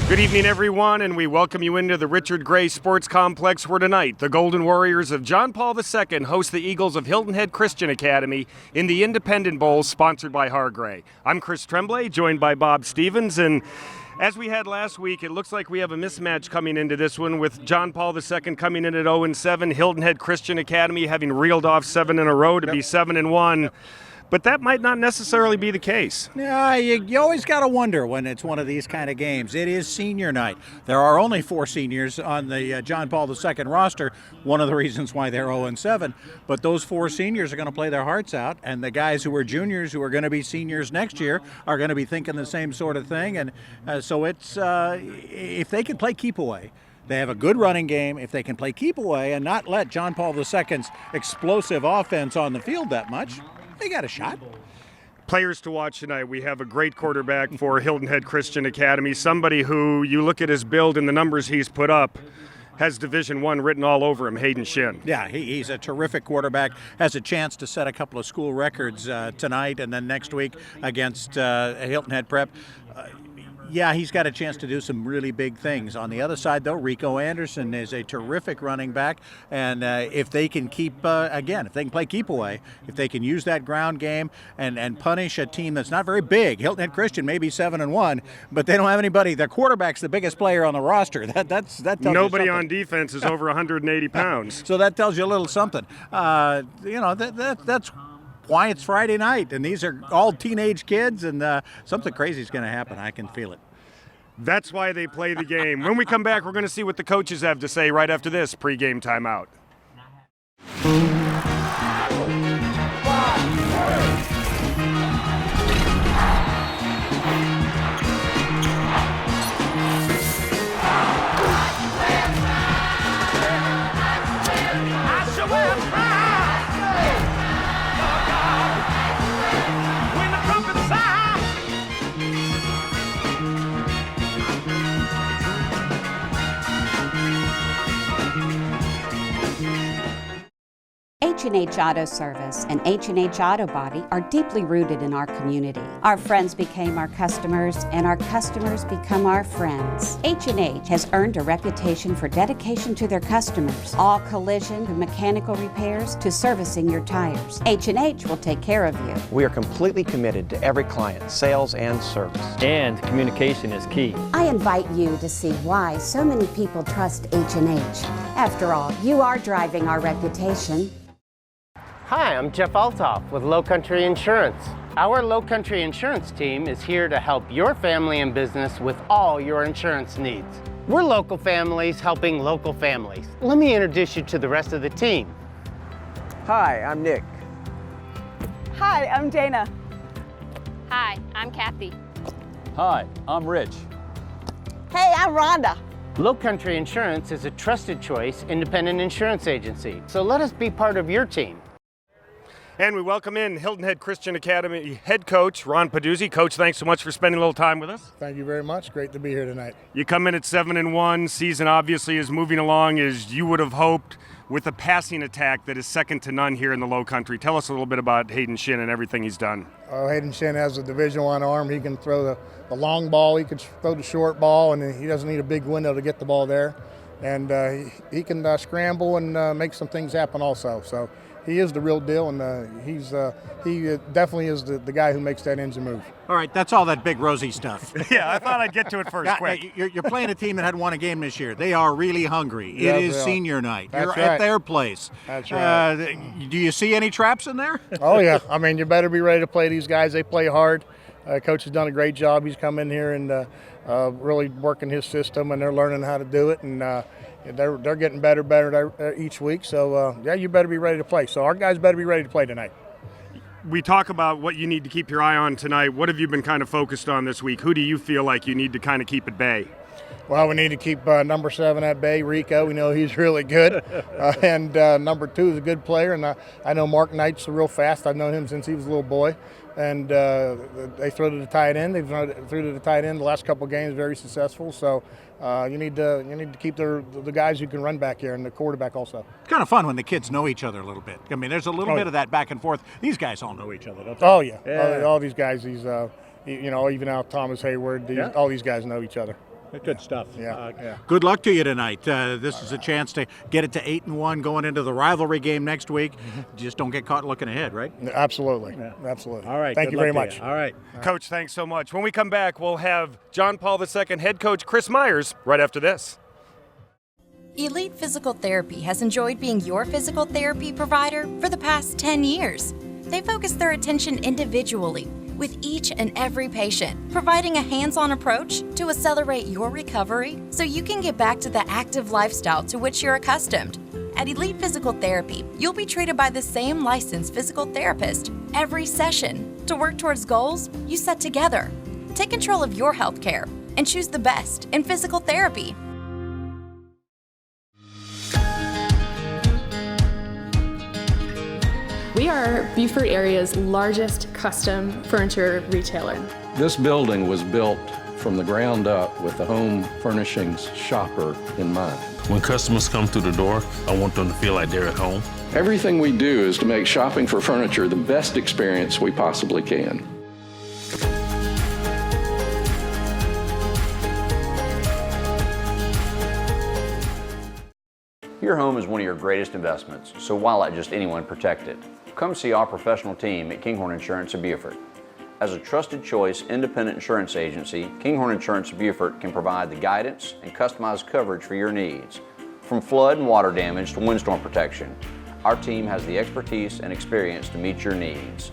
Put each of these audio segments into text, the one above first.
Good evening, everyone, and we welcome you into the Richard Gray Sports Complex, where tonight the Golden Warriors of John Paul II host the Eagles of Hilton Head Christian Academy in the Independent Bowl, sponsored by Hargray. I'm Chris Tremblay, joined by Bob Stevens, and as we had last week, it looks like we have a mismatch coming into this one, with John Paul II coming in at 0-7, Hilton Head Christian Academy having reeled off 7 in a row to be 7-1. But that might not necessarily be the case. Yeah, you always got to wonder when it's one of these kind of games. It is senior night. There are only 4 seniors on the John Paul II roster, one of the reasons why they're 0-7. But those 4 seniors are going to play their hearts out, and the guys who are juniors, who are going to be seniors next year, are going to be thinking the same sort of thing. And so it's if they can play keep away, they have a good running game. If they can play keep away and not let John Paul II's explosive offense on the field that much, they got a shot. Players to watch tonight. We have a great quarterback for Hilton Head Christian Academy, somebody who, you look at his build and the numbers he's put up, has Division I written all over him, Hayden Shin. Yeah, he's a terrific quarterback, has a chance to set a couple of school records tonight and then next week against Hilton Head Prep. Yeah, he's got a chance to do some really big things. On the other side, though, Rico Anderson is a terrific running back, and if they can keep, if they can play keep away, if they can use that ground game and punish a team that's not very big. Hilton Head Christian may be 7-1, but they don't have anybody. Their quarterback's the biggest player on the roster. That tells Nobody you on defense is over 180 pounds. So that tells you a little something. That's why it's Friday night, and these are all teenage kids, and something crazy is going to happen. I can feel it. That's why they play the game. When we come back, we're going to see what the coaches have to say right after this pregame timeout. H&H Auto Service and H&H Auto Body are deeply rooted in our community. Our friends became our customers, and our customers become our friends. H&H has earned a reputation for dedication to their customers. All collision and mechanical repairs to servicing your tires. H&H will take care of you. We are completely committed to every client, sales and service. And communication is key. I invite you to see why so many people trust H&H. After all, you are driving our reputation. Hi, I'm Jeff Altoff with Lowcountry Insurance. Our Lowcountry Insurance team is here to help your family and business with all your insurance needs. We're local families helping local families. Let me introduce you to the rest of the team. Hi, I'm Nick. Hi, I'm Dana. Hi, I'm Kathy. Hi, I'm Rich. Hey, I'm Rhonda. Lowcountry Insurance is a trusted choice independent insurance agency, so let us be part of your team. And we welcome in Hilton Head Christian Academy head coach, Ron Paduzzi. Coach, thanks so much for spending a little time with us. Thank you very much. Great to be here tonight. You come in at 7-1. Season obviously is moving along as you would have hoped, with a passing attack that is second to none here in the Lowcountry. Tell us a little bit about Hayden Shin and everything he's done. Hayden Shin has a Division I arm. He can throw the long ball. He can throw the short ball, and he doesn't need a big window to get the ball there. And he can scramble and make some things happen also. So he is the real deal, and he definitely is the guy who makes that engine move. All right, that's all that big rosy stuff. Yeah, I thought I'd get to it first, quick. You're playing a team that hadn't won a game this year. They are really hungry. Yeah, it is senior night. That's You're right. at their place. That's right. Do you see any traps in there? Oh, yeah. I mean, you better be ready to play these guys. They play hard. Coach has done a great job. He's come in here and really working his system, and they're learning how to do it. And they're getting better each week. So, yeah, you better be ready to play. So our guys better be ready to play tonight. We talk about what you need to keep your eye on tonight. What have you been kind of focused on this week? Who do you feel like you need to kind of keep at bay? Well, we need to keep number 7 at bay, Rico. We know he's really good. And number 2 is a good player. And I know Mark Knight's real fast. I've known him since he was a little boy. And they throw to the tight end. They've threw to the tight end the last couple of games, very successful. So you need to keep the guys who can run back here, and the quarterback also. It's kind of fun when the kids know each other a little bit. I mean, there's a little bit of that back and forth. These guys all know each other, don't they? Oh, yeah. Yeah. All these guys, even out Thomas Hayward, all these guys know each other. Good stuff. Yeah. Good luck to you tonight. This is a chance to get it to 8-1 going into the rivalry game next week. Just don't get caught looking ahead, right? Absolutely. Absolutely. All right. Thank good you luck very to much. you. All right. Coach, thanks so much. When we come back, we'll have John Paul II head coach Chris Myers right after this. Elite Physical Therapy has enjoyed being your physical therapy provider for the past 10 years. They focus their attention individually with each and every patient, providing a hands-on approach to accelerate your recovery so you can get back to the active lifestyle to which you're accustomed. At Elite Physical Therapy, you'll be treated by the same licensed physical therapist every session to work towards goals you set together. Take control of your health care and choose the best in physical therapy. We are Beaufort area's largest custom furniture retailer. This building was built from the ground up with the home furnishings shopper in mind. When customers come through the door, I want them to feel like they're at home. Everything we do is to make shopping for furniture the best experience we possibly can. Your home is one of your greatest investments, so why let just anyone protect it? Come see our professional team at Kinghorn Insurance of Beaufort. As a trusted choice independent insurance agency, Kinghorn Insurance of Beaufort can provide the guidance and customized coverage for your needs. From flood and water damage to windstorm protection, our team has the expertise and experience to meet your needs.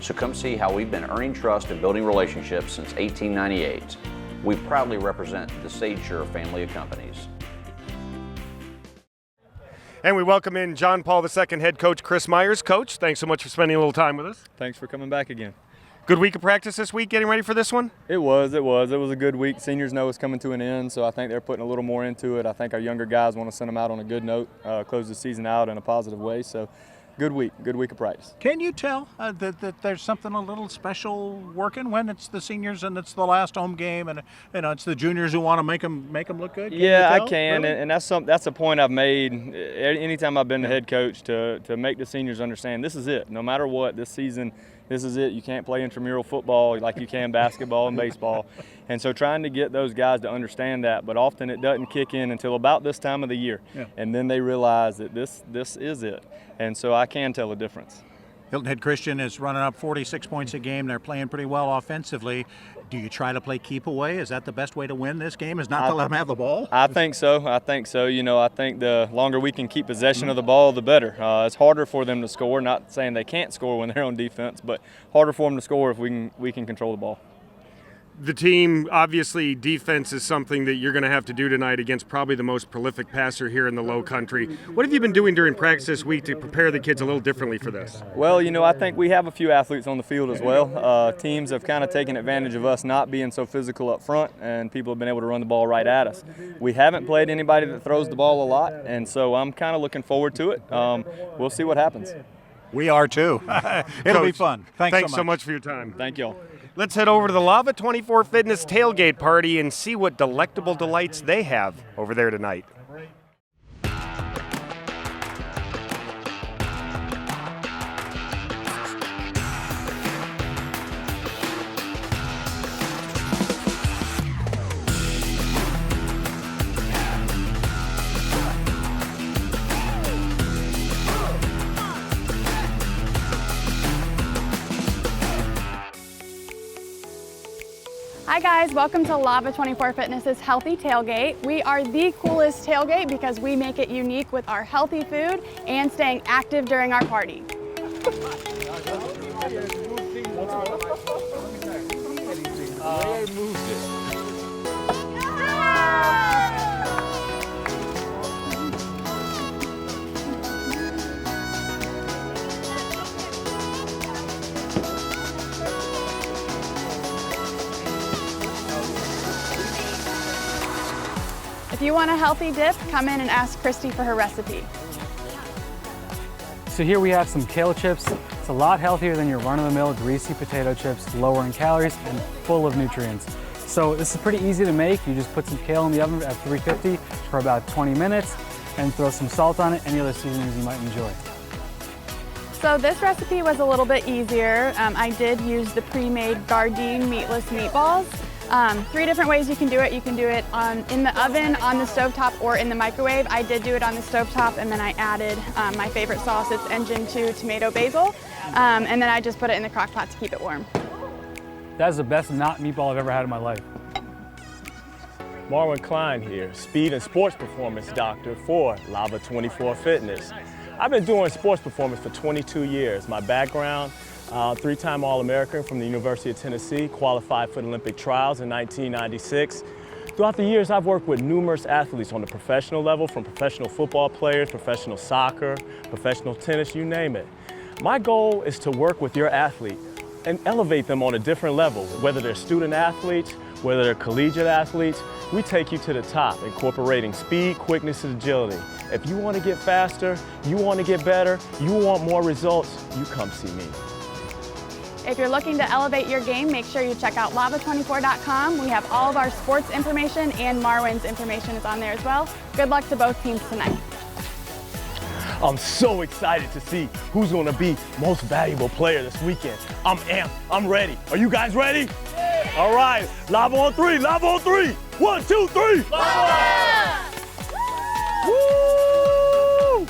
So come see how we've been earning trust and building relationships since 1898. We proudly represent the SageSure family of companies. And we welcome in John Paul II head coach Chris Myers. Coach, thanks so much for spending a little time with us. Thanks for coming back again. Good week of practice this week, getting ready for this one? It was a good week. Seniors know it's coming to an end, so I think they're putting a little more into it. I think our younger guys want to send them out on a good note, close the season out in a positive way. So good week of practice. Can you tell that there's something a little special working when it's the seniors and it's the last home game and it's the juniors who want to make them look good? Yeah, I can, really? and that's a point I've made anytime I've been the head coach to make the seniors understand this is it. No matter what, this season, this is it. You can't play intramural football like you can basketball and baseball. And so trying to get those guys to understand that, but often it doesn't kick in until about this time of the year. Yeah. And then they realize that this is it. And so I can tell a difference. Hilton Head Christian is running up 46 points a game. They're playing pretty well offensively. Do you try to play keep away? Is that the best way to win this game, is not to let them have the ball? I think so. You know, I think the longer we can keep possession of the ball, the better. It's harder for them to score, not saying they can't score when they're on defense, but harder for them to score if we can control the ball. The team, obviously, defense is something that you're going to have to do tonight against probably the most prolific passer here in the Lowcountry. What have you been doing during practice this week to prepare the kids a little differently for this? Well, you know, I think we have a few athletes on the field as well. Teams have kind of taken advantage of us not being so physical up front, and people have been able to run the ball right at us. We haven't played anybody that throws the ball a lot, and so I'm kind of looking forward to it. We'll see what happens. We are too. It'll be fun. Thanks so much for your time. Thank y'all. Let's head over to the Lava 24 Fitness tailgate party and see what delectable delights they have over there tonight. Hi guys, welcome to Lava 24 Fitness's Healthy Tailgate. We are the coolest tailgate because we make it unique with our healthy food and staying active during our party. If you want a healthy dip, come in and ask Christy for her recipe. So here we have some kale chips. It's a lot healthier than your run-of-the-mill greasy potato chips, lower in calories and full of nutrients. So this is pretty easy to make. You just put some kale in the oven at 350 for about 20 minutes and throw some salt on it, any other seasonings you might enjoy. So this recipe was a little bit easier. I did use the pre-made Gardein meatless meatballs. 3 different ways you can do it. You can do it in the oven, on the stovetop, or in the microwave. I did do it on the stovetop, and then I added my favorite sauce. It's Engine 2 tomato basil, and then I just put it in the crock pot to keep it warm. That is the best not meatball I've ever had in my life. Marwin Klein here, Speed and Sports Performance Doctor for Lava 24 Fitness. I've been doing sports performance for 22 years. My background, 3-time All-American from the University of Tennessee, qualified for the Olympic trials in 1996. Throughout the years, I've worked with numerous athletes on the professional level, from professional football players, professional soccer, professional tennis, you name it. My goal is to work with your athlete and elevate them on a different level, whether they're student athletes, whether they're collegiate athletes. We take you to the top, incorporating speed, quickness, and agility. If you want to get faster, you want to get better, you want more results, you come see me. If you're looking to elevate your game, make sure you check out lava24.com. We have all of our sports information, and Marwin's information is on there as well. Good luck to both teams tonight. I'm so excited to see who's going to be most valuable player this weekend. I'm amped. I'm ready. Are you guys ready? Yeah. All right. Lava on 3. Lava on 3. 1, 2, 3. Lava! Woo!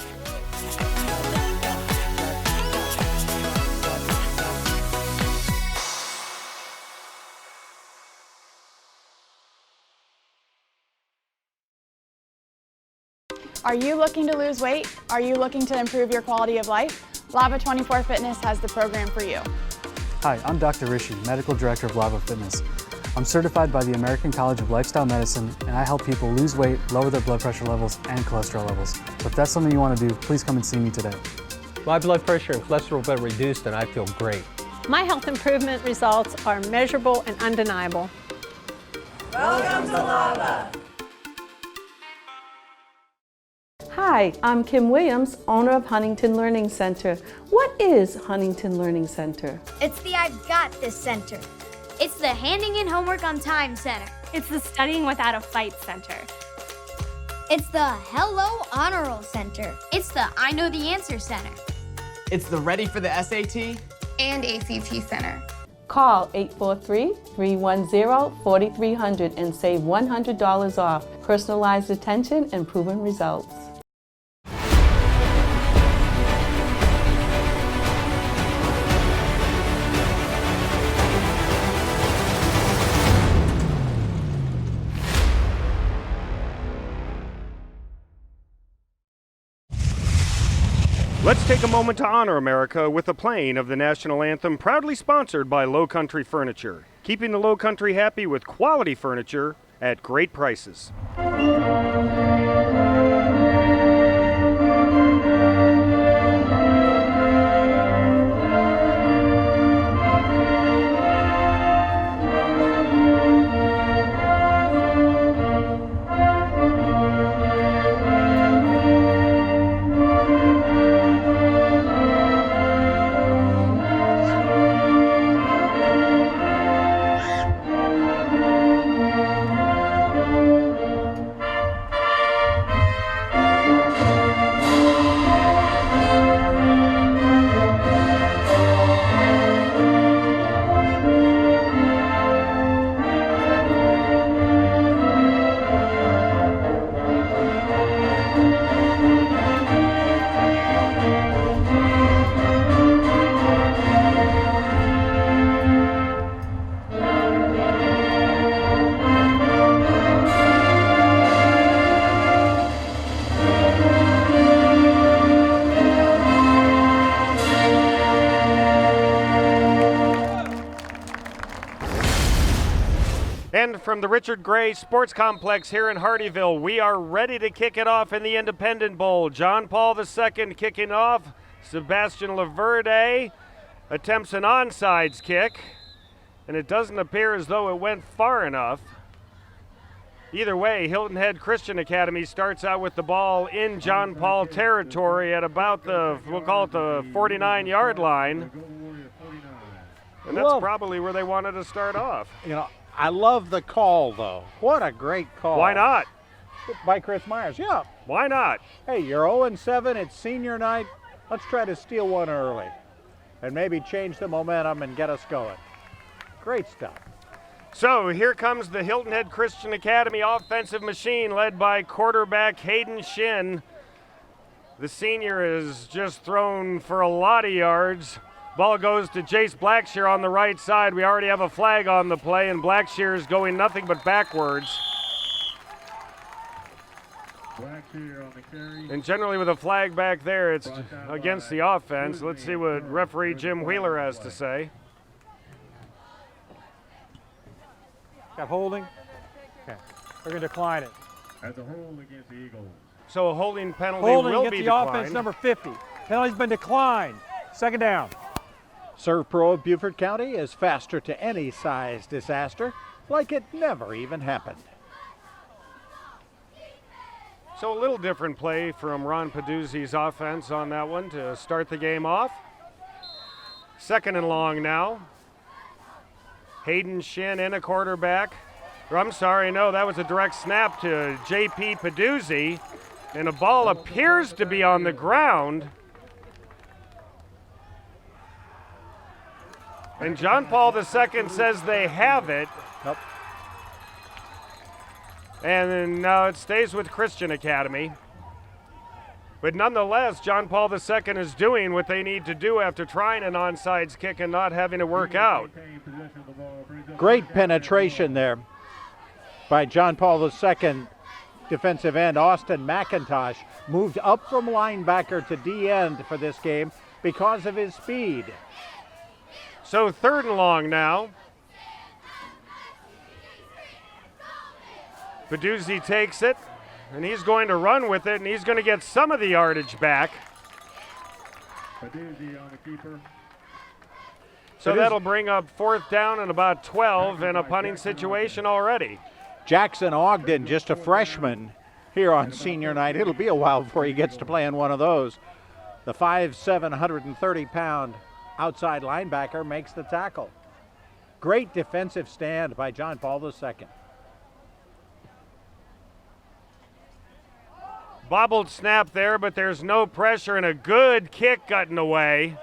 Are you looking to lose weight? Are you looking to improve your quality of life? Lava 24 Fitness has the program for you. Hi, I'm Dr. Rishi, Medical Director of Lava Fitness. I'm certified by the American College of Lifestyle Medicine, and I help people lose weight, lower their blood pressure levels, and cholesterol levels. So if that's something you want to do, please come and see me today. My blood pressure and cholesterol have been reduced, and I feel great. My health improvement results are measurable and undeniable. Welcome to Lava. Hi, I'm Kim Williams, owner of Huntington Learning Center. What is Huntington Learning Center? It's the I've Got This Center. It's the Handing in Homework on Time Center. It's the Studying Without a Fight Center. It's the Hello Honor Roll Center. It's the I Know the Answer Center. It's the Ready for the SAT and ACT Center. Call 843-310-4300 and save $100 off. Personalized attention and proven results. Let's take a moment to honor America with the playing of the national anthem, proudly sponsored by Lowcountry Furniture, keeping the Lowcountry happy with quality furniture at great prices. And from the Richard Gray Sports Complex here in Hardyville, we are ready to kick it off in the Independent Bowl. John Paul II kicking off. Sebastian Laverde attempts an onside kick, and it doesn't appear as though it went far enough. Either way, Hilton Head Christian Academy starts out with the ball in John Paul territory at about the, we'll call it the 49-yard line. And that's probably where they wanted to start off. You know, I love the call, though. What a great call. Why not? By Chris Myers, yeah. Why not? Hey, you're 0-7, it's senior night. Let's try to steal one early and maybe change the momentum and get us going. Great stuff. So here comes the Hilton Head Christian Academy offensive machine led by quarterback Hayden Shin. The senior is just thrown for a lot of yards. Ball goes to Jace Blackshear on the right side. We already have a flag on the play, and Blackshear is going nothing but backwards. Blackshear on the carry. And generally with a flag back there, it's against the offense. Let's see what referee Jim Wheeler has to say. Got holding? Okay. We're going to decline it. As a hold against the Eagles. So a holding penalty Holding will against be the declined. offense, number 50. Penalty's been declined. Second down. Serve Pro of Beaufort County is faster to any size disaster, like it never even happened. So a little different play from Ron Peduzzi's offense on that one to start the game off. Second and long now. Hayden Shin in a quarterback. Or I'm sorry, no, that was a direct snap to J.P. Peduzzi. And a ball appears to be on the ground. And John Paul II says they have it. Nope. And then now it stays with Christian Academy. But nonetheless, John Paul II is doing what they need to do after trying an onside kick and not having to work out. Great penetration there by John Paul II. Defensive end Austin McIntosh moved up from linebacker to D end for this game because of his speed. So third and long now. Peduzzi takes it, and he's going to run with it, and he's going to get some of the yardage back. Peduzzi on the keeper. So that'll bring up fourth down and about 12 in a punting situation already. Jackson Ogden, just a freshman here on senior night. It'll be a while before he gets to play in one of those. The 5'7", 130-pound outside linebacker makes the tackle. Great defensive stand by John Paul II. Bobbled snap there, but there's no pressure, and a good kick gotten away.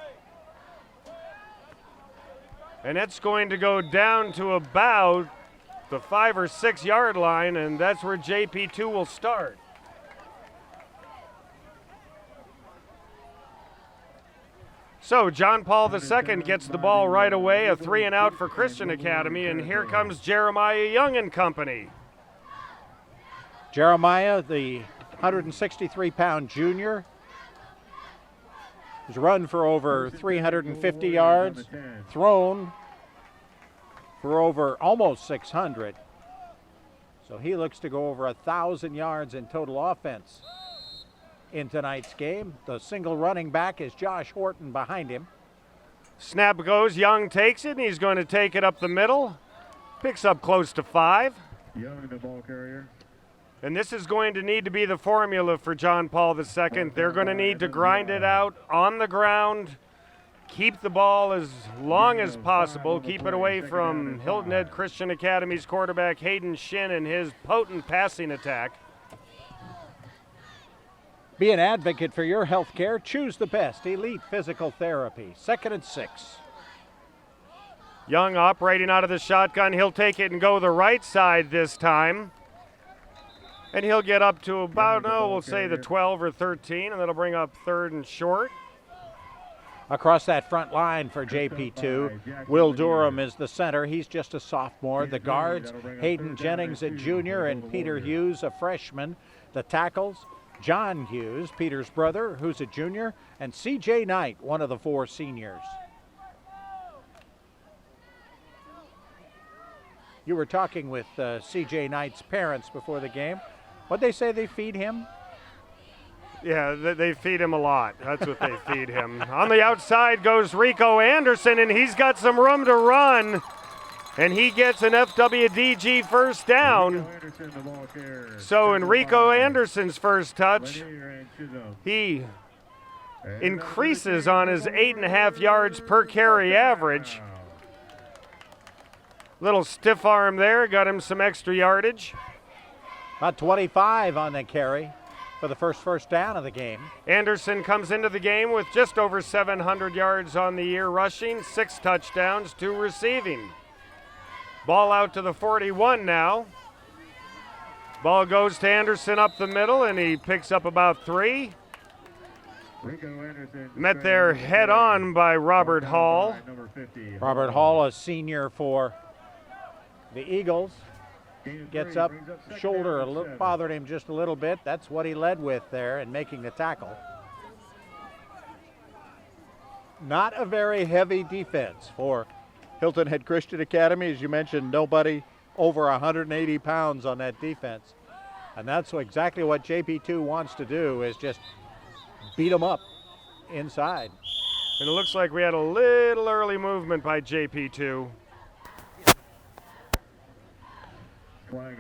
And it's going to go down to about the 5 or 6 yard line, and that's where JP2 will start. So John Paul II gets the ball right away, a 3 and out for Christian Academy, and here comes Jeremiah Young and company. Jeremiah, the 163-pound junior, has run for over 350 yards, thrown for over almost 600. So he looks to go over 1,000 yards in total offense in tonight's game. The single running back is Josh Horton behind him. Snap goes, Young takes it, and he's going to take it up the middle. Picks up close to 5. Young, the ball carrier. And this is going to need to be the formula for John Paul II. They're going to need to grind it out on the ground, keep the ball as long as possible, keep it away from Hilton Head Christian Academy's quarterback Hayden Shin and his potent passing attack. Be an advocate for your health care. Choose the best Elite Physical Therapy. 2nd and 6. Young operating out of the shotgun. He'll take it and go the right side this time. And he'll get up to about, we'll say the 12 or 13, and that'll bring up 3rd and short. Across that front line for JP2, Will Durham is the center. He's just a sophomore. The guards, Hayden Jennings, a junior, and Peter Hughes, a freshman. The tackles, John Hughes, Peter's brother, who's a junior, and C.J. Knight, one of the 4 seniors. You were talking with C.J. Knight's parents before the game. What'd they say they feed him? Yeah, they feed him a lot. That's what they feed him. On the outside goes Rico Anderson, and he's got some room to run. And he gets an FWDG first down. So Enrico Anderson's first touch, he increases on his 8.5 yards per carry average. Little stiff arm there, got him some extra yardage. About 25 on the carry for the first down of the game. Anderson comes into the game with just over 700 yards on the year rushing, 6 touchdowns, 2 receiving. Ball out to the 41 now. Ball goes to Anderson up the middle, and he picks up about 3. Met there head on by Robert Hall. Robert Hall, a senior for the Eagles, gets up, shoulder bothered him just a little bit. That's what he led with there in making the tackle. Not a very heavy defense for Hilton Head Christian Academy. As you mentioned, nobody over 180 pounds on that defense. And that's exactly what JP2 wants to do, is just beat them up inside. And it looks like we had a little early movement by JP2.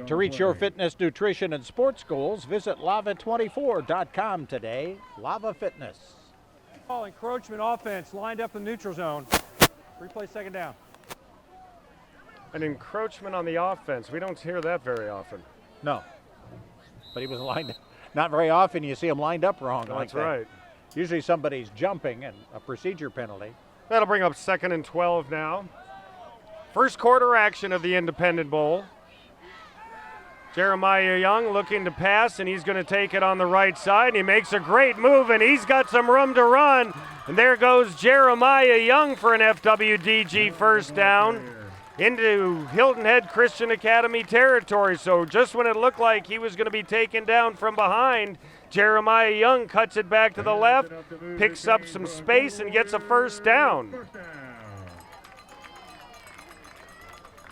To reach your fitness, nutrition, and sports goals, visit lava24.com today. Lava Fitness. Ball encroachment offense lined up in the neutral zone. Replay second down. An encroachment on the offense. We don't hear that very often. No. But he was lined up. Not very often you see him lined up wrong like that. That's right. Usually somebody's jumping and a procedure penalty. That'll bring up 2nd and 12 now. First quarter action of the Independent Bowl. Jeremiah Young looking to pass, and he's going to take it on the right side. And he makes a great move, and he's got some room to run. And there goes Jeremiah Young for an FWDG first down into Hilton Head Christian Academy territory. So just when it looked like he was going to be taken down from behind, Jeremiah Young cuts it back to the left, picks up some space, and gets a first down.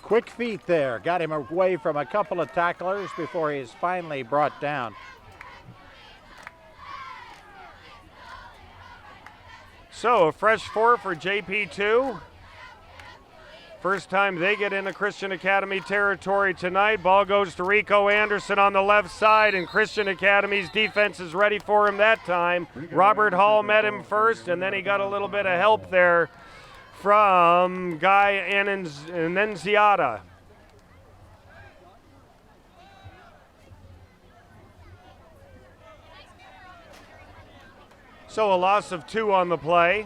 Quick feet there. Got him away from a couple of tacklers before he's finally brought down. So a fresh 4 for JP2. First time they get into Christian Academy territory tonight. Ball goes to Rico Anderson on the left side, and Christian Academy's defense is ready for him that time. Robert Hall met him first, and then he got a little bit of help there from Guy Annunziata. So a loss of 2 on the play.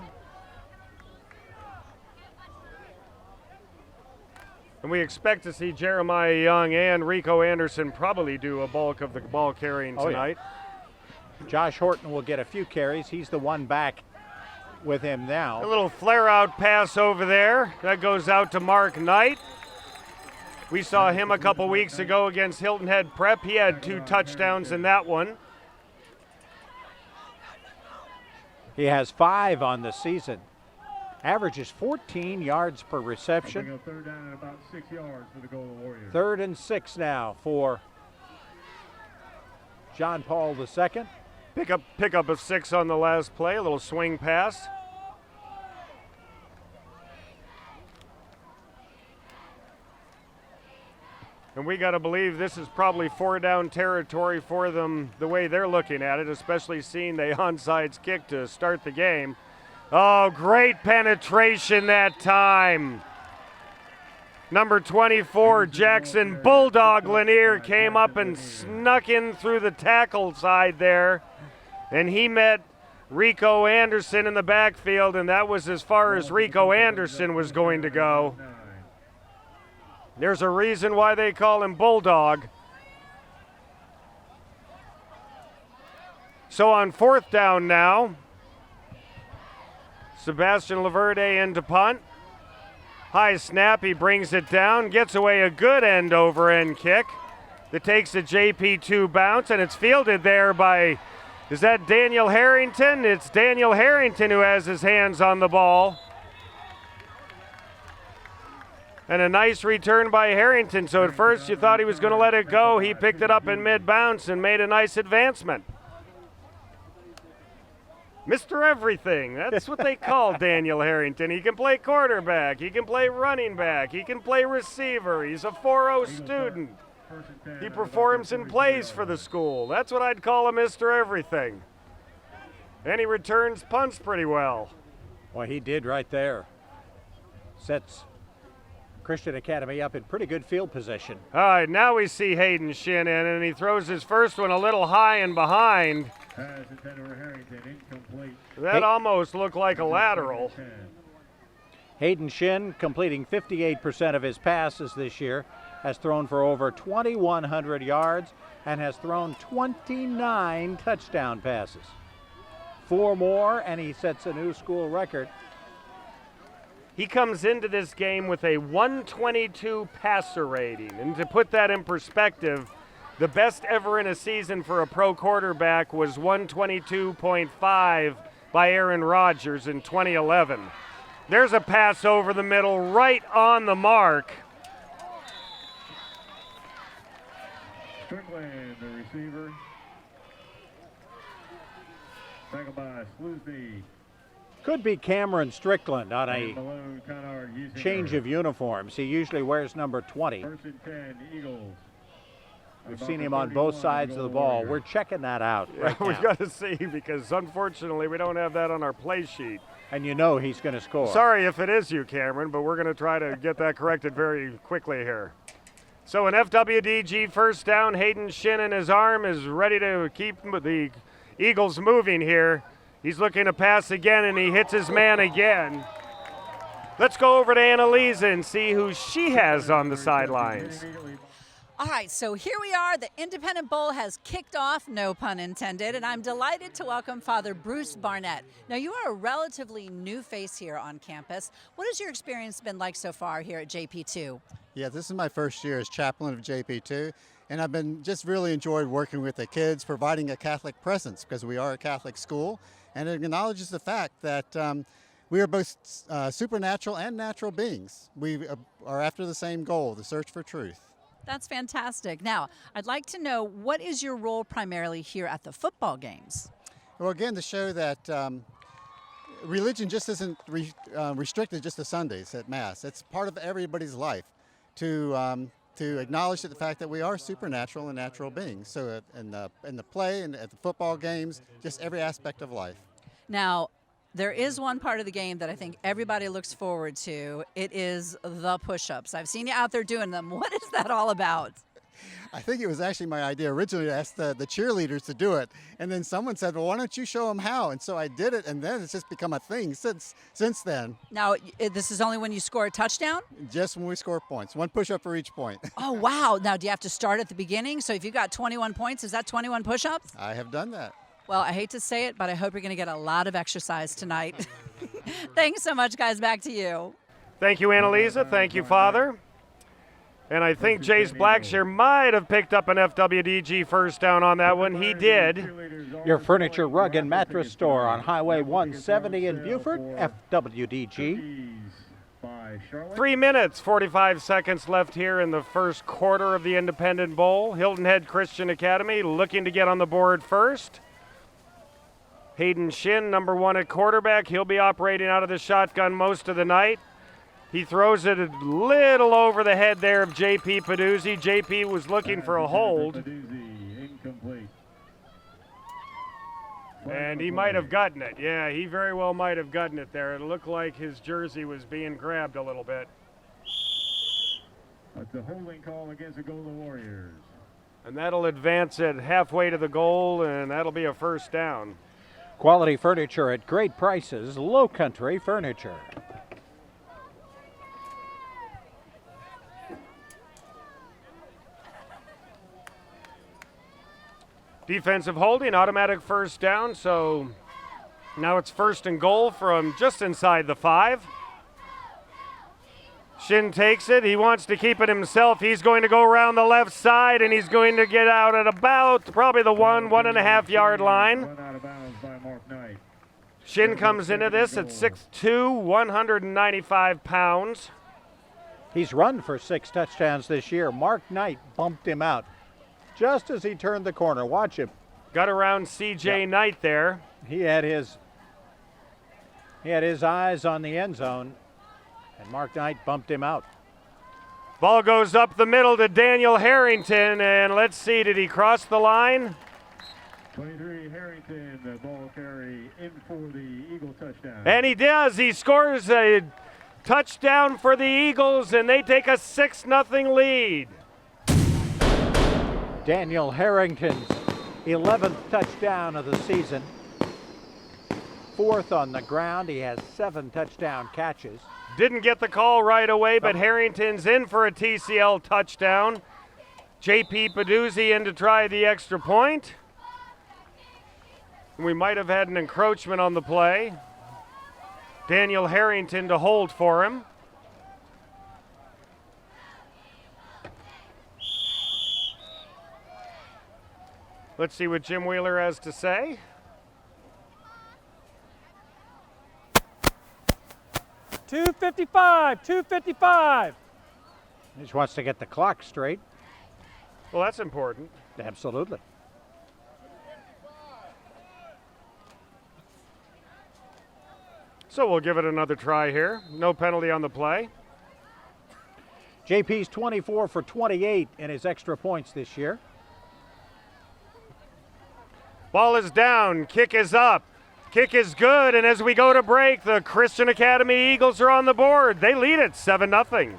And we expect to see Jeremiah Young and Rico Anderson probably do a bulk of the ball carrying tonight. Yeah. Josh Horton will get a few carries. He's the one back with him now. A little flare-out pass over there. That goes out to Mark Knight. We saw him a couple weeks ago against Hilton Head Prep. He had 2 touchdowns in that one. He has 5 on the season. Averages 14 yards per reception. 3rd down and about 6 yards for the Golden Warriors. 3rd and 6 now for John Paul II. Pick up a 6 on the last play, a little swing pass. And we got to believe this is probably 4-down territory for them the way they're looking at it, especially seeing the onside kick to start the game. Oh, great penetration that time. Number 24, Jackson Bulldog Lanier came up and snuck in through the tackle side there. And he met Rico Anderson in the backfield, and that was as far as Rico Anderson was going to go. There's a reason why they call him Bulldog. So on 4th down now, Sebastian Laverde into punt. High snap, he brings it down, gets away a good end-over-end kick that takes a JP2 bounce, and it's fielded there by, is that Daniel Harrington? It's Daniel Harrington who has his hands on the ball. And a nice return by Harrington. So at first you thought he was going to let it go. He picked it up in mid-bounce and made a nice advancement. Mr. Everything, that's what they call Daniel Harrington. He can play quarterback, he can play running back, he can play receiver. He's a 4.0 student. He performs and plays for the school. That's what I'd call a Mr. Everything. And he returns punts pretty well. Well, he did right there. Sets Christian Academy up in pretty good field position. All right, now we see Hayden Shin in, and he throws his first one a little high and behind. That almost looked like a lateral. Hayden Shin, completing 58% of his passes this year, has thrown for over 2,100 yards and has thrown 29 touchdown passes. 4 more, and he sets a new school record. He comes into this game with a 122 passer rating. And to put that in perspective, the best ever in a season for a pro quarterback was 122.5 by Aaron Rodgers in 2011. There's a pass over the middle, right on the mark. Strickland, the receiver. Tackled by Sloosby. Could be Cameron Strickland on a change of uniforms. He usually wears number 20. First and 10, Eagles. We've seen him on both sides of the ball. We're checking that out right now. We've got to see, because unfortunately we don't have that on our play sheet. And you know he's going to score. Sorry if it is you, Cameron, but we're going to try to get that corrected very quickly here. So an FWDG first down. Hayden Shin in his arm is ready to keep the Eagles moving here. He's looking to pass again, and he hits his man again. Let's go over to Annalisa and see who she has on the sidelines. All right, so here we are. The Independent Bowl has kicked off, no pun intended, and I'm delighted to welcome Father Bruce Barnett. Now, you are a relatively new face here on campus. What has your experience been like so far here at JP2? Yeah, this is my first year as chaplain of JP2, and I've been just really enjoyed working with the kids, providing a Catholic presence because we are a Catholic school, and it acknowledges the fact that we are both supernatural and natural beings. We are after the same goal, the search for truth. That's fantastic. Now, I'd like to know, what is your role primarily here at the football games? Well, again, to show that religion just isn't restricted just to Sundays at Mass. It's part of everybody's life to acknowledge the fact that we are supernatural and natural beings. So in the play and at the football games, just every aspect of life. Now, there is one part of the game that I think everybody looks forward to. It is the push-ups. I've seen you out there doing them. What is that all about? I think it was actually my idea originally to ask the cheerleaders to do it. And then someone said, well, why don't you show them how? And so I did it, and then it's just become a thing since then. Now, this is only when you score a touchdown? Just when we score points. One push-up for each point. Oh, wow. Now, do you have to start at the beginning? So if you got 21 points, is that 21 push-ups? I have done that. Well, I hate to say it, but I hope you're going to get a lot of exercise tonight. Thanks so much, guys. Back to you. Thank you, Annalisa. Thank you, Father. And I think Jace Blackshear might have picked up an FWDG first down on that one. He did. Your furniture, rug, and mattress store on Highway 170 in Beaufort, FWDG. 3 minutes, 45 seconds left here in the first quarter of the Independent Bowl. Hilton Head Christian Academy looking to get on the board first. Hayden Shin, number 1 at quarterback. He'll be operating out of the shotgun most of the night. He throws it a little over the head there of J.P. Peduzzi. J.P. was looking for a hold. Incomplete. And he might have gotten it. Yeah, he very well might have gotten it there. It looked like his jersey was being grabbed a little bit. That's a holding call against the Golden Warriors. And that'll advance it halfway to the goal, and that'll be a first down. Quality furniture at great prices, Lowcountry Furniture. Defensive holding, automatic first down, so now it's first and goal from just inside the 5. Shin takes it. He wants to keep it himself. He's going to go around the left side, and he's going to get out at about probably the 1.5 yard line. Run out of bounds by Mark Knight. Shin comes into this at 6'2", 195 pounds. He's run for 6 touchdowns this year. Mark Knight bumped him out just as he turned the corner. Watch him. Got around C.J. Knight there. He had his eyes on the end zone, and Mark Knight bumped him out. Ball goes up the middle to Daniel Harrington, and let's see, did he cross the line? 23, Harrington, the ball carry in for the Eagle touchdown. And he does. He scores a touchdown for the Eagles, and they take a 6-0 lead. Daniel Harrington's 11th touchdown of the season. 4th on the ground. He has 7 touchdown catches. Didn't get the call right away, but Harrington's in for a TCL touchdown. J.P. Peduzzi in to try the extra point. We might have had an encroachment on the play. Daniel Harrington to hold for him. Let's see what Jim Wheeler has to say. $2.55. He just wants to get the clock straight. Well, that's important. Absolutely. So we'll give it another try here. No penalty on the play. JP's 24 for 28 in his extra points this year. Ball is down, kick is up, kick is good, and as we go to break, the Christian Academy Eagles are on the board. They lead it 7-0.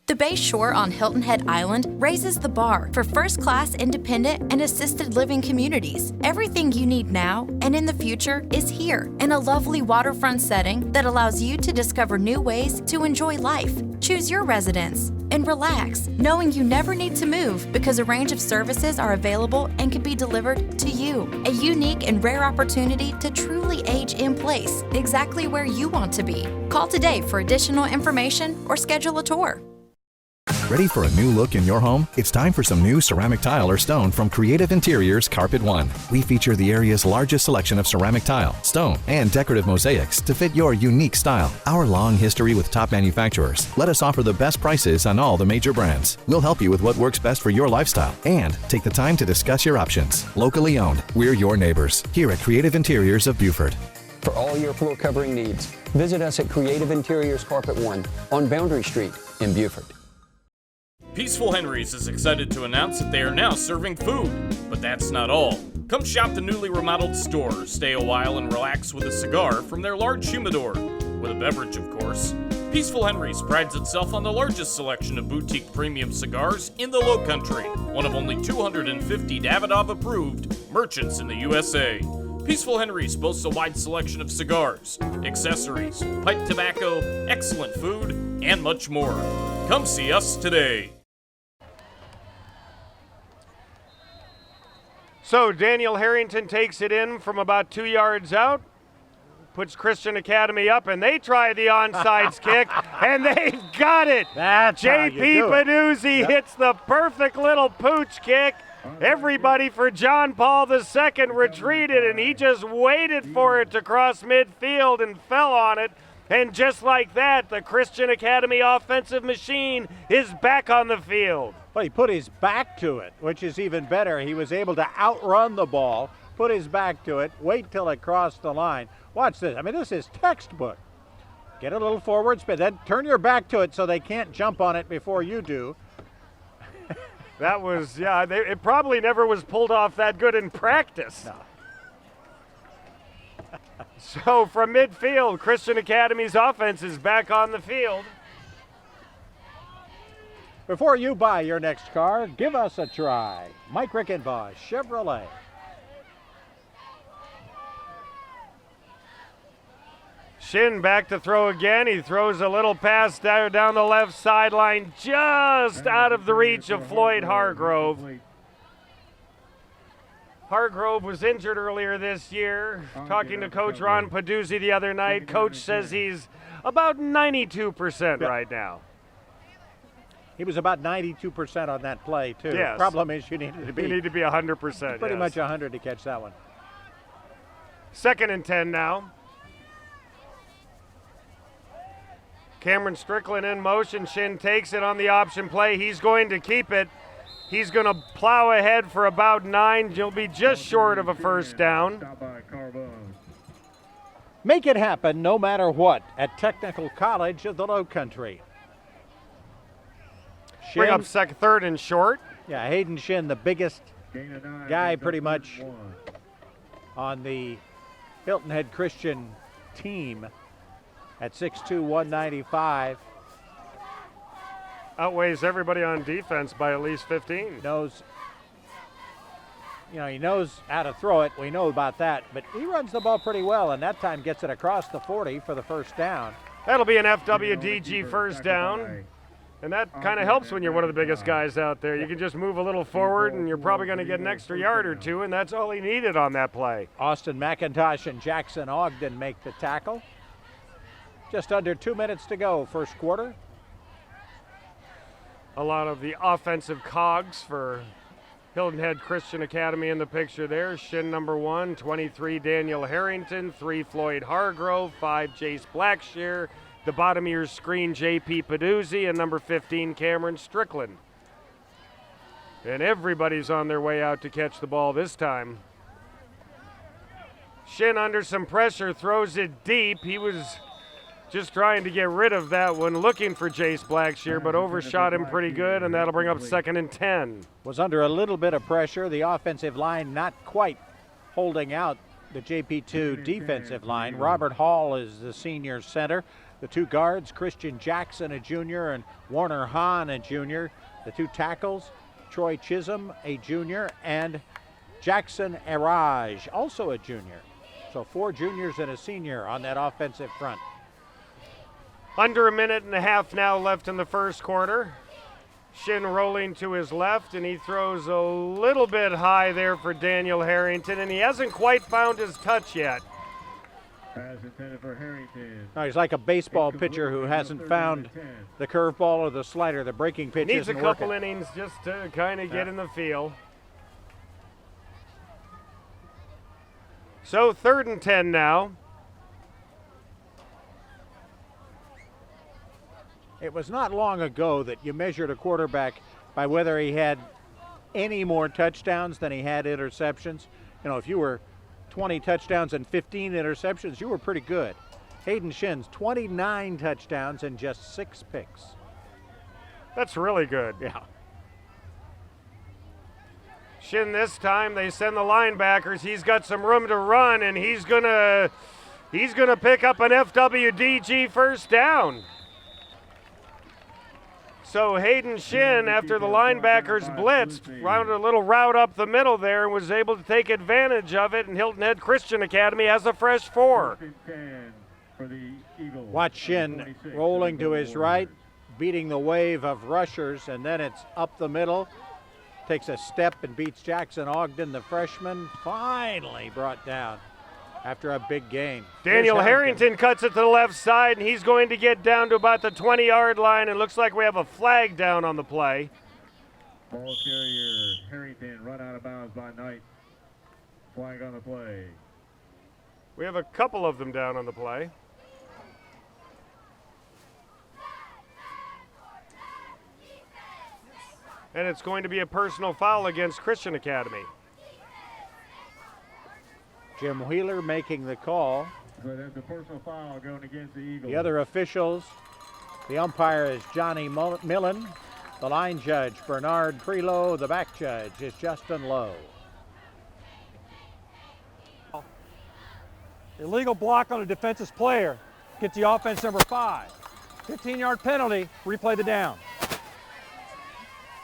The Bay Shore on Hilton Head Island raises the bar for first-class independent and assisted living communities. Everything you need now and in the future is here in a lovely waterfront setting that allows you to discover new ways to enjoy life. Choose your residence and relax, knowing you never need to move because a range of services are available and can be delivered to you. A unique and rare opportunity to truly age in place, exactly where you want to be. Call today for additional information or schedule a tour. Ready for a new look in your home? It's time for some new ceramic tile or stone from Creative Interiors Carpet One. We feature the area's largest selection of ceramic tile, stone, and decorative mosaics to fit your unique style. Our long history with top manufacturers let us offer the best prices on all the major brands. We'll help you with what works best for your lifestyle and take the time to discuss your options. Locally owned, we're your neighbors here at Creative Interiors of Beaufort. For all your floor covering needs, visit us at Creative Interiors Carpet One on Boundary Street in Beaufort. Peaceful Henry's is excited to announce that they are now serving food, but that's not all. Come shop the newly remodeled store, stay a while and relax with a cigar from their large humidor, with a beverage of course. Peaceful Henry's prides itself on the largest selection of boutique premium cigars in the Lowcountry, one of only 250 Davidoff-approved merchants in the USA. Peaceful Henry's boasts a wide selection of cigars, accessories, pipe tobacco, excellent food, and much more. Come see us today. So Daniel Harrington takes it in from about 2 yards out, puts Christian Academy up, and they try the onside kick, and they've got it. That's J.P. Peduzzi hits the perfect little pooch kick. Everybody for John Paul II retreated, and he just waited for it to cross midfield and fell on it. And just like that, the Christian Academy offensive machine is back on the field. Well, he put his back to it, which is even better. He was able to outrun the ball, put his back to it, wait till it crossed the line. Watch this. I mean, this is textbook. Get a little forward spin, then turn your back to it so they can't jump on it before you do. That was, yeah, it probably never was pulled off that good in practice. No. So from midfield, Christian Academy's offense is back on the field. Before you buy your next car, give us a try. Mike Rickenbaugh, Chevrolet. Shin back to throw again. He throws a little pass down the left sideline, just out of the reach of Floyd Hargrove. Hargrove was injured earlier this year. Talking to Coach Ron Peduzzi the other night, Coach says he's about 92% right now. He was about 92% on that play, too. Yes. Problem is you need to be 100%. Pretty much 100 to catch that one. 2nd and 10 now. Cameron Strickland in motion. Shin takes it on the option play. He's going to keep it. He's going to plow ahead for about 9. He'll be just short of a first down. Make it happen no matter what at Technical College of the Lowcountry. Bring up 3rd and short. Yeah, Hayden Shin, the biggest guy pretty much on the Hilton Head Christian team at 6'2", 195. Outweighs everybody on defense by at least 15. Knows you know, he knows how to throw it. We know about that. But he runs the ball pretty well, and that time gets it across the 40 for the first down. That'll be an FWDG first down. And that kind of helps when you're one of the biggest guys out there. You can just move a little forward, and you're probably going to get an extra yard or two, and that's all he needed on that play. Austin McIntosh and Jackson Ogden make the tackle. Just under 2 minutes to go, first quarter. A lot of the offensive cogs for Hilton Head Christian Academy in the picture there. Shin number 1, 23 Daniel Harrington, 3 Floyd Hargrove, 5 Jace Blackshear, the bottom of your screen JP Peduzzi, and number 15 Cameron Strickland. And everybody's on their way out to catch the ball this time. Shin under some pressure, throws it deep. He was just trying to get rid of that one, looking for Jace Blackshear, but overshot him pretty good, and that'll bring up 2nd and 10. Was under a little bit of pressure. The offensive line not quite holding out the JP2 defensive line. Robert Hall is the senior center. The 2 guards, Christian Jackson, a junior, and Warner Hahn, a junior. The 2 tackles, Troy Chisholm, a junior, and Jackson Eraj, also a junior. So 4 juniors and a senior on that offensive front. Under a minute and a half now left in the first quarter. Shin rolling to his left, and he throws a little bit high there for Daniel Harrington, and he hasn't quite found his touch yet. Pass intended for Harrington. No, he's like a baseball pitcher who hasn't found the curveball or the slider. The breaking pitch Needs a isn't couple working. innings just to kind of get in the feel. So 3rd and 10 now. It was not long ago that you measured a quarterback by whether he had any more touchdowns than he had interceptions. You know, if you were 20 touchdowns and 15 interceptions, you were pretty good. Hayden Shin's 29 touchdowns and just 6 picks. That's really good. Yeah. Shin this time, they send the linebackers. He's got some room to run, and he's gonna pick up an FWDG first down. So Hayden Shin, after the linebackers blitzed, rounded a little route up the middle there and was able to take advantage of it, and Hilton Head Christian Academy has a fresh 4. Watch Shin rolling to his right, beating the wave of rushers, and then it's up the middle. Takes a step and beats Jackson Ogden, the freshman, finally brought down after a big gain. Daniel Harrington cuts it to the left side, and he's going to get down to about the 20-yard line, and looks like we have a flag down on the play. Ball carrier Harrington run out of bounds by Knight. Flag on the play. We have a couple of them down on the play. And it's going to be a personal foul against Christian Academy. Jim Wheeler making the call. So that's a personal foul going against the Eagles. The other officials, the umpire is Johnny Millen. The line judge, Bernard Prelow. The back judge is Justin Lowe. Illegal block on a defensive player. Get the offense number 5. 15-yard penalty, replay the down.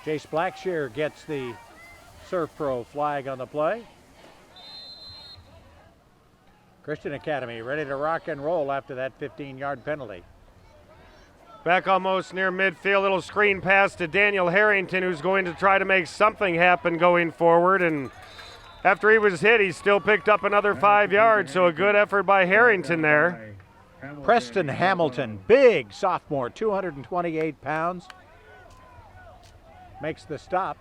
Jace Blackshear gets the Surf Pro flag on the play. Christian Academy ready to rock and roll after that 15-yard penalty. Back almost near midfield, little screen pass to Daniel Harrington, who's going to try to make something happen going forward. And after he was hit, he still picked up another 5 yards, so a good effort by Harrington there. Preston Hamilton, big sophomore, 228 pounds, makes the stop.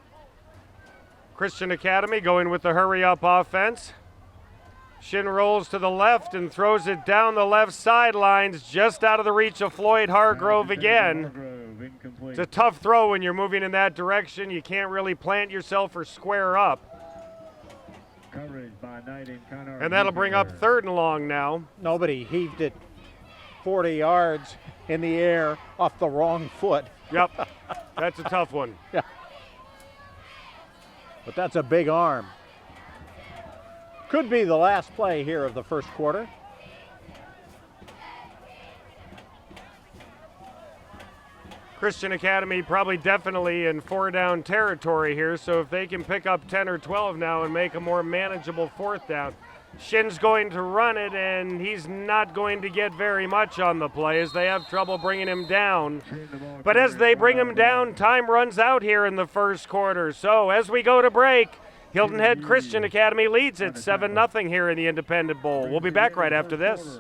Christian Academy going with the hurry-up offense. Shin rolls to the left and throws it down the left sidelines, just out of the reach of Floyd Hargrove again. It's a tough throw when you're moving in that direction. You can't really plant yourself or square up. And that'll bring up 3rd and long now. Nobody heaved it 40 yards in the air off the wrong foot. Yep, that's a tough one. Yeah. But that's a big arm. Could be the last play here of the first quarter. Christian Academy probably definitely in 4-down territory here, so if they can pick up 10 or 12 now and make a more manageable 4th down. Shin's going to run it, and he's not going to get very much on the play as they have trouble bringing him down. But as they bring him down, time runs out here in the first quarter. So as we go to break, Hilton Head Christian Academy leads it 7-0 here in the Independent Bowl. We'll be back right after this.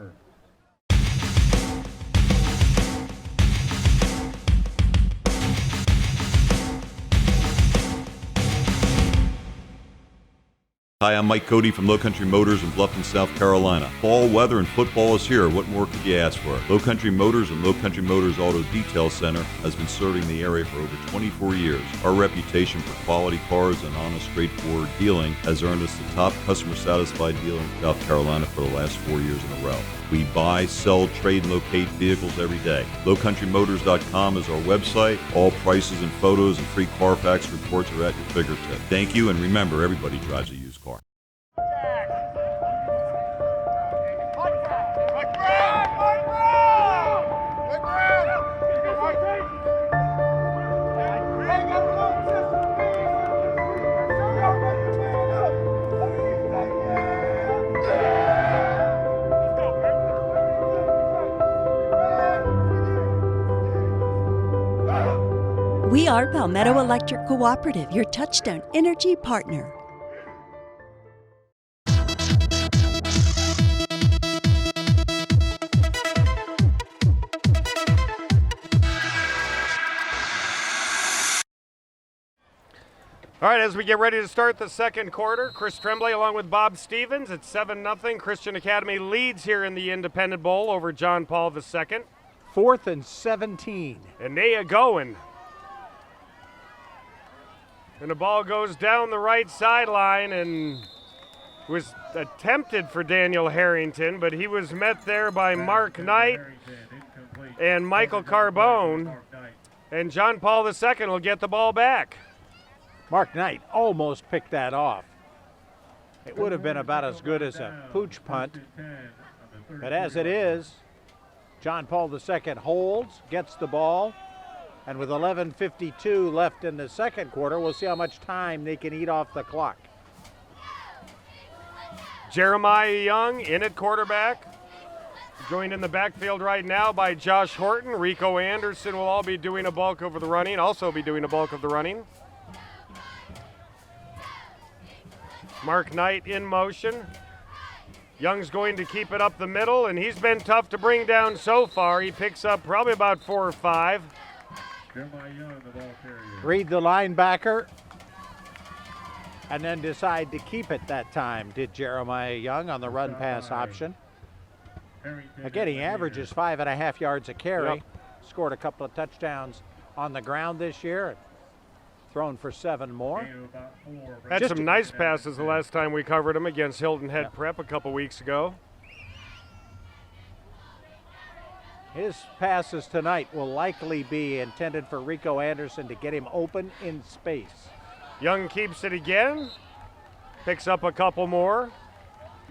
Hi, I'm Mike Cody from Lowcountry Motors in Bluffton, South Carolina. Fall weather and football is here. What more could you ask for? Lowcountry Motors and Lowcountry Motors Auto Detail Center has been serving the area for over 24 years. Our reputation for quality cars and honest, straightforward dealing has earned us the top customer-satisfied dealer in South Carolina for the last 4 years in a row. We buy, sell, trade, and locate vehicles every day. LowCountryMotors.com is our website. All prices and photos and free Carfax reports are at your fingertips. Thank you, and remember, everybody drives a used car. We are Palmetto Electric Cooperative, your touchstone energy partner. All right, as we get ready to start the second quarter, Chris Tremblay along with Bob Stevens at 7-0. Christian Academy leads here in the Independent Bowl over John Paul II. 4th and 17. And they are going. And the ball goes down the right sideline and was attempted for Daniel Harrington, but he was met there by Mark Knight and Michael Carbone. And John Paul II will get the ball back. Mark Knight almost picked that off. It would have been about as good as a pooch punt. But as it is, John Paul II holds, gets the ball. And with 11:52 left in the second quarter, we'll see how much time they can eat off the clock. Jeremiah Young in at quarterback. Joined in the backfield right now by Josh Horton. Rico Anderson will all be doing a bulk of the running, also be doing a bulk of the running. Mark Knight in motion. Young's going to keep it up the middle, and he's been tough to bring down so far. He picks up probably about 4 or 5. Read the linebacker and then decide to keep it that time, did Jeremiah Young on the run pass option. Again, he averages 5.5 yards a carry. Yep. Scored a couple of touchdowns on the ground this year. Thrown for 7 more. Had some nice passes the last time we covered him against Hilton Head Prep a couple weeks ago. His passes tonight will likely be intended for Rico Anderson to get him open in space. Young keeps it again. Picks up a couple more.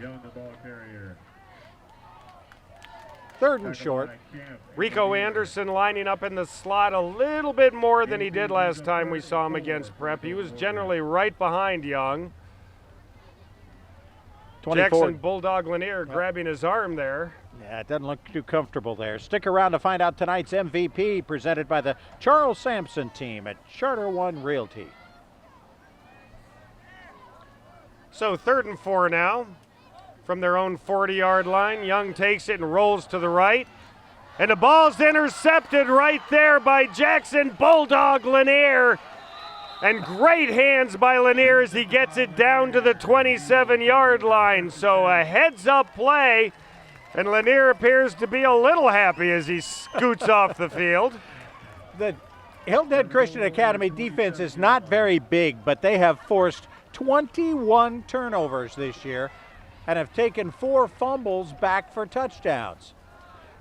Young, the ball carrier. 3rd and short. Rico Anderson lining up in the slot a little bit more than he did last time we saw him against Prep. He was generally right behind Young. 24. Jackson Bulldog Lanier grabbing his arm there. Yeah, it doesn't look too comfortable there. Stick around to find out tonight's MVP, presented by the Charles Sampson team at Charter One Realty. So 3rd and 4 now. From their own 40-yard line, Young takes it and rolls to the right. And the ball's intercepted right there by Jackson Bulldog Lanier. And great hands by Lanier as he gets it down to the 27-yard line. So a heads-up play, and Lanier appears to be a little happy as he scoots off the field. The Hilton Head Christian Academy defense is not very big, but they have forced 21 turnovers this year and have taken 4 fumbles back for touchdowns.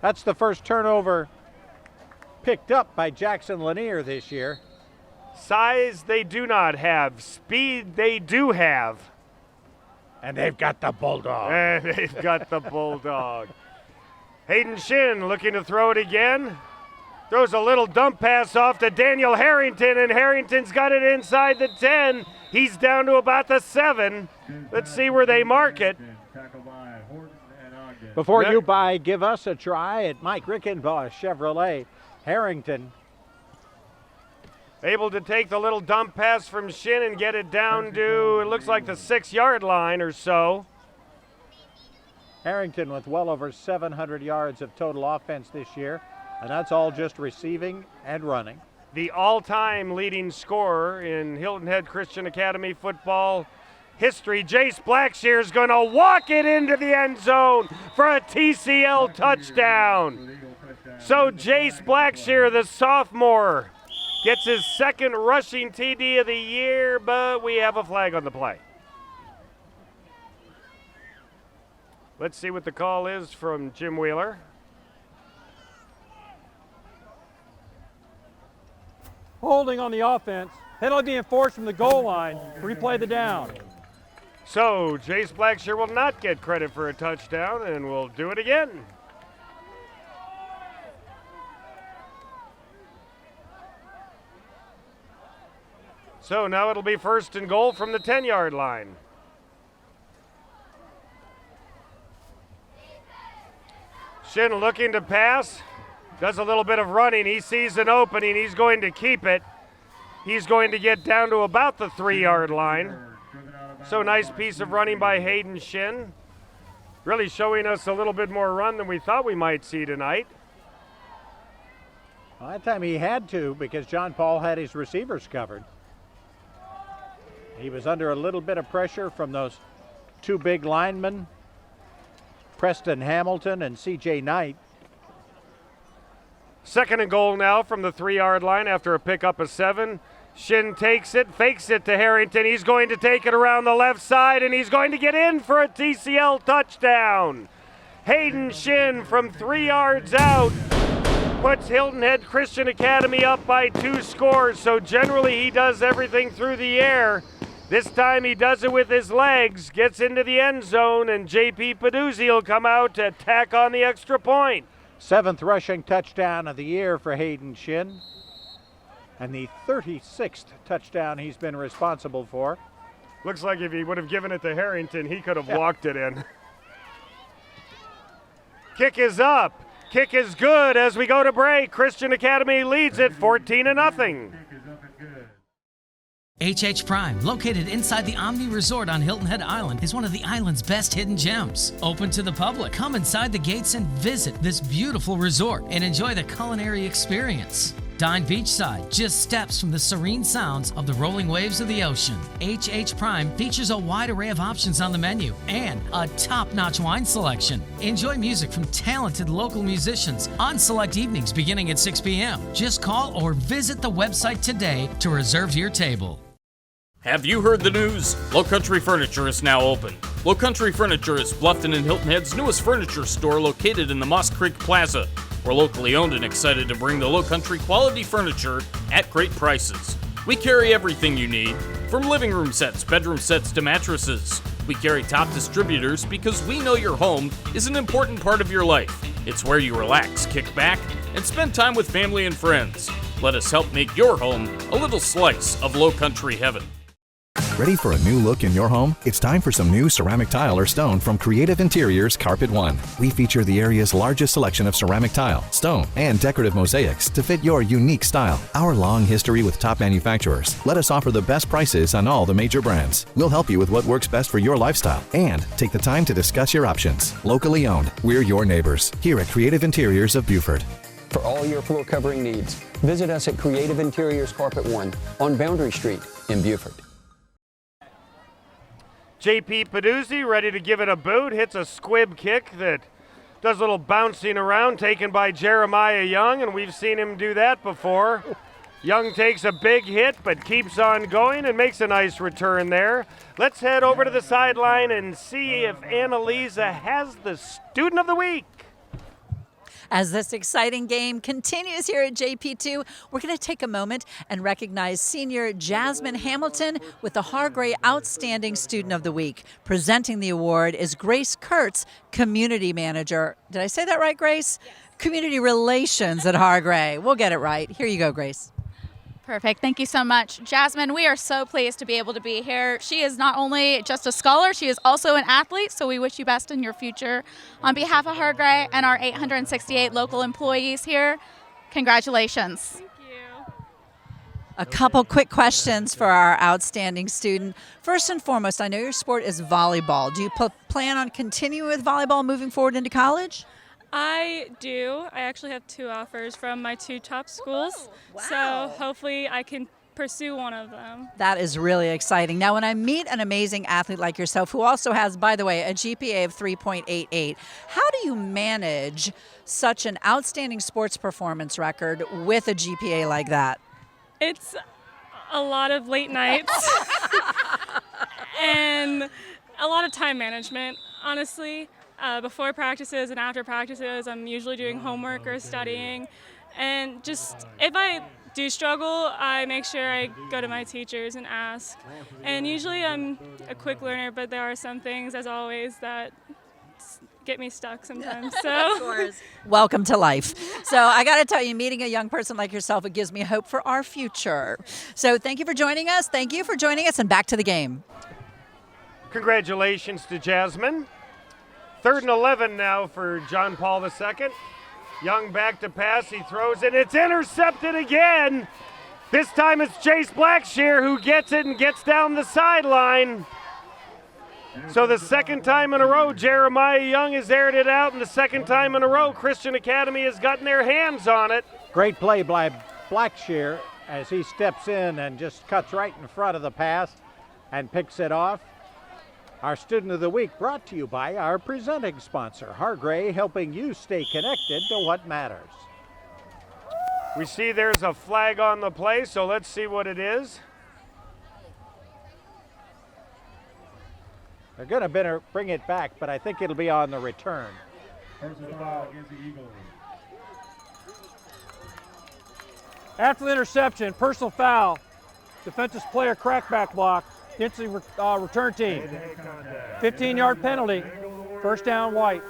That's the first turnover picked up by Jackson Lanier this year. Size they do not have. Speed they do have. And they've got the Bulldog. And they've got the Bulldog. Hayden Shin looking to throw it again. Throws a little dump pass off to Daniel Harrington, and Harrington's got it inside the 10. He's down to about the 7. Let's see where they mark it. Before you give us a try at Mike Rickenbaugh Chevrolet. Harrington able to take the little dump pass from Shin and get it down to, it looks like the 6-yard line or so. Harrington with well over 700 yards of total offense this year, and that's all just receiving and running. The all-time leading scorer in Hilton Head Christian Academy football history, Jace Blackshear, is going to walk it into the end zone for a TCL touchdown. So Jace Blackshear, the sophomore, gets his second rushing TD of the year, but we have a flag on the play. Let's see what the call is from Jim Wheeler. Holding on the offense. Penalty being forced from the goal line. Replay the down. So Jace Blackshear will not get credit for a touchdown, and we'll do it again. So now it'll be 1st and goal from the 10-yard line. Shin looking to pass, does a little bit of running. He sees an opening. He's going to keep it. He's going to get down to about the 3-yard line. So nice piece of running by Hayden Shin. Really showing us a little bit more run than we thought we might see tonight. Well, that time he had to, because John Paul had his receivers covered. He was under a little bit of pressure from those 2 big linemen, Preston Hamilton and C.J. Knight. 2nd and goal now from the 3-yard line after a pickup of 7. Shin takes it, fakes it to Harrington. He's going to take it around the left side, and he's going to get in for a TCL touchdown. Hayden Shin from 3 yards out puts Hilton Head Christian Academy up by 2 scores. So generally he does everything through the air. This time he does it with his legs, gets into the end zone, and J.P. Peduzzi will come out to tack on the extra point. 7th rushing touchdown of the year for Hayden Shin, and the 36th touchdown he's been responsible for. Looks like if he would have given it to Harrington, he could have walked it in. Kick is up. Kick is good as we go to break. Christian Academy leads it 14-0. HH Prime, located inside the Omni Resort on Hilton Head Island, is one of the island's best hidden gems. Open to the public. Come inside the gates and visit this beautiful resort and enjoy the culinary experience. Dine beachside, just steps from the serene sounds of the rolling waves of the ocean. HH Prime features a wide array of options on the menu and a top-notch wine selection. Enjoy music from talented local musicians on select evenings beginning at 6 p.m. Just call or visit the website today to reserve your table. Have you heard the news? Lowcountry Furniture is now open. Lowcountry Furniture is Bluffton and Hilton Head's newest furniture store located in the Moss Creek Plaza. We're locally owned and excited to bring the Lowcountry quality furniture at great prices. We carry everything you need, from living room sets, bedroom sets to mattresses. We carry top distributors because we know your home is an important part of your life. It's where you relax, kick back, and spend time with family and friends. Let us help make your home a little slice of Lowcountry heaven. Ready for a new look in your home? It's time for some new ceramic tile or stone from Creative Interiors Carpet One. We feature the area's largest selection of ceramic tile, stone, and decorative mosaics to fit your unique style. Our long history with top manufacturers let us offer the best prices on all the major brands. We'll help you with what works best for your lifestyle and take the time to discuss your options. Locally owned, we're your neighbors here at Creative Interiors of Beaufort. For all your floor covering needs, visit us at Creative Interiors Carpet One on Boundary Street in Beaufort. J.P. Peduzzi ready to give it a boot, hits a squib kick that does a little bouncing around, taken by Jeremiah Young, and we've seen him do that before. Young takes a big hit but keeps on going and makes a nice return there. Let's head over to the sideline and see if Annalisa has the Student of the Week. As this exciting game continues here at JP2, we're going to take a moment and recognize senior Jasmine Hamilton with the Hargray Outstanding Student of the Week. Presenting the award is Grace Kurtz, Community Manager. Did I say that right, Grace? Yes. community relations at Hargray. We'll get it right. Here you go, Grace. Perfect. Thank you so much. Jasmine, we are so pleased to be able to be here. She is not only just a scholar, she is also an athlete, so we wish you best in your future. On behalf of Hargray and our 868 local employees here, congratulations. A couple quick questions for our outstanding student. First and foremost, I know your sport is volleyball. Do you plan on continuing with volleyball moving forward into college? I do. I actually have 2 offers from my 2 top schools. Wow. So hopefully I can pursue one of them. That is really exciting. Now, when I meet an amazing athlete like yourself, who also has, by the way, a GPA of 3.88, how do you manage such an outstanding sports performance record with a GPA like that? It's a lot of late nights and a lot of time management, honestly. Before practices and after practices, I'm usually doing homework or studying. And just if I do struggle, I make sure I go to my teachers and ask. And usually I'm a quick learner, but there are some things, as always, that get me stuck sometimes. So. Of course. Welcome to life. So I got to tell you, meeting a young person like yourself, it gives me hope for our future. So thank you for joining us. Thank you for joining us, and back to the game. Congratulations to Jasmine. 3rd and 11 now for John Paul II. Young back to pass. He throws it. It's intercepted again. This time it's Chase Blackshear who gets it and gets down the sideline. So the second time in a row, Jeremiah Young has aired it out, and the second time in a row, Christian Academy has gotten their hands on it. Great play by Blackshear as he steps in and just cuts right in front of the pass and picks it off. Our Student of the Week brought to you by our presenting sponsor, Hargray, helping you stay connected to what matters. We see there's a flag on the play, so let's see what it is. They're going to bring it back, but I think it'll be on the return. Personal foul against the Eagles. After the interception, personal foul, defensive player crackback block against the return team. 15-yard penalty, first down White.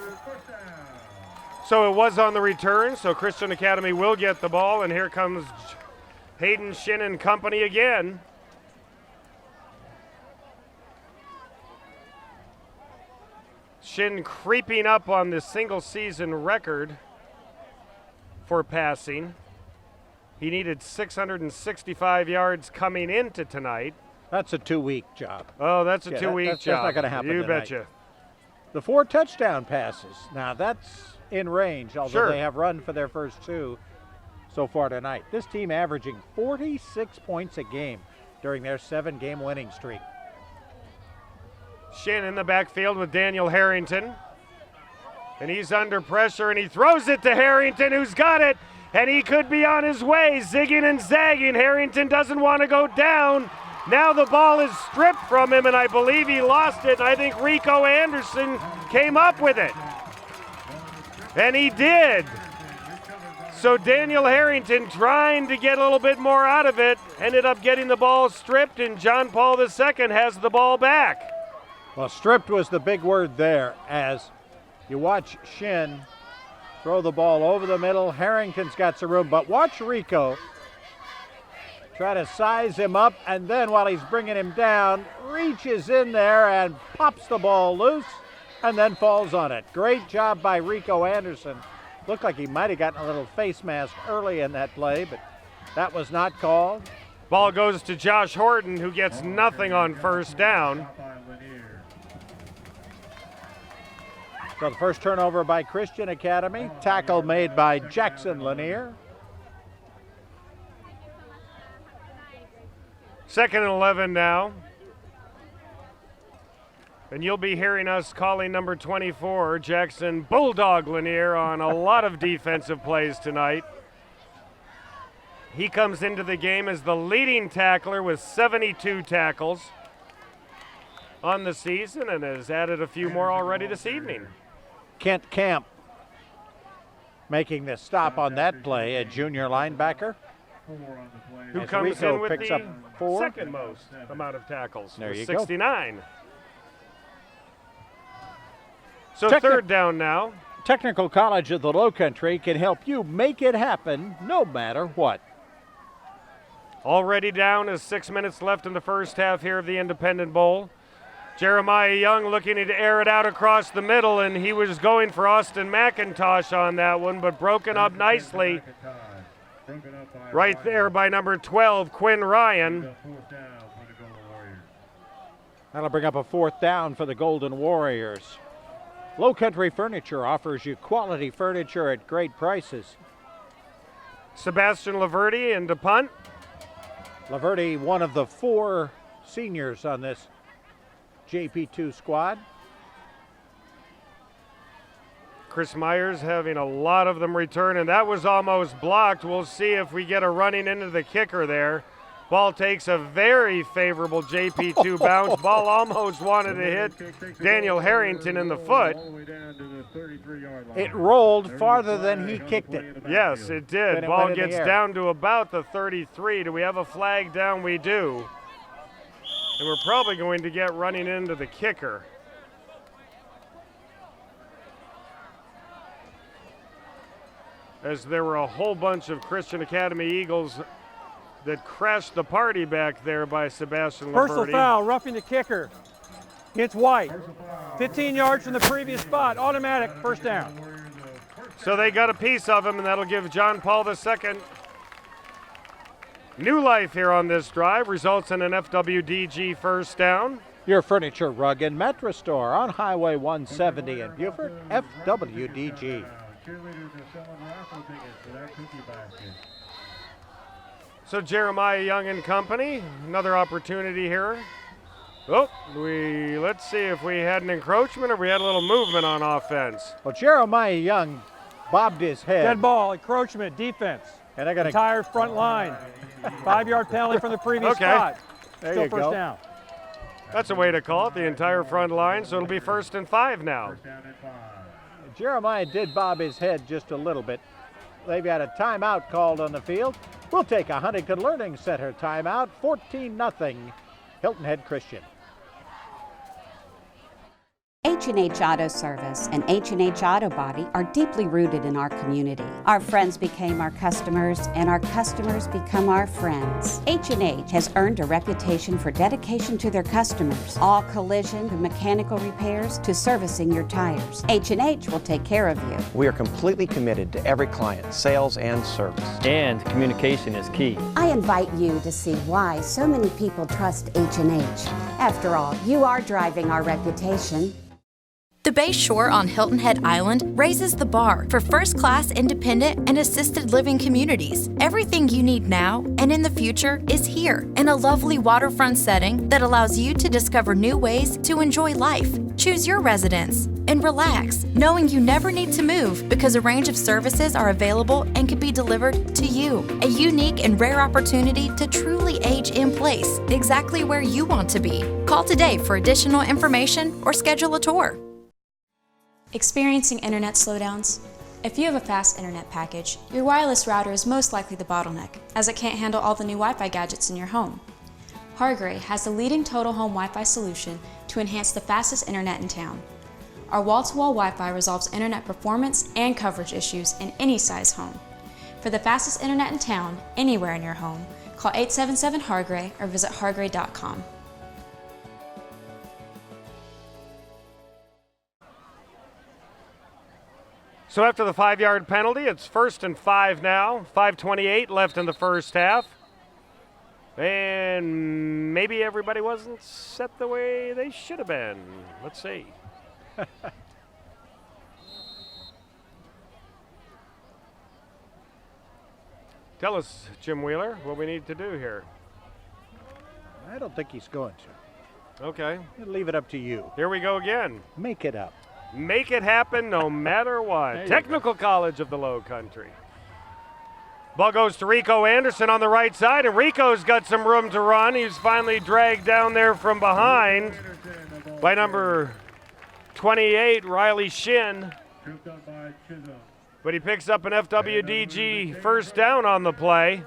So it was on the return, so Christian Academy will get the ball, and here comes Hayden Shin and company again. Shin creeping up on the single season record for passing. He needed 665 yards coming into tonight. That's a 2-week job. Oh, that's a 2-week job. That's not going to happen You tonight. betcha. The 4 touchdown passes. Now that's in range, although Sure. they have run for their first 2 so far tonight. This team averaging 46 points a game during their 7-game winning streak. Shin in the backfield with Daniel Harrington. And he's under pressure, and he throws it to Harrington, who's got it. And he could be on his way, zigging and zagging. Harrington doesn't want to go down. Now the ball is stripped from him, and I believe he lost it. And I think Rico Anderson came up with it. And he did. So Daniel Harrington, trying to get a little bit more out of it, ended up getting the ball stripped, and John Paul II has the ball back. Well, stripped was the big word there, as you watch Shin throw the ball over the middle. Harrington's got some room, but watch Rico try to size him up, and then while he's bringing him down, reaches in there and pops the ball loose and then falls on it. Great job by Rico Anderson. Looked like he might have gotten a little face mask early in that play, but that was not called. Ball goes to Josh Horton, who gets nothing on first down. So the first turnover by Christian Academy, tackle made by Jackson Lanier. 2nd and 11 now. And you'll be hearing us calling number 24, Jackson Bulldog Lanier, on a lot of defensive plays tonight. He comes into the game as the leading tackler with 72 tackles on the season and has added a few more already this evening. Kent Camp making the stop on that play, a junior linebacker. Who As comes Rico in with picks the up 4. second most amount of tackles, There with you go. 69. So Check third down now. Technical College of the Lowcountry can help you make it happen no matter what. Already down as 6 minutes left in the first half here of the Independent Bowl. Jeremiah Young looking to air it out across the middle, and he was going for Austin McIntosh on that one, but broken up nicely right there by number 12, Quinn Ryan. That'll bring up a 4th down for the Golden Warriors. Lowcountry Furniture offers you quality furniture at great prices. Sebastian Laverty into punt. Laverty, one of the 4 seniors on this JP2 squad. Chris Myers having a lot of them return, and that was almost blocked. We'll see if we get a running into the kicker there. Ball takes a very favorable JP2 bounce. Ball almost wanted to hit Daniel Harrington in the foot. It rolled farther than he kicked it. Yes, it did. Ball gets down to about the 33. Do we have a flag down? We do. And we're probably going to get running into the kicker. As there were a whole bunch of Christian Academy Eagles that crashed the party back there by Sebastian Laverty. Personal foul, roughing the kicker. Hits White. 15 yards from the previous spot. Automatic first down. So they got a piece of him, and that'll give John Paul II new life here on this drive. Results in an FWDG first down. Your furniture, rug, and mattress store on Highway 170 in Beaufort, FWDG. So Jeremiah Young and company, another opportunity here. Oh, let's see if we had an encroachment or we had a little movement on offense. Well, Jeremiah Young bobbed his head. Dead ball, encroachment, defense. And I got entire front line. 5-yard penalty from the previous spot. Still first down. That's a way to call it, the entire front line, so it'll be 1st and 5 now. Jeremiah did bob his head just a little bit. They've got a timeout called on the field. We'll take a Huntington Learning Center timeout, 14-0, Hilton Head Christian. H&H Auto Service and H&H Auto Body are deeply rooted in our community. Our friends became our customers, and our customers become our friends. H&H has earned a reputation for dedication to their customers. All collision and mechanical repairs to servicing your tires. H&H will take care of you. We are completely committed to every client, sales and service. And communication is key. I invite you to see why so many people trust H&H. After all, you are driving our reputation. The Bay Shore on Hilton Head Island raises the bar for first-class independent and assisted living communities. Everything you need now and in the future is here in a lovely waterfront setting that allows you to discover new ways to enjoy life. Choose your residence and relax, knowing you never need to move because a range of services are available and can be delivered to you. A unique and rare opportunity to truly age in place, exactly where you want to be. Call today for additional information or schedule a tour. Experiencing internet slowdowns? If you have a fast internet package, your wireless router is most likely the bottleneck, as it can't handle all the new Wi-Fi gadgets in your home. Hargray has the leading total home Wi-Fi solution to enhance the fastest internet in town. Our wall-to-wall Wi-Fi resolves internet performance and coverage issues in any size home. For the fastest internet in town, anywhere in your home, call 877-HARGRAY or visit hargray.com. So after the 5-yard penalty, it's 1st and 5 now. 5:28 left in the first half. And maybe everybody wasn't set the way they should have been. Let's see. Tell us, Jim Wheeler, what we need to do here. I don't think he's going to. Okay. I'll leave it up to you. Here we go again. Make it up. Make it happen no matter what. Technical College of the Lowcountry. Ball goes to Rico Anderson on the right side, and Rico's got some room to run. He's finally dragged down there from behind by number 28, Riley Shin. But he picks up an FWDG first down on the play.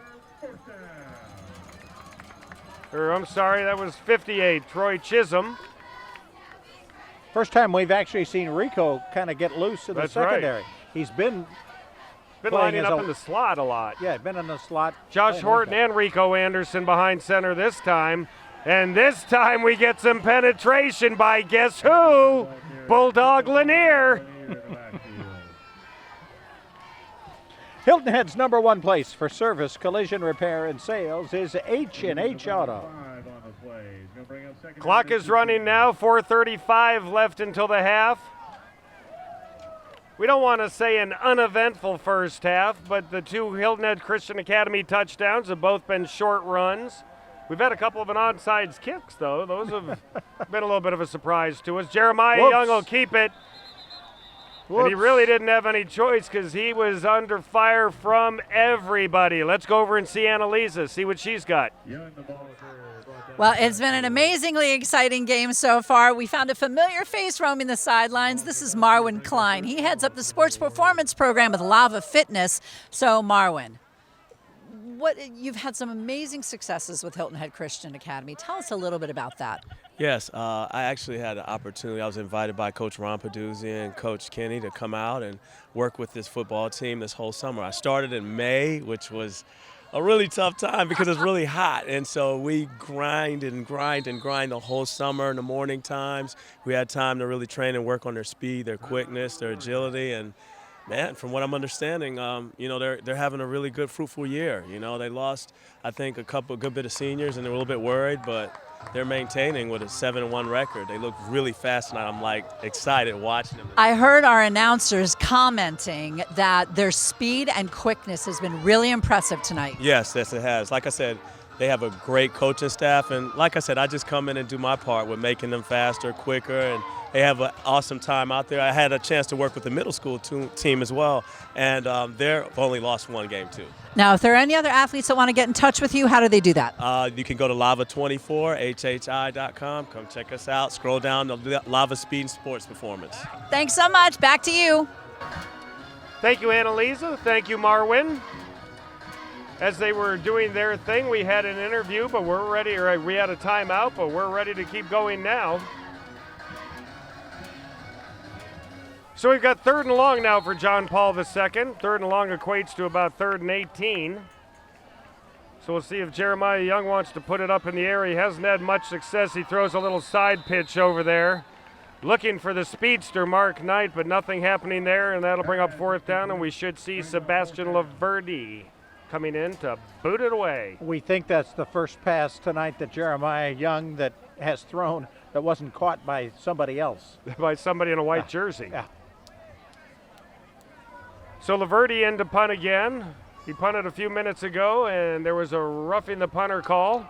Or I'm sorry, that was 58, Troy Chisholm. First time we've actually seen Rico kind of get loose in the That's secondary. right. He's been lining up in the slot a lot. Yeah, been in the slot. Josh Horton and Rico Anderson behind center this time. And this time we get some penetration by guess who? Bulldog Lanier. Hilton Head's #1 place for service, collision repair, and sales is H&H Auto. Clock is running now, 4:35 left until the half. We don't want to say an uneventful first half, but the two Hilton Head Christian Academy touchdowns have both been short runs. We've had a couple of onside kicks, though. Those have been a little bit of a surprise to us. Jeremiah Young will keep it. And he really didn't have any choice because he was under fire from everybody. Let's go over and see Annalisa, see what she's got. Well, it's been an amazingly exciting game so far. We found a familiar face roaming the sidelines. This is Marwin Klein. He heads up the sports performance program with Lava Fitness. So, Marwin, you've had some amazing successes with Hilton Head Christian Academy. Tell us a little bit about that. Yes, I actually had an opportunity. I was invited by Coach Ron Peduzzi and Coach Kenny to come out and work with this football team this whole summer. I started in May, which was a really tough time because it's really hot. And so we grind the whole summer in the morning times. We had time to really train and work on their speed, their quickness, their agility. And man, from what I'm understanding, they're having a really good, fruitful year. They lost, I think, a good bit of seniors, and they were a little bit worried, but they're maintaining with a 7-1 record. They look really fast tonight. I'm excited watching them. I heard our announcers commenting that their speed and quickness has been really impressive tonight. Yes, it has. Like I said, they have a great coaching staff, and like I said, I just come in and do my part with making them faster, quicker, and they have an awesome time out there. I had a chance to work with the middle school team as well, and they've only lost one game too. Now, if there are any other athletes that want to get in touch with you, how do they do that? You can go to lava24hhi.com. Come check us out. Scroll down to Lava Speed and Sports Performance. Thanks so much. Back to you. Thank you, Annalisa. Thank you, Marwin. As they were doing their thing, we had an interview, but we're ready, or we had a timeout, but we're ready to keep going now. So we've got 3rd and long now for John Paul II. 3rd and long equates to about 3rd and 18. So we'll see if Jeremiah Young wants to put it up in the air. He hasn't had much success. He throws a little side pitch over there. Looking for the speedster, Mark Knight, but nothing happening there, and that'll bring up 4th down, and we should see Sebastian Laverty coming in to boot it away. We think that's the first pass tonight that Jeremiah Young that has thrown that wasn't caught by somebody else. By somebody in a white jersey. Yeah. So Laverty in to punt again. He punted a few minutes ago, and there was a roughing the punter call.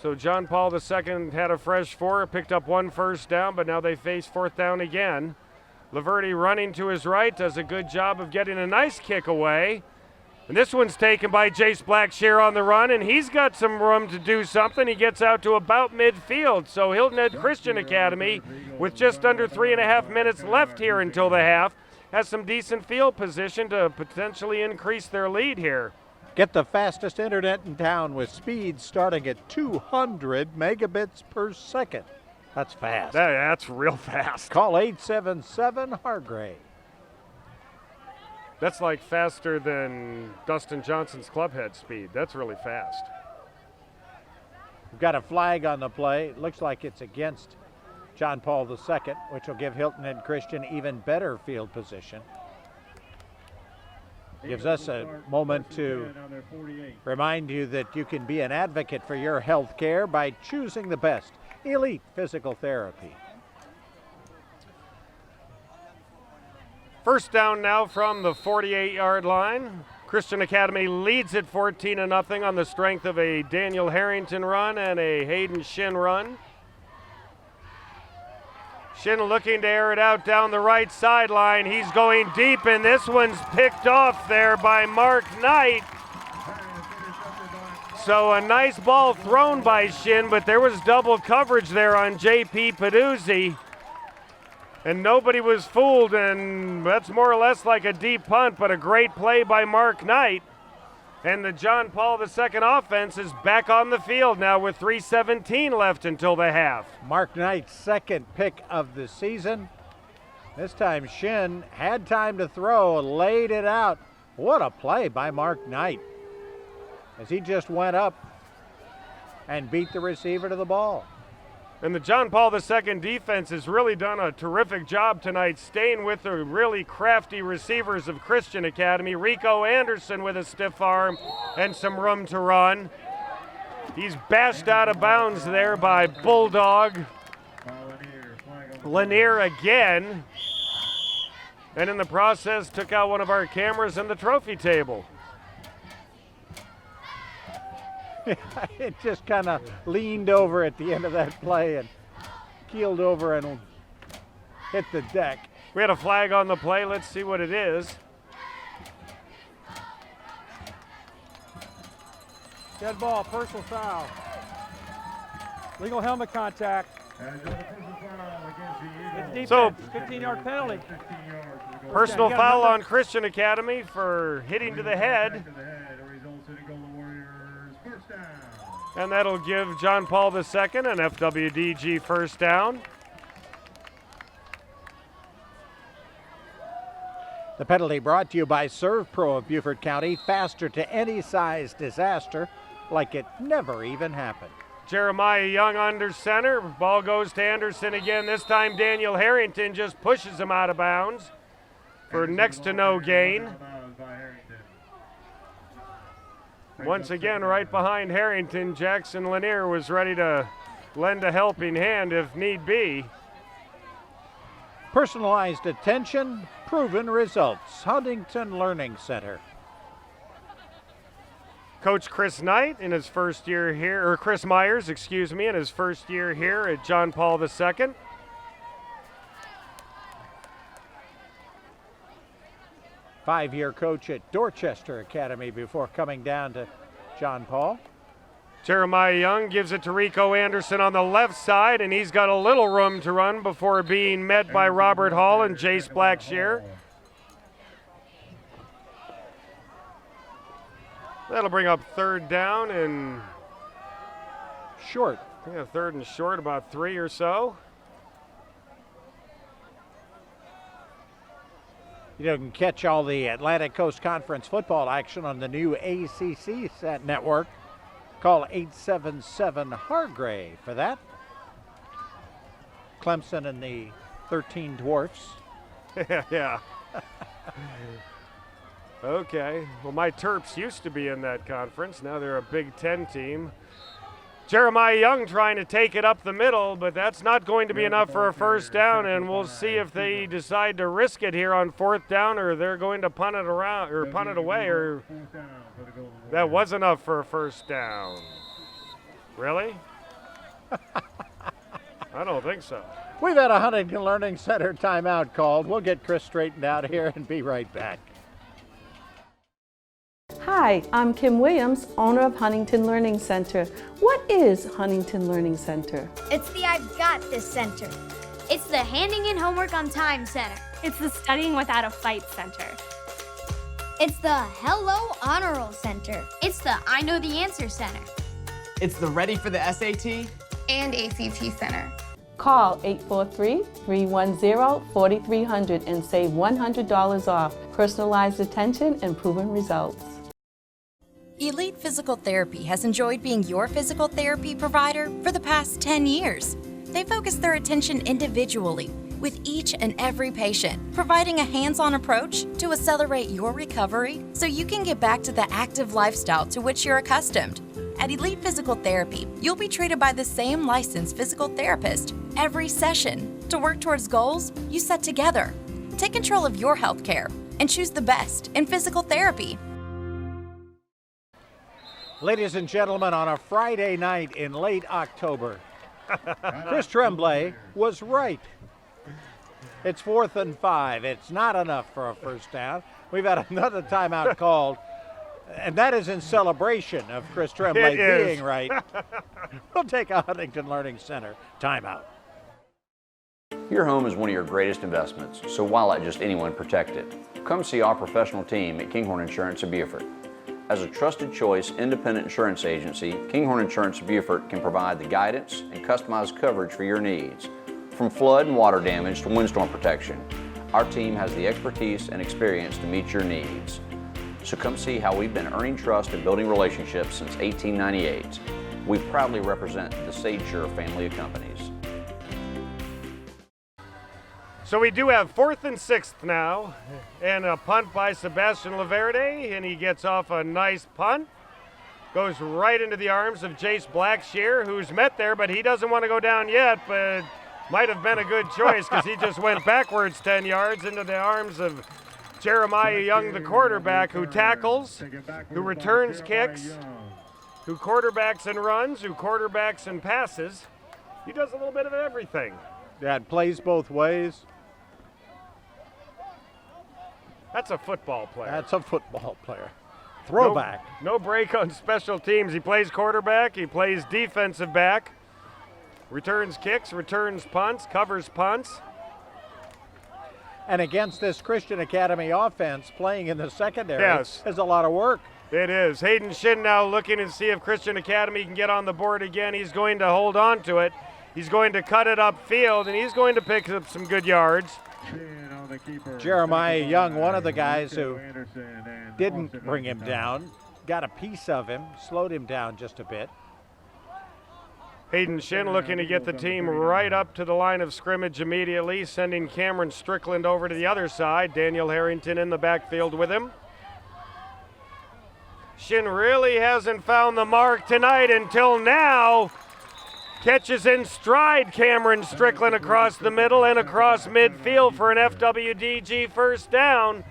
So John Paul II had a fresh 4, picked up 1 first down, but now they face 4th down again. Laverty running to his right, does a good job of getting a nice kick away. And this one's taken by Jace Blackshear on the run, and he's got some room to do something. He gets out to about midfield. So Hilton Head Christian Academy, with just under 3.5 minutes left here until the half, has some decent field position to potentially increase their lead here. Get the fastest internet in town with speeds starting at 200 megabits per second. That's fast. That's real fast. Call 877-HARGRAY. That's like faster than Dustin Johnson's clubhead speed. That's really fast. We've got a flag on the play. It looks like it's against John Paul II, which will give Hilton Head Christian even better field position. Gives us a moment to remind you that you can be an advocate for your health care by choosing the best elite physical therapy. First down now from the 48-yard line. Christian Academy leads it 14-0 on the strength of a Daniel Harrington run and a Hayden Shin run. Shin looking to air it out down the right sideline. He's going deep, and this one's picked off there by Mark Knight. So a nice ball thrown by Shin, but there was double coverage there on J.P. Peduzzi. And nobody was fooled, and that's more or less like a deep punt, but a great play by Mark Knight. And the John Paul II offense is back on the field now with 3:17 left until the half. Mark Knight's second pick of the season. This time Shin had time to throw, laid it out. What a play by Mark Knight as he just went up and beat the receiver to the ball. And the John Paul II defense has really done a terrific job tonight, staying with the really crafty receivers of Christian Academy. Rico Anderson with a stiff arm and some room to run. He's bashed out of bounds there by Bulldog. Lanier again. And in the process, took out one of our cameras and the trophy table. It just kind of leaned over at the end of that play and keeled over and hit the deck. We had a flag on the play. Let's see what it is. Dead ball, personal foul. Legal helmet contact. It's So, 15-yard penalty. Personal foul on Christian Academy for hitting to the head. And that'll give John Paul II an FWDG first down. The penalty brought to you by Serve Pro of Beaufort County. Faster to any size disaster like it never even happened. Jeremiah Young under center. Ball goes to Anderson again. This time Daniel Harrington just pushes him out of bounds for next to no gain. Once again, right behind Harrington, Jackson Lanier was ready to lend a helping hand if need be. Personalized attention, proven results. Huntington Learning Center. Coach Chris Knight in his first year here, or Chris Myers, excuse me, in his first year here at John Paul II. Five-year coach at Dorchester Academy before coming down to John Paul. Jeremiah Young gives it to Rico Anderson on the left side, and he's got a little room to run before being met by Robert Hall and Jace Blackshear. That'll bring up third down and short. Yeah, third and short, about 3 or so. You can catch all the Atlantic Coast Conference football action on the new ACC set network. Call 877-HARGRAY for that. Clemson and the 13 Dwarfs. Yeah. Okay. Well, my Terps used to be in that conference. Now they're a Big Ten team. Jeremiah Young trying to take it up the middle, but that's not going to be enough for a first down, and we'll see if they decide to risk it here on fourth down, or they're going to punt it around or punt it away, or that was enough for a first down. Really? I don't think so. We've had a Huntington Learning Center timeout called. We'll get Chris straightened out here and be right back. Hi, I'm Kim Williams, owner of Huntington Learning Center. What is Huntington Learning Center? It's the I've Got This Center. It's the Handing in Homework on Time Center. It's the Studying Without a Fight Center. It's the Hello Honor Roll Center. It's the I Know the Answer Center. It's the Ready for the SAT and ACT Center. Call 843-310-4300 and save $100 off. Personalized attention and proven results. Elite Physical Therapy has enjoyed being your physical therapy provider for the past 10 years. They focus their attention individually with each and every patient, providing a hands-on approach to accelerate your recovery so you can get back to the active lifestyle to which you're accustomed. At Elite Physical Therapy, you'll be treated by the same licensed physical therapist every session to work towards goals you set together. Take control of your health care and choose the best in physical therapy. Ladies and gentlemen, on a Friday night in late October, Chris Tremblay was right. It's 4th and 5. It's not enough for a first down. We've had another timeout called, and that is in celebration of Chris Tremblay being right. We'll take a Huntington Learning Center timeout. Your home is one of your greatest investments, so why let just anyone protect it? Come see our professional team at Kinghorn Insurance of Beaufort. As a trusted choice independent insurance agency, Kinghorn Insurance of Beaufort can provide the guidance and customized coverage for your needs. From flood and water damage to windstorm protection, our team has the expertise and experience to meet your needs. So come see how we've been earning trust and building relationships since 1898. We proudly represent the SageSure family of companies. So we do have 4th and 6th now, and a punt by Sebastian Laverde, and he gets off a nice punt. Goes right into the arms of Jace Blackshear, who's met there, but he doesn't want to go down yet, but might have been a good choice because he just went backwards 10 yards into the arms of Jeremiah Young, the quarterback, who tackles, who returns kicks, who quarterbacks and runs, who quarterbacks and passes. He does a little bit of everything. Yeah, it plays both ways. That's a football player. That's a football player. Throwback. No break on special teams. He plays quarterback. He plays defensive back. Returns kicks, returns punts, covers punts. And against this Christian Academy offense, playing in the secondary Yes. is a lot of work. It is. Hayden Shin now looking to see if Christian Academy can get on the board again. He's going to hold on to it. He's going to cut it upfield, and he's going to pick up some good yards. Jeremiah Young, one of the guys who didn't bring him down, got a piece of him, slowed him down just a bit. Hayden Shin looking to get the team right up to the line of scrimmage immediately, sending Cameron Strickland over to the other side. Daniel Harrington in the backfield with him. Shin really hasn't found the mark tonight until now. Catches in stride Cameron Strickland across the middle and across midfield for an FWDG first down.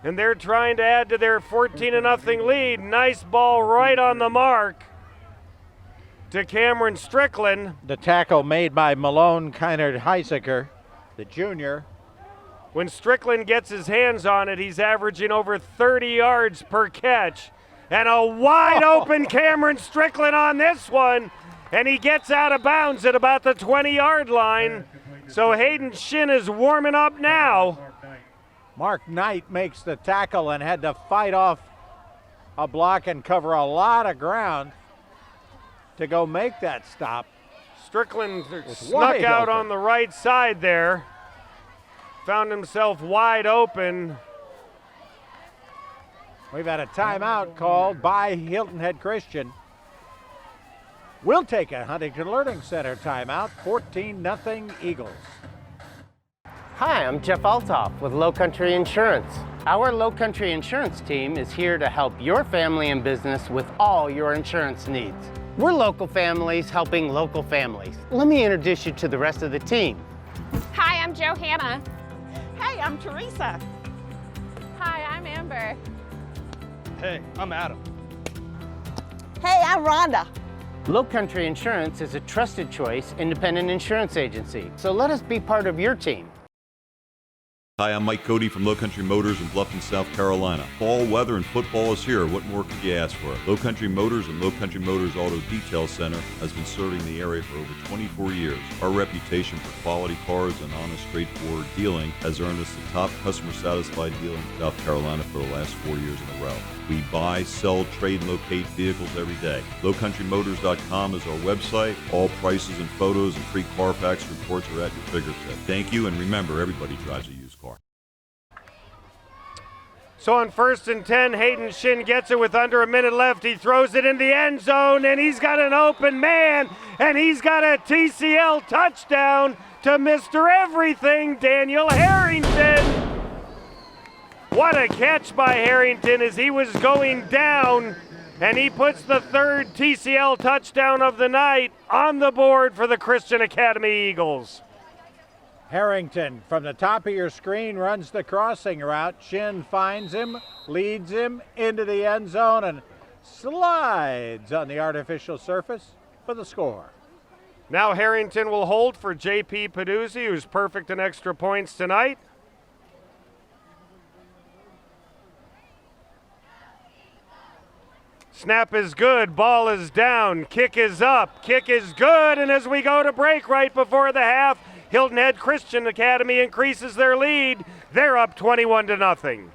And they're trying to add to their 14-0 lead. Nice ball right on the mark to Cameron Strickland. The tackle made by Malone Kynard Heisecker, the junior. When Strickland gets his hands on it, he's averaging over 30 yards per catch. And a wide open Cameron Strickland on this one. And he gets out of bounds at about the 20-yard line. So Hayden Shin is warming up now. Mark Knight makes the tackle and had to fight off a block and cover a lot of ground to go make that stop. Strickland snuck out on the right side there. Found himself wide open. We've had a timeout called by Hilton Head Christian. We'll take a Huntington Learning Center timeout, 14-0 Eagles. Hi, I'm Jeff Altoff with Lowcountry Insurance. Our Lowcountry Insurance team is here to help your family and business with all your insurance needs. We're local families helping local families. Let me introduce you to the rest of the team. Hi, I'm Johanna. Hey, I'm Teresa. Hi, I'm Amber. Hey, I'm Adam. Hey, I'm Rhonda. Lowcountry Insurance is a trusted choice independent insurance agency, so let us be part of your team. Hi, I'm Mike Cody from Lowcountry Motors in Bluffton, South Carolina. Fall weather and football is here. What more could you ask for? Lowcountry Motors and Lowcountry Motors Auto Detail Center has been serving the area for over 24 years. Our reputation for quality cars and honest, straightforward dealing has earned us the top customer satisfied dealer in South Carolina for the last 4 years in a row. We buy, sell, trade, and locate vehicles every day. LowCountryMotors.com is our website. All prices and photos and free Carfax reports are at your fingertips. Thank you, and remember, everybody drives a used car. So on 1st and 10, Hayden Shin gets it with under a minute left. He throws it in the end zone, and he's got an open man, and he's got a TCL touchdown to Mr. Everything, Daniel Harrington. What a catch by Harrington as he was going down, and he puts the third TCL touchdown of the night on the board for the Christian Academy Eagles. Harrington from the top of your screen runs the crossing route. Shin finds him, leads him into the end zone, and slides on the artificial surface for the score. Now Harrington will hold for J.P. Peduzzi, who's perfect in extra points tonight. Snap is good, ball is down, kick is up, kick is good, and as we go to break right before the half, Hilton Head Christian Academy increases their lead. They're up 21-0.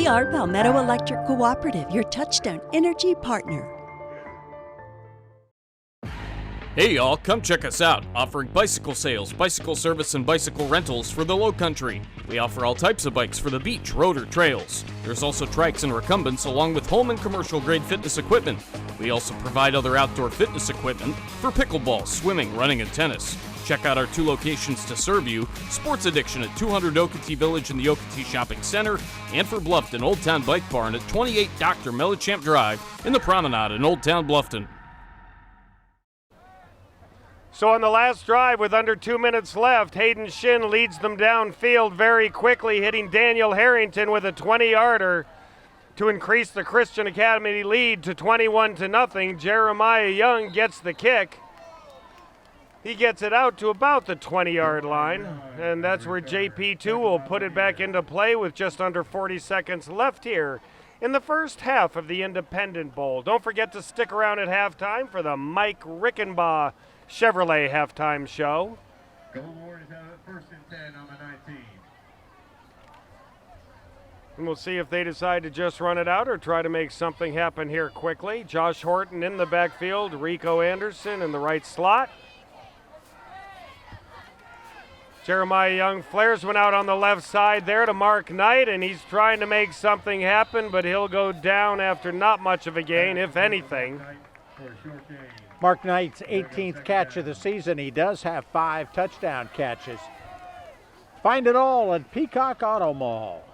are Palmetto Electric Cooperative, your touchstone energy partner. Hey y'all, come check us out, offering bicycle sales, bicycle service, and bicycle rentals for the Lowcountry. We offer all types of bikes for the beach, road, or trails. There's also trikes and recumbents along with home and commercial grade fitness equipment. We also provide other outdoor fitness equipment for pickleball, swimming, running, and tennis. Check out our 2 locations to serve you, Sports Addiction at 200 Okatee Village in the Okatee Shopping Center, and for Bluffton, Old Town Bike Barn at 28 Dr. Mellichamp Drive in the Promenade in Old Town Bluffton. So on the last drive with under 2 minutes left, Hayden Shin leads them downfield very quickly, hitting Daniel Harrington with a 20-yarder to increase the Christian Academy lead to 21-0. Jeremiah Young gets the kick. He gets it out to about the 20-yard line, and that's where JP2 will put it back into play with just under 40 seconds left here in the first half of the Independent Bowl. Don't forget to stick around at halftime for the Mike Rickenbaugh Chevrolet halftime show. Golden Warriors have it first and 10 on the 19. And we'll see if they decide to just run it out or try to make something happen here quickly. Josh Horton in the backfield, Rico Anderson in the right slot. Jeremiah Young flares one out on the left side there to Mark Knight, and he's trying to make something happen, but he'll go down after not much of a gain, if anything. Mark Knight's 18th catch of the season. He does have 5 touchdown catches. Find it all at Peacock Auto Mall.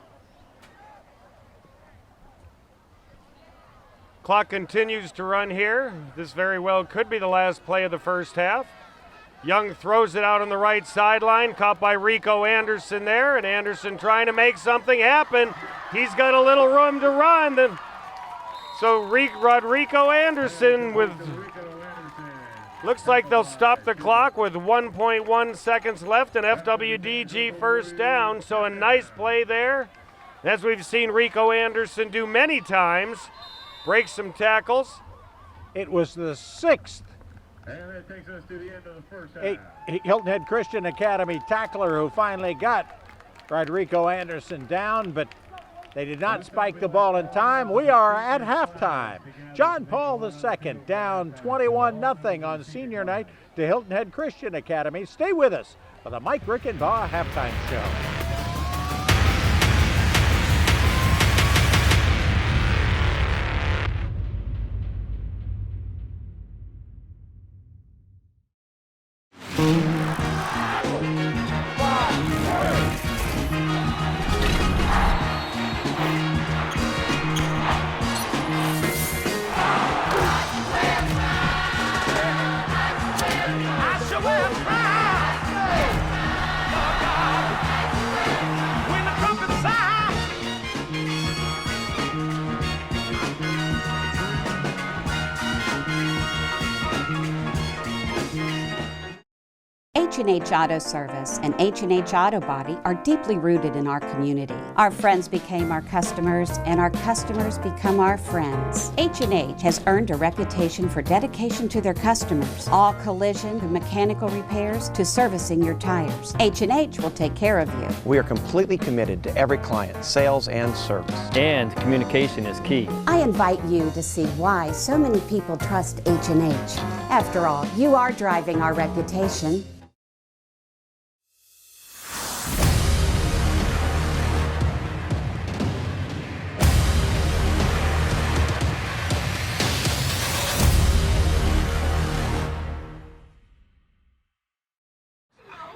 Clock continues to run here. This very well could be the last play of the first half. Young throws it out on the right sideline, caught by Rico Anderson there, and Anderson trying to make something happen. He's got a little room to run. So Rodrigo Anderson with... Looks like they'll stop the clock with 1.1 seconds left and FWDG first down. So a nice play there, as we've seen Rico Anderson do many times. Break some tackles. It was the 6th And that takes us to the end of the first half. Hilton Head Christian Academy tackler who finally got Rodrigo Anderson down, but they did not spike the ball in time. We are at halftime. John Paul II down 21-0 on senior night to Hilton Head Christian Academy. Stay with us for the Mike Rickenbaugh halftime show. H&H Auto Service and H&H Auto Body are deeply rooted in our community. Our friends became our customers, and our customers become our friends. H&H has earned a reputation for dedication to their customers. All collision and mechanical repairs to servicing your tires. H&H will take care of you. We are completely committed to every client, sales and service. And communication is key. I invite you to see why so many people trust H&H. After all, you are driving our reputation.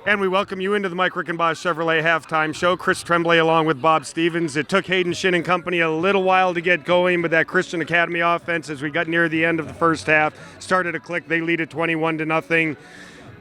And we welcome you into the Mike Rickenbaugh Chevrolet halftime show. Chris Tremblay along with Bob Stevens. It took Hayden Shin and company a little while to get going, but that Christian Academy offense, as we got near the end of the first half, started to click. They lead at 21-0.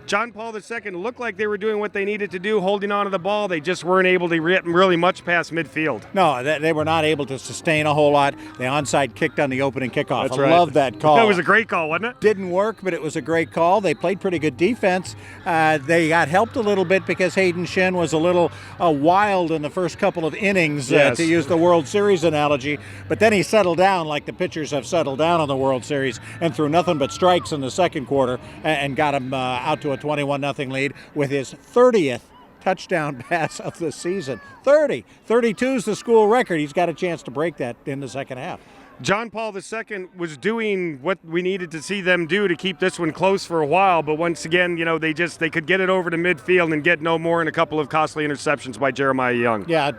John Paul II looked like they were doing what they needed to do, holding on to the ball. They just weren't able to get really much past midfield. No, they were not able to sustain a whole lot. The onside kicked on the opening kickoff. That's I right. love that call. That was a great call, wasn't it? Didn't work, but it was a great call. They played pretty good defense. They got helped a little bit because Hayden Shin was a little wild in the first couple of innings, Yes. to use the World Series analogy. But then he settled down like the pitchers have settled down on the World Series and threw nothing but strikes in the second quarter and got him out to a 21-0 lead with his 30th touchdown pass of the season. 30. 32 is the school record. He's got a chance to break that in the second half. John Paul II was doing what we needed to see them do to keep this one close for a while, but once again, they could get it over to midfield and get no more, and a couple of costly interceptions by Jeremiah Young. Yeah,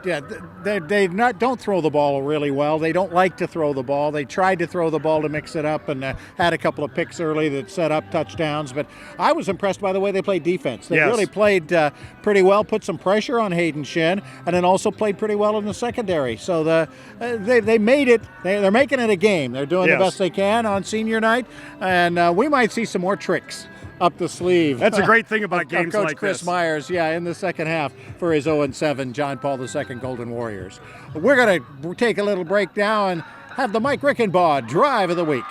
they don't throw the ball really well. They don't like to throw the ball. They tried to throw the ball to mix it up and had a couple of picks early that set up touchdowns, but I was impressed by the way they played defense. They really played pretty well, put some pressure on Hayden Shen, and then also played pretty well in the secondary. So they made it. They're making it a game. They're doing the best they can on senior night, and we might see some more tricks up the sleeve. That's a great thing about games Coach like Chris this. Myers, in the second half for his 0-7 John Paul II Golden Warriors. We're going to take a little break now and have the Mike Rickenbaugh Drive of the Week.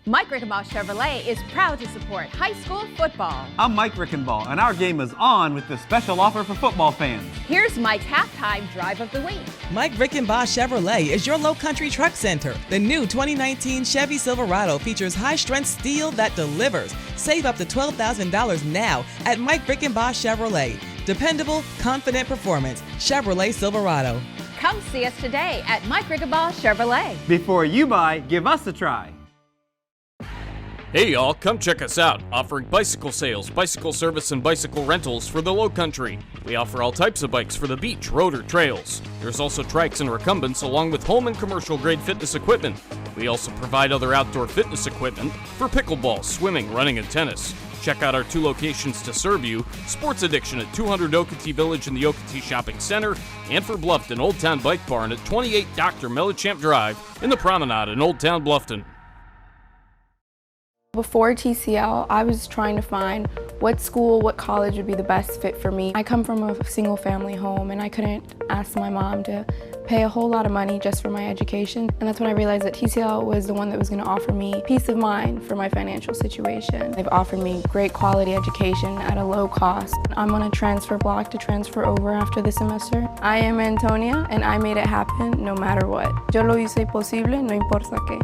Mike Rickenbaugh Chevrolet is proud to support high school football. I'm Mike Rickenbaugh, and our game is on with this special offer for football fans. Here's Mike's halftime drive of the week. Mike Rickenbaugh Chevrolet is your Lowcountry Truck Center. The new 2019 Chevy Silverado features high-strength steel that delivers. Save up to $12,000 now at Mike Rickenbaugh Chevrolet. Dependable, confident performance. Chevrolet Silverado. Come see us today at Mike Rickenbaugh Chevrolet. Before you buy, give us a try. Hey y'all, come check us out, offering bicycle sales, bicycle service, and bicycle rentals for the Lowcountry. We offer all types of bikes for the beach, road, or trails. There's also trikes and recumbents along with home and commercial grade fitness equipment. We also provide other outdoor fitness equipment for pickleball, swimming, running, and tennis. Check out our 2 locations to serve you, Sports Addiction at 200 Okatee Village in the Okatee Shopping Center, and for Bluffton, Old Town Bike Barn at 28 Dr. Mellichamp Drive in the Promenade in Old Town Bluffton. Before TCL, I was trying to find what school, what college would be the best fit for me. I come from a single family home and I couldn't ask my mom to pay a whole lot of money just for my education. And that's when I realized that TCL was the one that was going to offer me peace of mind for my financial situation. They've offered me great quality education at a low cost. I'm on a transfer block to transfer over after the semester. I am Antonia and I made it happen no matter what. Yo lo hice posible, no importa qué.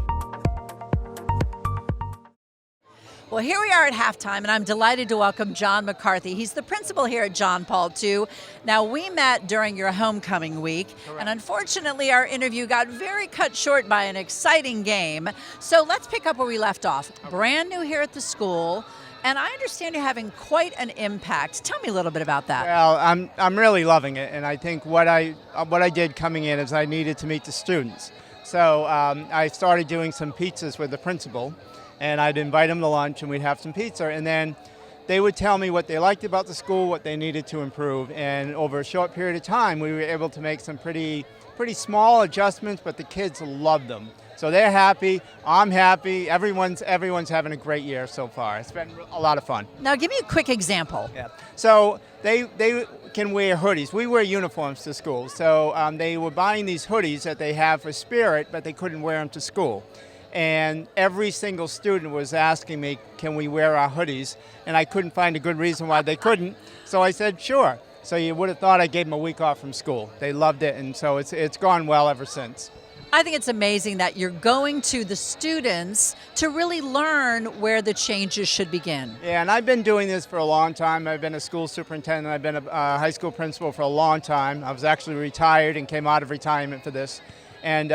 Well, here we are at halftime, and I'm delighted to welcome John McCarthy. He's the principal here at John Paul II. Now, we met during your homecoming week, and unfortunately, our interview got very cut short by an exciting game. So let's pick up where we left off. Brand new here at the school, and I understand you're having quite an impact. Tell me a little bit about that. Well, I'm really loving it, and I think what I did coming in is I needed to meet the students. So I started doing some pizzas with the principal. And I'd invite them to lunch and we'd have some pizza, and then they would tell me what they liked about the school, what they needed to improve, and over a short period of time we were able to make some pretty small adjustments, but the kids loved them. So they're happy, I'm happy, everyone's having a great year so far. It's been a lot of fun. Now give me a quick example. Yeah. So they can wear hoodies. We wear uniforms to school, so they were buying these hoodies that they have for Spirit, but they couldn't wear them to school. And every single student was asking me, can we wear our hoodies? And I couldn't find a good reason why they couldn't. So I said, sure. So you would have thought I gave them a week off from school. They loved it, and so it's gone well ever since. I think it's amazing that you're going to the students to really learn where the changes should begin. Yeah, and I've been doing this for a long time. I've been a school superintendent. I've been a high school principal for a long time. I was actually retired and came out of retirement for this. And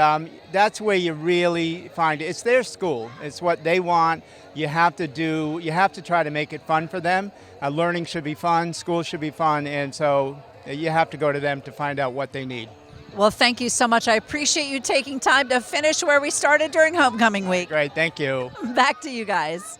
that's where you really find it. It's their school. It's what they want. You have to try to make it fun for them. Learning should be fun. School should be fun. And so you have to go to them to find out what they need. Well, thank you so much. I appreciate you taking time to finish where we started during homecoming week. Great. Thank you. Back to you guys.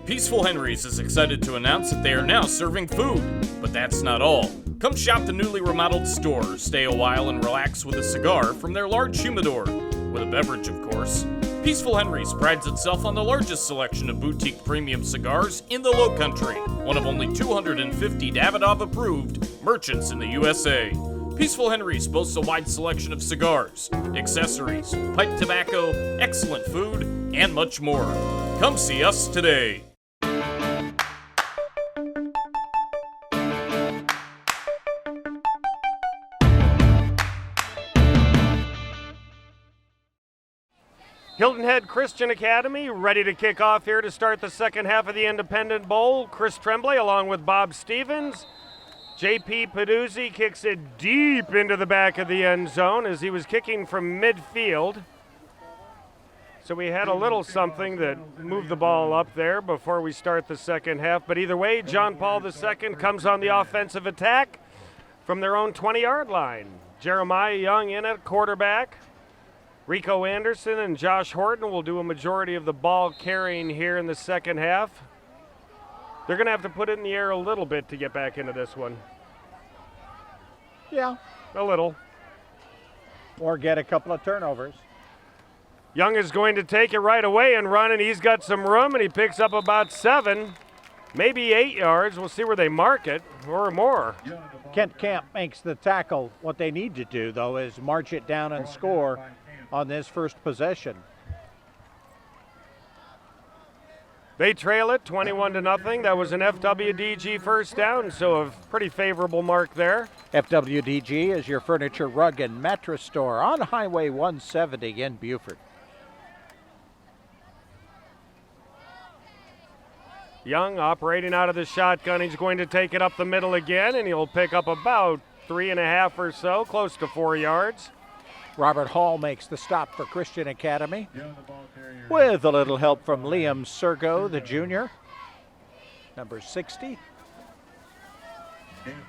Peaceful Henry's is excited to announce that they are now serving food. But that's not all. Come shop the newly remodeled store, stay a while and relax with a cigar from their large humidor. With a beverage, of course. Peaceful Henry's prides itself on the largest selection of boutique premium cigars in the Lowcountry, one of only 250 Davidoff-approved merchants in the USA. Peaceful Henry's boasts a wide selection of cigars, accessories, pipe tobacco, excellent food, and much more. Come see us today. Hilton Head Christian Academy ready to kick off here to start the second half of the Independent Bowl. Chris Tremblay along with Bob Stevens. J.P. Peduzzi kicks it deep into the back of the end zone as he was kicking from midfield. So we had a little something that moved the ball up there before we start the second half. But either way, John Paul II comes on the offensive attack from their own 20-yard line. Jeremiah Young in at quarterback. Rico Anderson and Josh Horton will do a majority of the ball carrying here in the second half. They're going to have to put it in the air a little bit to get back into this one. Yeah. A little. Or get a couple of turnovers. Young is going to take it right away and run, and he's got some room, and he picks up about 7, maybe 8 yards. We'll see where they mark it, or more. Kent Camp makes the tackle. What they need to do, though, is march it down and score on this first possession. They trail it 21-0. That was an FWDG first down, so a pretty favorable mark there. FWDG is your furniture, rug, and mattress store on Highway 170 in Beaufort. Young operating out of the shotgun. He's going to take it up the middle again, and he'll pick up about 3.5 or so, close to 4 yards. Robert Hall makes the stop for Christian Academy with a little help from Liam Sergo, the junior, number 60. Game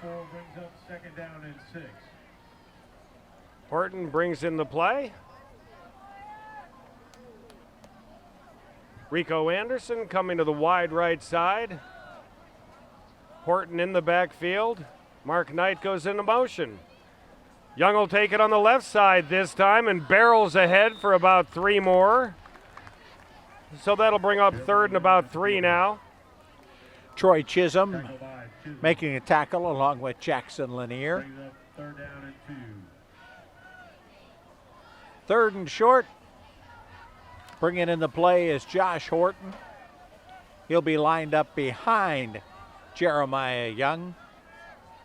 4 brings up second down and 6. Horton brings in the play. Rico Anderson coming to the wide right side. Horton in the backfield. Mark Knight goes into motion. Young will take it on the left side this time and barrels ahead for about 3 more. So that'll bring up third and about 3 now. Troy Chisholm making a tackle along with Jackson Lanier. Third down and 2. Third and short. Bringing in the play is Josh Horton. He'll be lined up behind Jeremiah Young.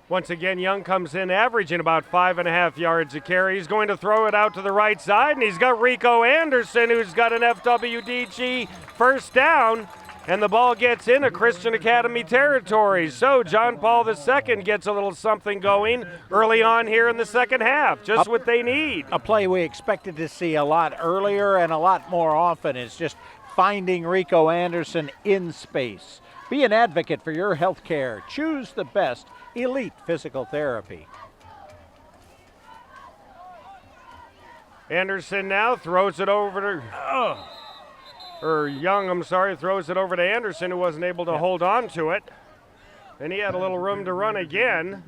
Once again, Young comes in averaging about 5.5 yards a carry. He's going to throw it out to the right side, and he's got Rico Anderson, who's got an FWDG first down, and the ball gets into Christian Academy territory. So John Paul II gets a little something going early on here in the second half, just what they need. A play we expected to see a lot earlier and a lot more often is just finding Rico Anderson in space. Be an advocate for your health care. Choose the best Elite Physical Therapy. Anderson now throws it over to, Young, throws it over to Anderson, who wasn't able to hold on to it. And he had a little room to run again.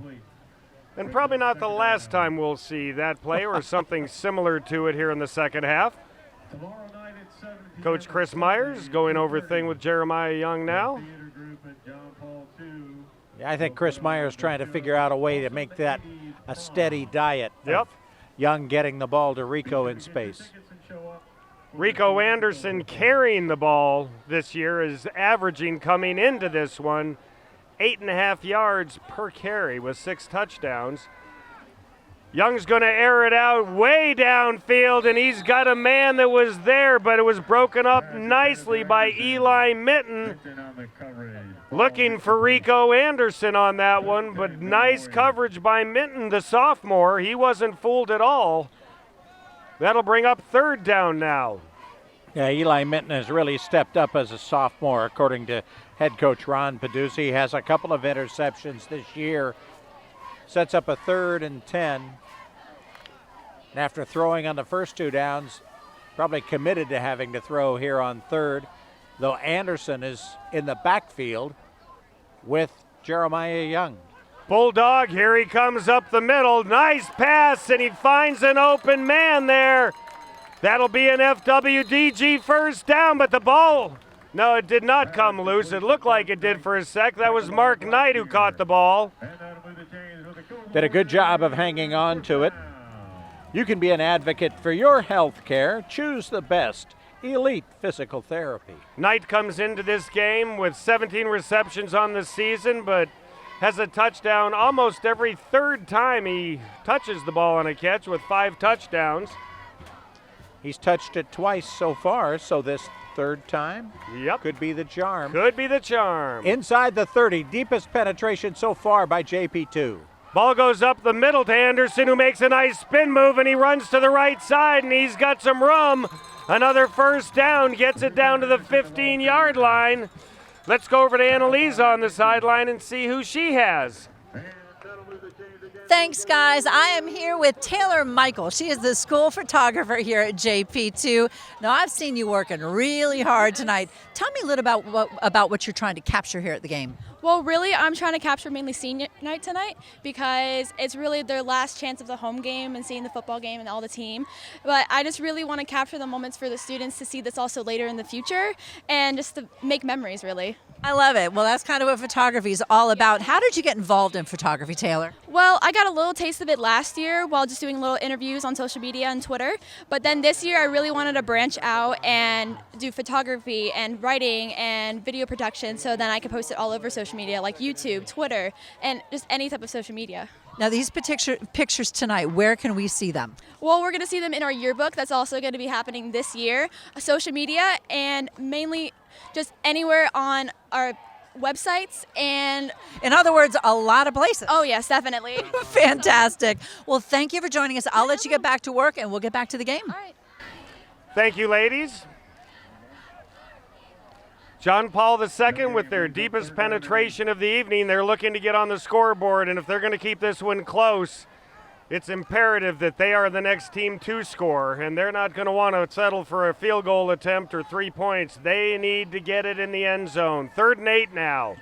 And probably not the last time we'll see that play or something similar to it here in the second half. Coach Chris Myers going over thing with Jeremiah Young now. Yeah, I think Chris Myers trying to figure out a way to make that a steady diet. Yep. Young getting the ball to Rico in space. Rico Anderson carrying the ball this year is averaging coming into this one 8.5 yards per carry with 6 touchdowns. Young's going to air it out way downfield, and he's got a man that was there, but it was broken up nicely by Eli Mitten. Looking for Rico Anderson on that one, but nice coverage by Mitten, the sophomore. He wasn't fooled at all. That'll bring up third down now. Yeah, Eli Mitten has really stepped up as a sophomore, according to head coach Ron Peduzzi. He has a couple of interceptions this year. Sets up a 3rd and 10. And after throwing on the first 2 downs, probably committed to having to throw here on 3rd. though Anderson is in the backfield with Jeremiah Young. Bulldog, here he comes up the middle. Nice pass, and he finds an open man there. That'll be an FWDG first down, but the ball, no, it did not come loose. It looked like it did for a sec. That was Mark Knight who caught the ball. Did a good job of hanging on to it. You can be an advocate for your health care. Choose the best. Elite Physical Therapy. Knight comes into this game with 17 receptions on the season, but has a touchdown almost every third time he touches the ball on a catch with 5 touchdowns. He's touched it twice so far, so this third time could be the charm. Could be the charm. Inside the 30, deepest penetration so far by JP2. Ball goes up the middle to Anderson, who makes a nice spin move, and he runs to the right side, and he's got some room. Another first down, gets it down to the 15-yard line. Let's go over to Annalise on the sideline and see who she has. Thanks, guys. I am here with Taylor Michael. She is the school photographer here at JP2. Now, I've seen you working really hard tonight. Tell me a little about what you're trying to capture here at the game. Well, really, I'm trying to capture mainly senior night tonight because it's really their last chance of the home game and seeing the football game and all the team. But I just really want to capture the moments for the students to see this also later in the future and just to make memories, really. I love it. Well, that's kind of what photography is all about. How did you get involved in photography, Taylor? Well, I got a little taste of it last year while just doing little interviews on social media and Twitter. But then this year I really wanted to branch out and do photography and writing and video production so then I could post it all over social media like YouTube, Twitter, and just any type of social media. Now, these pictures tonight, where can we see them? Well, we're going to see them in our yearbook. That's also going to be happening this year. Social media and mainly just anywhere on our websites and... In other words, a lot of places. Oh, yes, definitely. Fantastic. Well, thank you for joining us. I'll let you get back to work and we'll get back to the game. All right. Thank you, ladies. John Paul II with their deepest penetration of the evening. They're looking to get on the scoreboard, and if they're going to keep this one close, it's imperative that they are the next team to score, and they're not going to want to settle for a field goal attempt or 3 points. They need to get it in the end zone. 3rd and 8 now.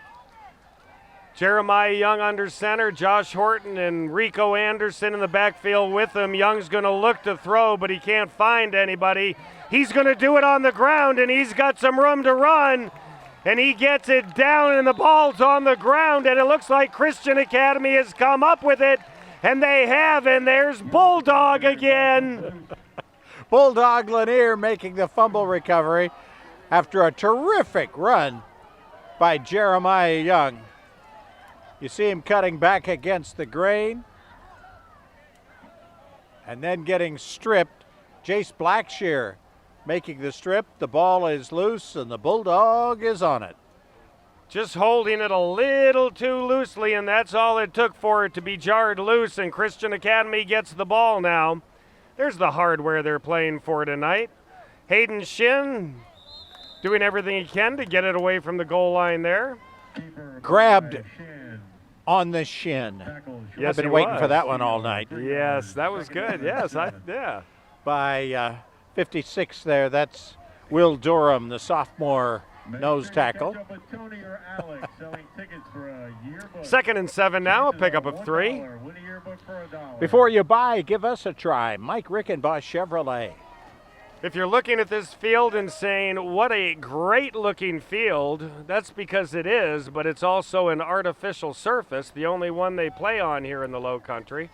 Jeremiah Young under center, Josh Horton and Rico Anderson in the backfield with him. Young's going to look to throw, but he can't find anybody. He's going to do it on the ground, and he's got some room to run. And he gets it down, and the ball's on the ground, and it looks like Christian Academy has come up with it, and they have, and there's Bulldog again. Bulldog Lanier making the fumble recovery after a terrific run by Jeremiah Young. You see him cutting back against the grain and then getting stripped. Jace Blackshear making the strip. The ball is loose and the Bulldog is on it. Just holding it a little too loosely, and that's all it took for it to be jarred loose, and Christian Academy gets the ball now. There's the hardware they're playing for tonight. Hayden Shin doing everything he can to get it away from the goal line there. Grabbed on the shin. Yes, I've been waiting for that one all night. Yes, that was good. Yes, yeah. By 56 there, that's Will Durham, the sophomore nose tackle. 2nd and 7 now, a pickup of 3. Before you buy, give us a try. Mike Rickenboss Chevrolet. If you're looking at this field and saying, what a great looking field, that's because it is, but it's also an artificial surface, the only one they play on here in the Lowcountry.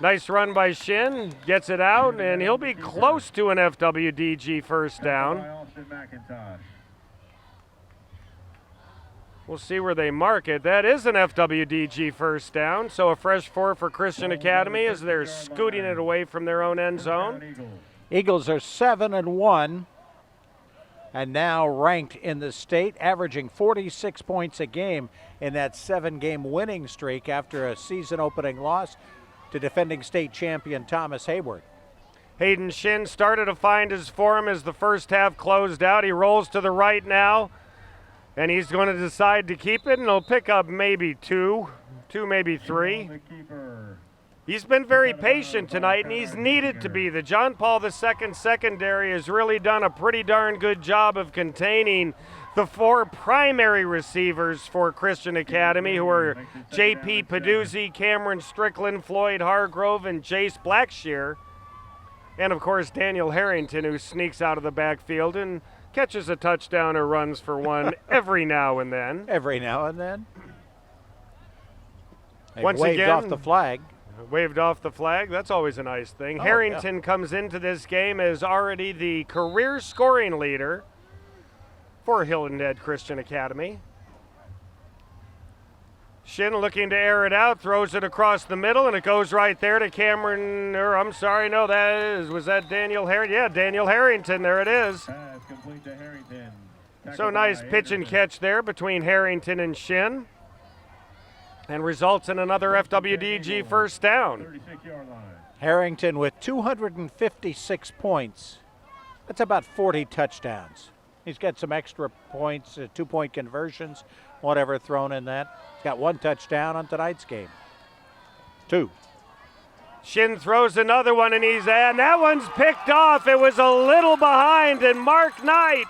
Nice run by Shin, gets it out, and he'll be close to an FWDG first down. We'll see where they mark it. That is an FWDG first down, so a fresh 4 for Christian Academy as they're scooting it away from their own end zone. Eagles are 7-1 and now ranked in the state, averaging 46 points a game in that 7-game winning streak after a season-opening loss to defending state champion Thomas Hayward. Hayden Shin started to find his form as the first half closed out. He rolls to the right now, and he's going to decide to keep it, and he'll pick up maybe 2, maybe 3. He's been very patient tonight, and he's needed to be. The John Paul II secondary has really done a pretty darn good job of containing the four primary receivers for Christian Academy, who are J.P. Peduzzi, Cameron Strickland, Floyd Hargrove, and Jace Blackshear. And, of course, Daniel Harrington, who sneaks out of the backfield and catches a touchdown or runs for one every now and then. Every now and then. They Once waved again, off the flag. Waved off the flag. That's always a nice thing. Oh, Harrington comes into this game as already the career scoring leader for Hilton Head Christian Academy. Shin looking to air it out, throws it across the middle, and it goes right there to Cameron, or I'm sorry, no, was that Daniel Harrington? Yeah, Daniel Harrington, there it is. Pass complete to Harrington. So nice pitch and catch there between Harrington and Shin. And results in another FWDG first down. 36-yard line. Harrington with 256 points. That's about 40 touchdowns. He's got some extra points, 2-point conversions, whatever thrown in that. He's got 1 touchdown on tonight's game. 2. Shin throws another one, and that one's picked off. It was a little behind, and Mark Knight,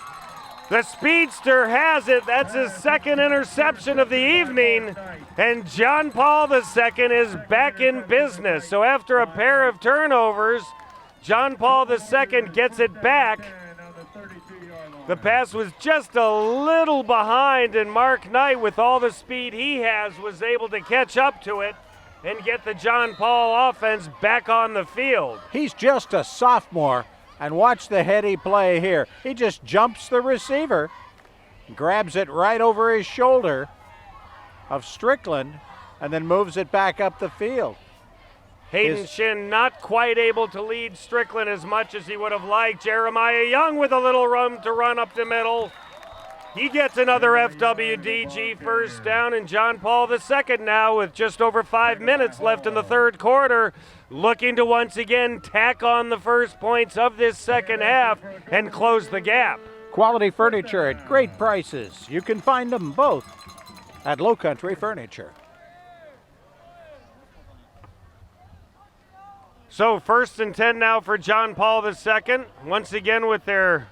the speedster, has it. That's his second interception of the evening, and John Paul II is back in business. So after a pair of turnovers, John Paul II gets it back. The pass was just a little behind, and Mark Knight, with all the speed he has, was able to catch up to it and get the John Paul offense back on the field. He's just a sophomore. And watch the heady play here. He just jumps the receiver, grabs it right over his shoulder of Strickland, and then moves it back up the field. Hayden Shin not quite able to lead Strickland as much as he would have liked. Jeremiah Young with a little room to run up the middle. He gets another FWDG first down, and John Paul II now with just over 5 minutes left in the third quarter, looking to once again tack on the first points of this second half and close the gap. Quality furniture at great prices. You can find them both at Lowcountry Furniture. So 1st and 10 now for John Paul II. Once again with their,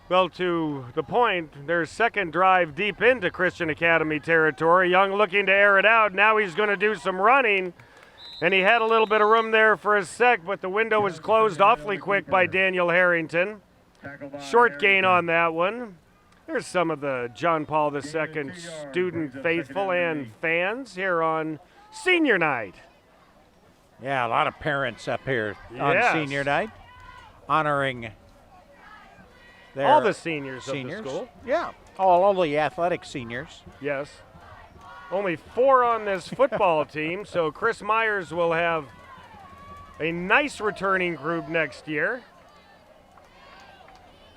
well, to the point, their second drive deep into Christian Academy territory. Young looking to air it out. Now he's going to do some running. And he had a little bit of room there for a sec, but the window was closed awfully quick by Daniel Harrington. Short gain on that one. There's some of the John Paul II student faithful and fans here on senior night. Yeah, a lot of parents up here on senior night, honoring all the seniors of the school. Yeah, all the athletic seniors. Yes. Only 4 on this football team, so Chris Myers will have a nice returning group next year.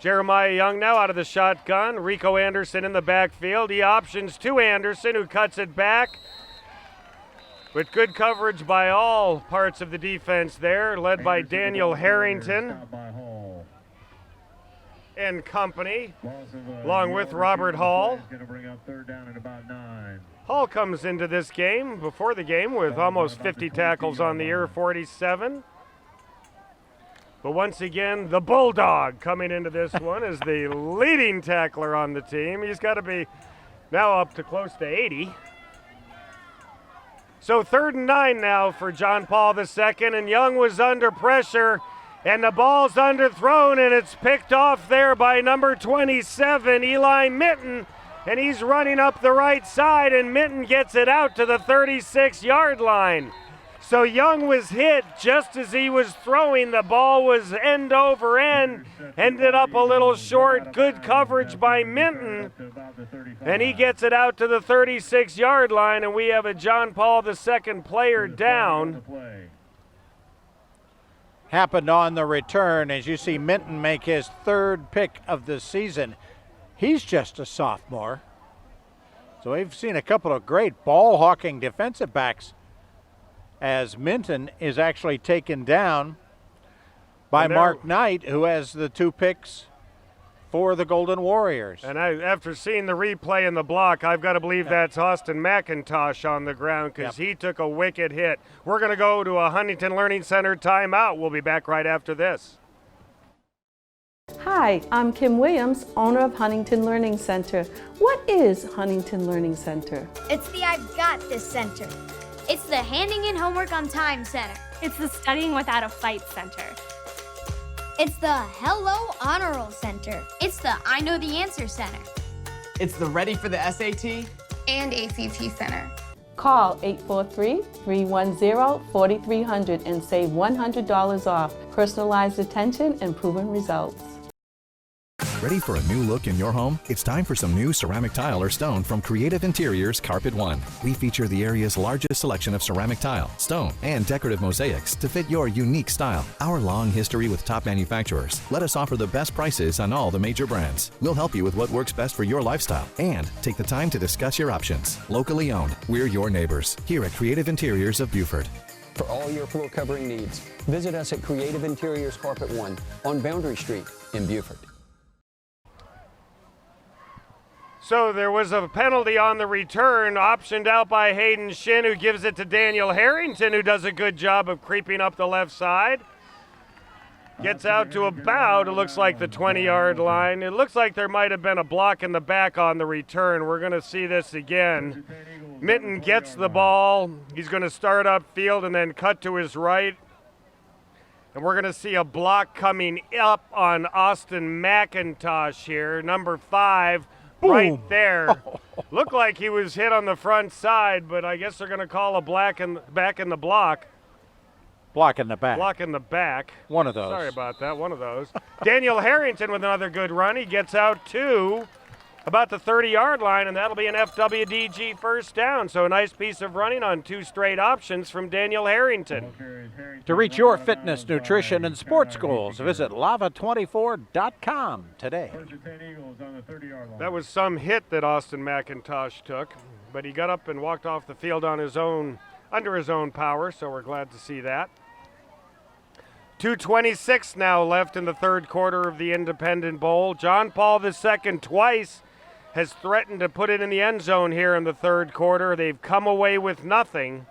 Jeremiah Young now out of the shotgun. Rico Anderson in the backfield. He options to Anderson, who cuts it back. With good coverage by all parts of the defense there, led by Daniel Harrington and company, along with Robert Hall. Hall comes into this game, before the game, with almost 50 tackles on the year, 47. But once again, the Bulldog coming into this one is the leading tackler on the team. He's got to be now up to close to 80. So 3rd and 9 now for John Paul II, and Young was under pressure, and the ball's underthrown, and it's picked off there by number 27, Eli Minton, and he's running up the right side, and Minton gets it out to the 36-yard line. So Young was hit just as he was throwing. The ball was end over end, ended up a little short. Good coverage by Minton, and he gets it out to the 36-yard line, and we have a John Paul II player down. Happened on the return as you see Minton make his 3rd pick of the season. He's just a sophomore. So we've seen a couple of great ball-hawking defensive backs as Minton is actually taken down by Mark Knight, who has the 2 picks for the Golden Warriors. And after seeing the replay in the block, I've got to believe that's Austin McIntosh on the ground because he took a wicked hit. We're going to go to a Huntington Learning Center timeout. We'll be back right after this. Hi, I'm Kim Williams, owner of Huntington Learning Center. What is Huntington Learning Center? It's the I've Got This Center. It's the Handing in Homework on Time Center. It's the Studying Without a Fight Center. It's the Hello Honor Roll Center. It's the I Know the Answer Center. It's the Ready for the SAT and ACT Center. Call 843-310-4300 and save $100 off. Personalized attention and proven results. Ready for a new look in your home? It's time for some new ceramic tile or stone from Creative Interiors Carpet One. We feature the area's largest selection of ceramic tile, stone, and decorative mosaics to fit your unique style. Our long history with top manufacturers let us offer the best prices on all the major brands. We'll help you with what works best for your lifestyle and take the time to discuss your options. Locally owned, we're your neighbors here at Creative Interiors of Beaufort. For all your floor covering needs, visit us at Creative Interiors Carpet One on Boundary Street in Beaufort. So there was a penalty on the return, optioned out by Hayden Shin, who gives it to Daniel Harrington, who does a good job of creeping up the left side. Gets out to about, it looks like the 20-yard line. It looks like there might have been a block in the back on the return. We're going to see this again. Minton gets the ball. He's going to start upfield and then cut to his right. And we're going to see a block coming up on Austin McIntosh here, number 5. Boom. Right there. Looked like he was hit on the front side, but I guess they're going to call a back in the block. Block in the back. Block in the back. One of those. Sorry about that, one of those. Daniel Harrington with another good run. He gets out to about the 30-yard line, and that'll be an FWDG first down. So a nice piece of running on 2 straight options from Daniel Harrington. To reach your fitness, nutrition, and sports goals, visit lava24.com today. That was some hit that Austin McIntosh took, but he got up and walked off the field on his own, under his own power, so we're glad to see that. 2:26 now left in the third quarter of the Independent Bowl. John Paul II twice has threatened to put it in the end zone here in the third quarter. They've come away with nothing.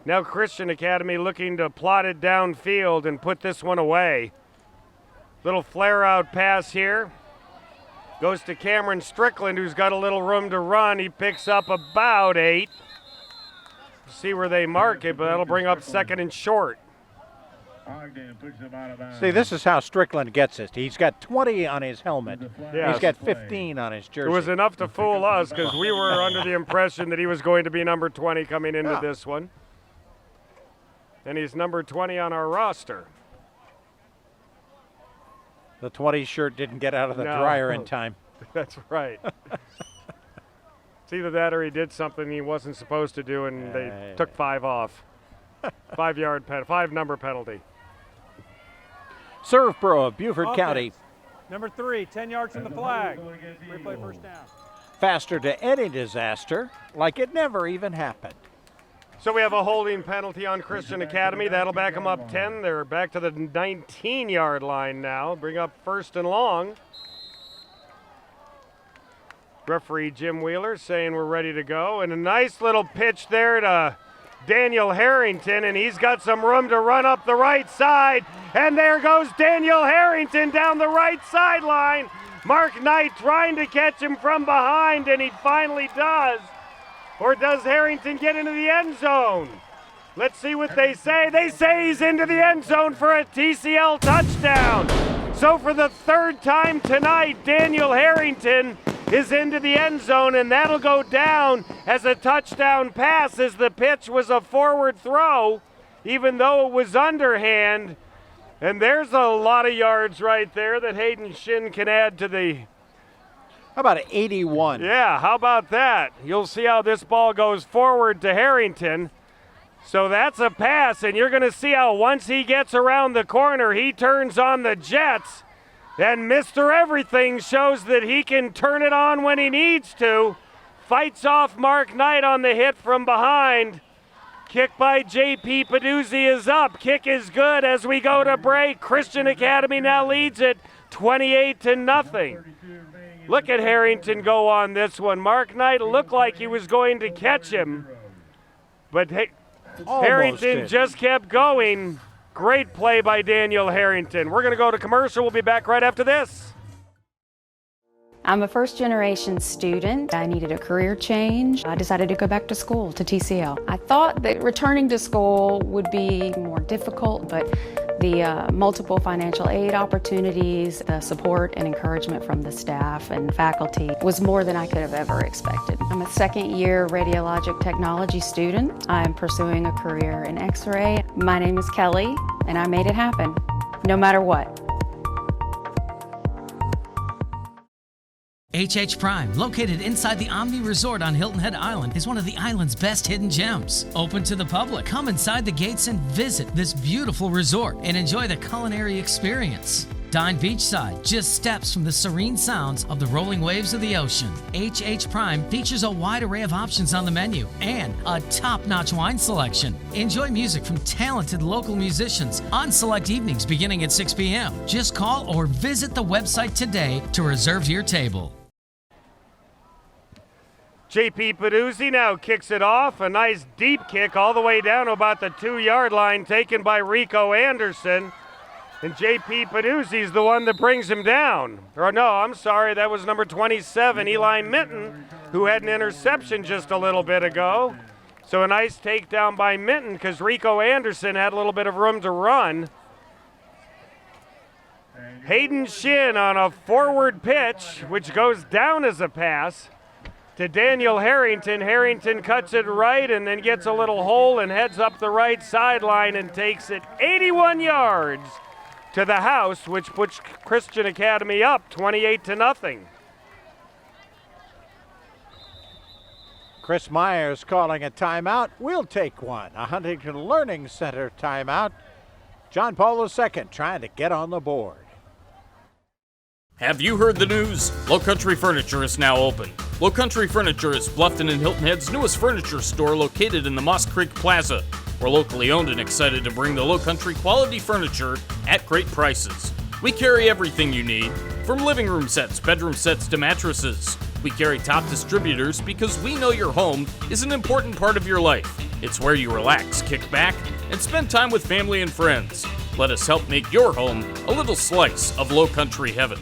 Now Christian Academy looking to plot it downfield and put this one away. Little flare-out pass here. Goes to Cameron Strickland, who's got a little room to run. He picks up about 8. See where they mark it, but that'll bring up second and short. See, this is how Strickland gets it. He's got 20 on his helmet. Yes. He's got 15 on his jersey. It was enough to fool us because we were under the impression that he was going to be number 20 coming into this one. And he's number 20 on our roster. The 20 shirt didn't get out of the dryer in time. That's right. It's either that or he did something he wasn't supposed to do, and they took 5 off. 5 number penalty. Serve Pro of Beaufort County. Number 3, 10 yards from the flag. Replay first down. Faster to any disaster, like it never even happened. So we have a holding penalty on Christian Academy. That'll back them up 10. They're back to the 19-yard line now. Bring up first and long. Referee Jim Wheeler saying we're ready to go. And a nice little pitch there to Daniel Harrington, and he's got some room to run up the right side. And there goes Daniel Harrington down the right sideline. Mark Knight trying to catch him from behind, and he finally does. Or does Harrington get into the end zone? Let's see what they say. They say he's into the end zone for a TCL touchdown. So for the third time tonight, Daniel Harrington is into the end zone, and that'll go down as a touchdown pass, as the pitch was a forward throw, even though it was underhand. And there's a lot of yards right there that Hayden Shin can add to the... How about 81? Yeah, how about that? You'll see how this ball goes forward to Harrington. So that's a pass, and you're going to see how once he gets around the corner, he turns on the jets. And Mr. Everything shows that he can turn it on when he needs to. Fights off Mark Knight on the hit from behind. Kick by J.P. Peduzzi is up. Kick is good as we go to break. Christian Academy now leads it 28-0. Look at Harrington go on this one. Mark Knight looked like he was going to catch him, but Harrington just kept going. Great play by Daniel Harrington. We're going to go to commercial. We'll be back right after this. I'm a first-generation student. I needed a career change. I decided to go back to school, to TCL. I thought that returning to school would be more difficult, but the multiple financial aid opportunities, the support and encouragement from the staff and faculty was more than I could have ever expected. I'm a second-year radiologic technology student. I'm pursuing a career in X-ray. My name is Kelly, and I made it happen, no matter what. HH Prime, located inside the Omni Resort on Hilton Head Island, is one of the island's best hidden gems. Open to the public. Come inside the gates and visit this beautiful resort and enjoy the culinary experience. Dine beachside, just steps from the serene sounds of the rolling waves of the ocean. HH Prime features a wide array of options on the menu and a top-notch wine selection. Enjoy music from talented local musicians on select evenings beginning at 6 p.m. Just call or visit the website today to reserve your table. JP Peduzzi now kicks it off. A nice deep kick all the way down to about the 2-yard line, taken by Rico Anderson. And JP Peduzzi's the one that brings him down. Or no, I'm sorry, that was number 27, Eli Minton, who had an interception just a little bit ago. So a nice takedown by Minton because Rico Anderson had a little bit of room to run. Hayden Shin on a forward pitch, which goes down as a pass to Daniel Harrington. Harrington cuts it right and then gets a little hole and heads up the right sideline and takes it 81 yards to the house, which puts Christian Academy up 28-0. Chris Myers calling a timeout. We'll take one. A Huntington Learning Center timeout. John Paul II trying to get on the board. Have you heard the news? Lowcountry Furniture is now open. Lowcountry Furniture is Bluffton and Hilton Head's newest furniture store located in the Moss Creek Plaza. We're locally owned and excited to bring the Lowcountry quality furniture at great prices. We carry everything you need, from living room sets, bedroom sets to mattresses. We carry top distributors because we know your home is an important part of your life. It's where you relax, kick back, and spend time with family and friends. Let us help make your home a little slice of Lowcountry heaven.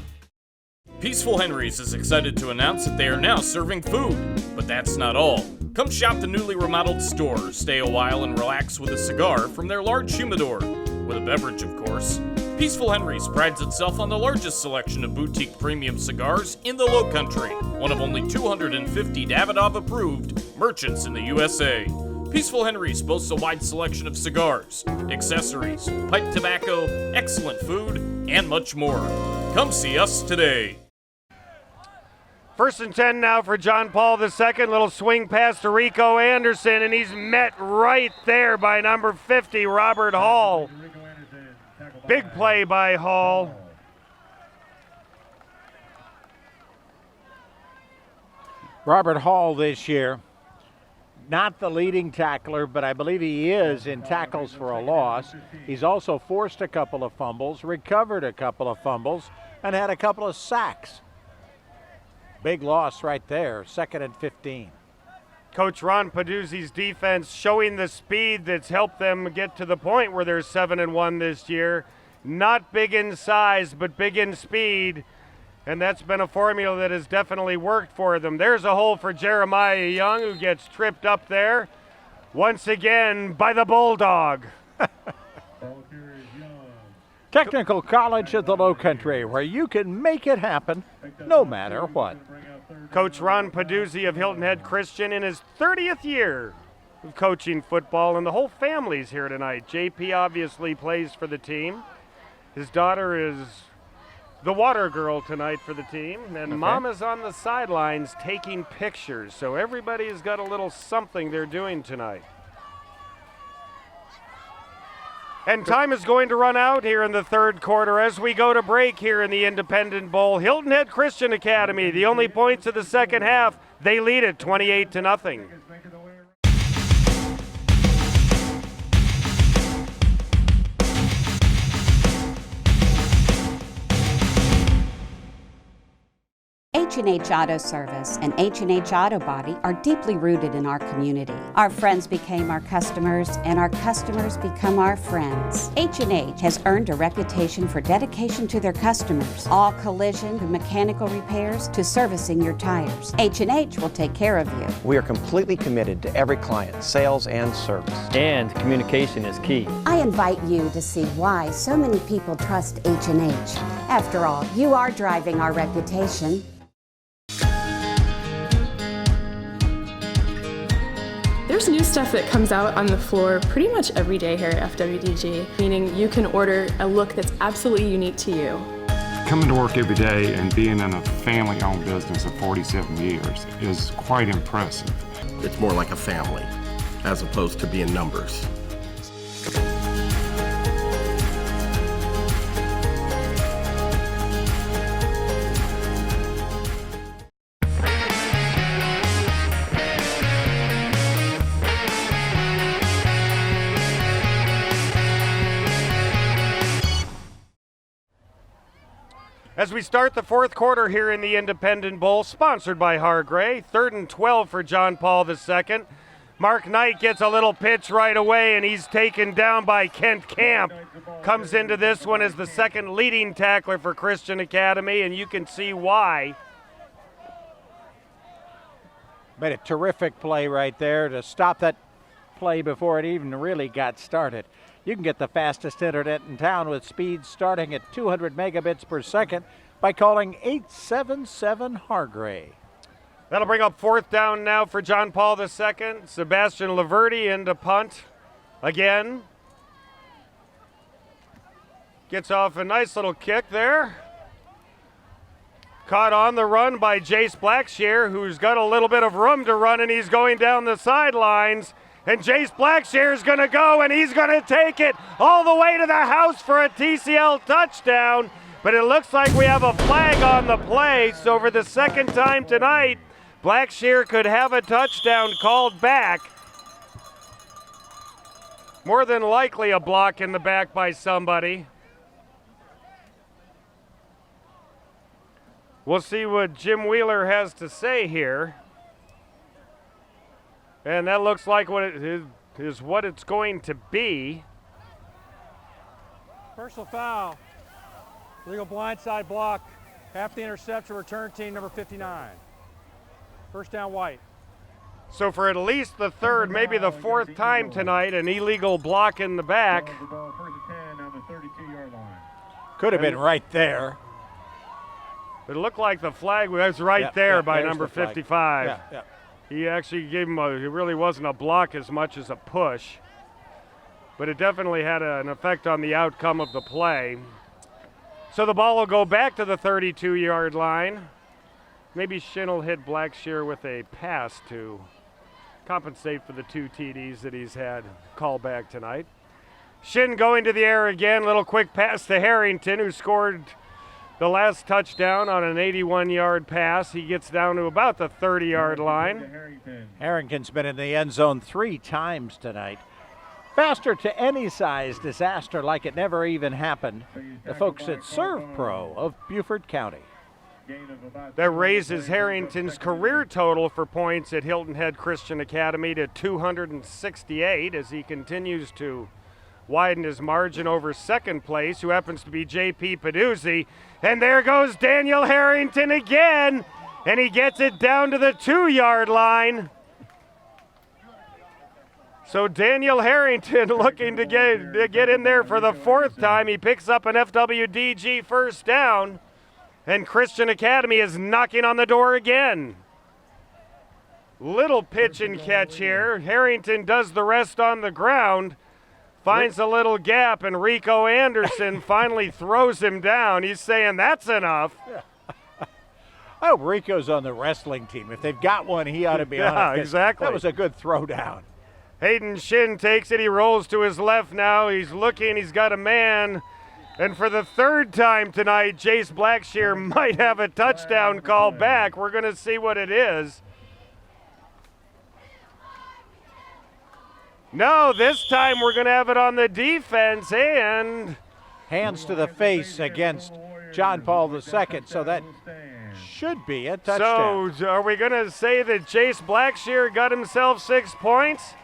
Peaceful Henry's is excited to announce that they are now serving food, but that's not all. Come shop the newly remodeled store, stay a while and relax with a cigar from their large humidor, with a beverage of course. Peaceful Henry's prides itself on the largest selection of boutique premium cigars in the Lowcountry, one of only 250 Davidoff-approved merchants in the USA. Peaceful Henry's boasts a wide selection of cigars, accessories, pipe tobacco, excellent food, and much more. Come see us today. 1st and 10 now for John Paul II. Little swing pass to Rico Anderson, and he's met right there by number 50, Robert Hall. Big play by Hall. Robert Hall this year, not the leading tackler, but I believe he is in tackles for a loss. He's also forced a couple of fumbles, recovered a couple of fumbles, and had a couple of sacks. Big loss right there, 2nd and 15. Coach Ron Peduzzi's defense showing the speed that's helped them get to the point where they're 7-1 this year. Not big in size, but big in speed. And that's been a formula that has definitely worked for them. There's a hole for Jeremiah Young, who gets tripped up there once again by the Bulldog. Technical College of the Lowcountry, where you can make it happen no matter what. Coach Ron Peduzzi of Hilton Head Christian in his 30th year of coaching football, and the whole family's here tonight. JP obviously plays for the team. His daughter is the water girl tonight for the team, and Mom is on the sidelines taking pictures, so everybody's got a little something they're doing tonight. And time is going to run out here in the 3rd quarter as we go to break here in the Independent Bowl. Hilton Head Christian Academy, the only points of the 2nd half, they lead it 28-0. H&H Auto Service and H&H Auto Body are deeply rooted in our community. Our friends became our customers, and our customers become our friends. H&H has earned a reputation for dedication to their customers. All collision to mechanical repairs to servicing your tires. H&H will take care of you. We are completely committed to every client, sales and service. And communication is key. I invite you to see why so many people trust H&H. After all, you are driving our reputation. There's new stuff that comes out on the floor pretty much every day here at FWDG, meaning you can order a look that's absolutely unique to you. Coming to work every day and being in a family-owned business of 47 years is quite impressive. It's more like a family as opposed to being numbers. As we start the fourth quarter here in the Independent Bowl, sponsored by Hargray, 3rd and 12 for John Paul II. Mark Knight gets a little pitch right away, and he's taken down by Kent Camp. Comes into this one as the second leading tackler for Christian Academy, and you can see why. Made a terrific play right there to stop that play before it even really got started. You can get the fastest internet in town with speeds starting at 200 megabits per second by calling 877 Hargray. That'll bring up 4th down now for John Paul II. Sebastian Laverty into punt again. Gets off a nice little kick there. Caught on the run by Jace Blackshear, who's got a little bit of room to run, and he's going down the sidelines. And Jace Blackshear is going to go, and he's going to take it all the way to the house for a TCL touchdown. But it looks like we have a flag on the play, so for the second time tonight, Blackshear could have a touchdown called back. More than likely a block in the back by somebody. We'll see what Jim Wheeler has to say here. And that looks like what it is what it's going to be. Personal foul. Legal blindside block. Half the interception, return team number 59. First down, White. So for at least the 3rd, maybe the 4th time tonight, an illegal block in the back. Could have been right there. It looked like the flag was right there by number 55. Yeah. He actually gave him it really wasn't a block as much as a push. But it definitely had an effect on the outcome of the play. So the ball will go back to the 32-yard line. Maybe Shin will hit Blackshear with a pass to compensate for the 2 TDs that he's had called back tonight. Shin going to the air again. Little quick pass to Harrington, who scored the last touchdown on an 81-yard pass. He gets down to about the 30-yard line. Harrington's been in the end zone 3 times tonight. Faster to any size disaster like it never even happened. The folks at Serve Pro of Beaufort County. That raises Harrington's career total for points at Hilton Head Christian Academy to 268 as he continues to widen his margin over second place, who happens to be J.P. Peduzzi. And there goes Daniel Harrington again, and he gets it down to the 2-yard line. So Daniel Harrington looking to get in there for the 4th time. He picks up an FWDG first down, and Christian Academy is knocking on the door again. Little pitch and catch here. Harrington does the rest on the ground. Finds a little gap, and Rico Anderson finally throws him down. He's saying that's enough. Oh, Rico's on the wrestling team. If they've got one, he ought to be on it. Yeah, exactly. That was a good throwdown. Hayden Shin takes it. He rolls to his left now. He's looking. He's got a man. And for the 3rd time tonight, Jace Blackshear might have a touchdown call back. We're going to see what it is. No, this time we're going to have it on the defense, and hands to the face against John Paul II, so that Should be a touchdown. So, are we going to say that Chase Blackshear got himself 6 points?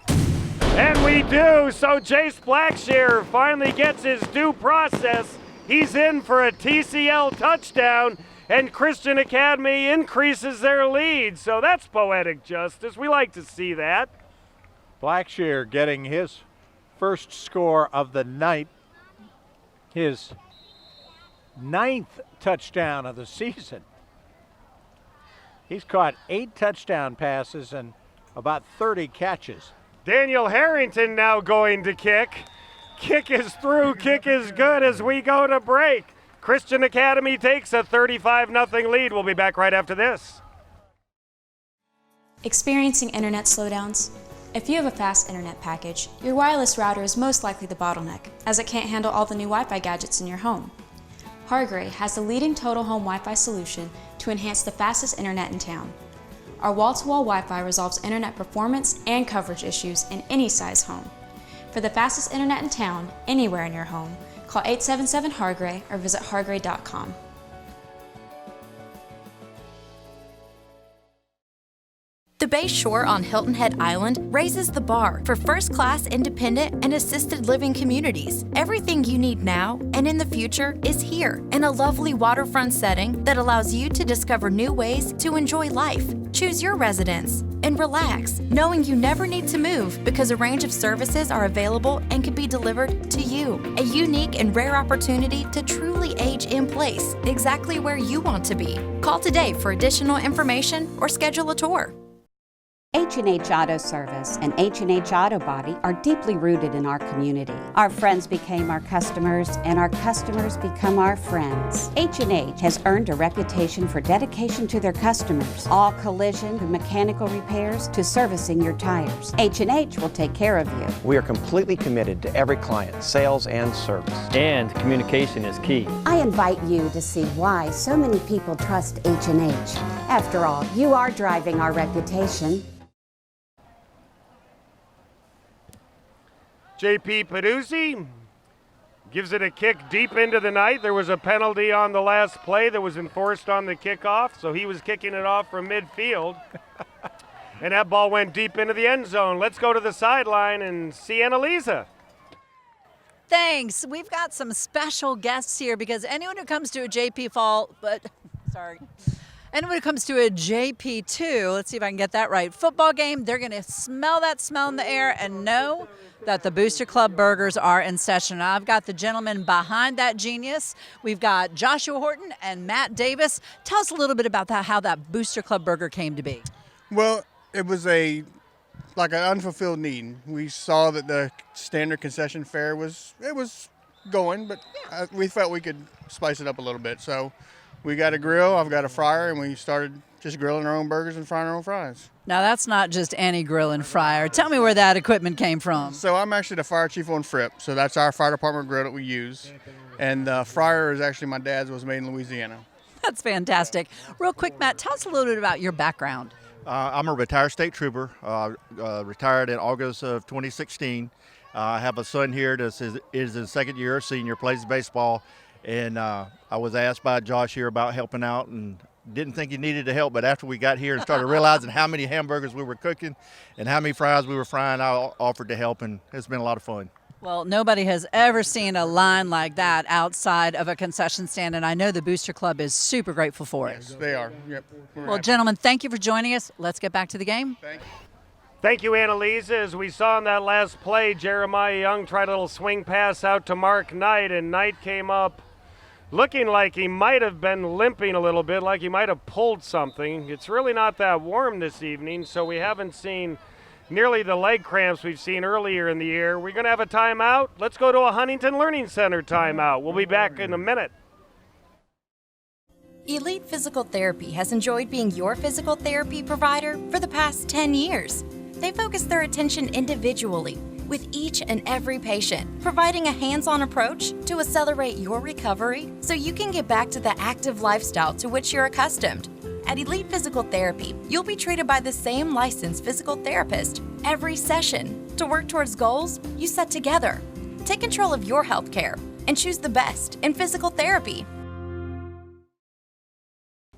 And we do. So Chase Blackshear finally gets his due process. He's in for a TCL touchdown, and Christian Academy increases their lead. So that's poetic justice. We like to see that. Blackshear getting his first score of the night, his 9th touchdown of the season. He's caught 8 touchdown passes and about 30 catches. Daniel Harrington now going to kick. Kick is through, kick is good as we go to break. Christian Academy takes a 35-0 lead. We'll be back right after this. Experiencing internet slowdowns? If you have a fast internet package, your wireless router is most likely the bottleneck, as it can't handle all the new Wi-Fi gadgets in your home. Hargray has the leading total home Wi-Fi solution to enhance the fastest internet in town. Our wall-to-wall Wi-Fi resolves internet performance and coverage issues in any size home. For the fastest internet in town, anywhere in your home, call 877-HARGRAY or visit hargray.com. The Bay Shore on Hilton Head Island raises the bar for first-class independent and assisted living communities. Everything you need now and in the future is here in a lovely waterfront setting that allows you to discover new ways to enjoy life. Choose your residence and relax, knowing you never need to move because a range of services are available and can be delivered to you. A unique and rare opportunity to truly age in place, exactly where you want to be. Call today for additional information or schedule a tour. H&H Auto Service and H&H Auto Body are deeply rooted in our community. Our friends became our customers, and our customers become our friends. H&H has earned a reputation for dedication to their customers. All collision and mechanical repairs to servicing your tires. H&H will take care of you. We are completely committed to every client, sales and service. And communication is key. I invite you to see why so many people trust H&H. After all, you are driving our reputation. JP Peduzzi gives it a kick deep into the night. There was a penalty on the last play that was enforced on the kickoff, so he was kicking it off from midfield. And that ball went deep into the end zone. Let's go to the sideline and see Annalisa. Thanks. We've got some special guests here because anyone who comes to a anyone who comes to a JP2, let's see if I can get that right, football game, they're going to smell that smell in the air and know that the Booster Club burgers are in session. Now, I've got the gentleman behind that genius. We've got Joshua Horton and Matt Davis. Tell us a little bit about how that Booster Club burger came to be. Well, it was like an unfulfilled need. We saw that the standard concession fare was going, but we felt we could spice it up a little bit. So we got a grill, I've got a fryer, and we started just grilling our own burgers and frying our own fries. Now, that's not just any grill and fryer. Tell me where that equipment came from. So I'm actually the fire chief on Fripp, so that's our fire department grill that we use. And the fryer is actually my dad's, was made in Louisiana. That's fantastic. Real quick, Matt, tell us a little bit about your background. I'm a retired state trooper, retired in August of 2016. I have a son here that is in second year, senior, plays baseball. And I was asked by Josh here about helping out and didn't think he needed the help, but after we got here and started realizing how many hamburgers we were cooking and how many fries we were frying, I offered to help, and it's been a lot of fun. Well, nobody has ever seen a line like that outside of a concession stand, and I know the Booster Club is super grateful for it. Yes, they are. Yep. Well, gentlemen, thank you for joining us. Let's get back to the game. Thank you, Annalisa. As we saw in that last play, Jeremiah Young tried a little swing pass out to Mark Knight, and Knight came up looking like he might have been limping a little bit, like he might have pulled something. It's really not that warm this evening, so we haven't seen nearly the leg cramps we've seen earlier in the year. We're going to have a timeout. Let's go to a Huntington Learning Center timeout. We'll be back in a minute. Elite Physical Therapy has enjoyed being your physical therapy provider for the past 10 years. They focus their attention individually with each and every patient, providing a hands-on approach to accelerate your recovery so you can get back to the active lifestyle to which you're accustomed. At Elite Physical Therapy, you'll be treated by the same licensed physical therapist every session to work towards goals you set together. Take control of your health care and choose the best in physical therapy.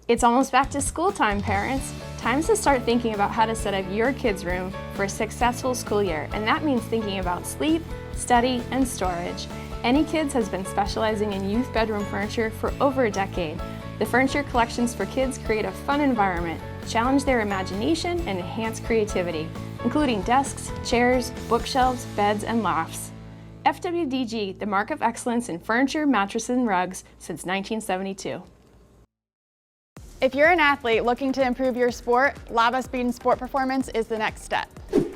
It's almost back to school time, parents. Time to start thinking about how to set up your kids' room for a successful school year, and that means thinking about sleep, study, and storage. Any Kids has been specializing in youth bedroom furniture for over a decade. The furniture collections for kids create a fun environment, challenge their imagination, and enhance creativity, including desks, chairs, bookshelves, beds, and lofts. FWDG, the mark of excellence in furniture, mattresses, and rugs since 1972. If you're an athlete looking to improve your sport, Lava Speed and Sport Performance is the next step.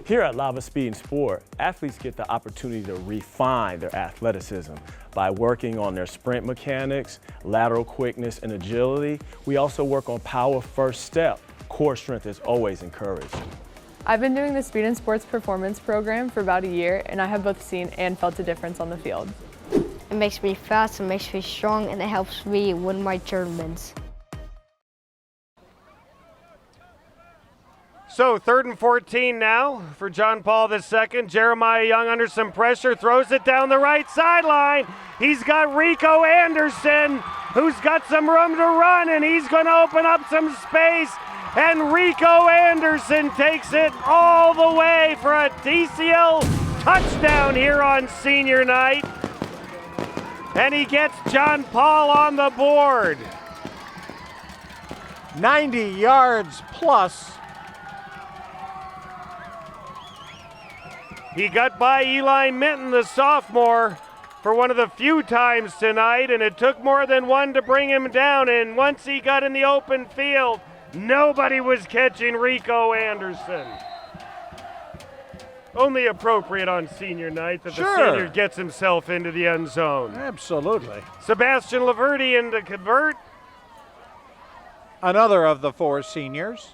Here at Lava Speed and Sport, athletes get the opportunity to refine their athleticism by working on their sprint mechanics, lateral quickness, and agility. We also work on power first step. Core strength is always encouraged. I've been doing the Speed and Sports Performance program for about a year, and I have both seen and felt a difference on the field. It makes me fast, it makes me strong, and it helps me win my tournaments. So 3rd and 14 now for John Paul II. Jeremiah Young under some pressure, throws it down the right sideline. He's got Rico Anderson, who's got some room to run, and he's going to open up some space. And Rico Anderson takes it all the way for a TCL touchdown here on senior night. And he gets John Paul on the board. 90 yards plus. He got by Eli Minton, the sophomore, for one of the few times tonight, and it took more than one to bring him down. And once he got in the open field, nobody was catching Rico Anderson. Only appropriate on senior night that the senior gets himself into the end zone. Absolutely. Sebastian Laverty in to convert. Another of the 4 seniors.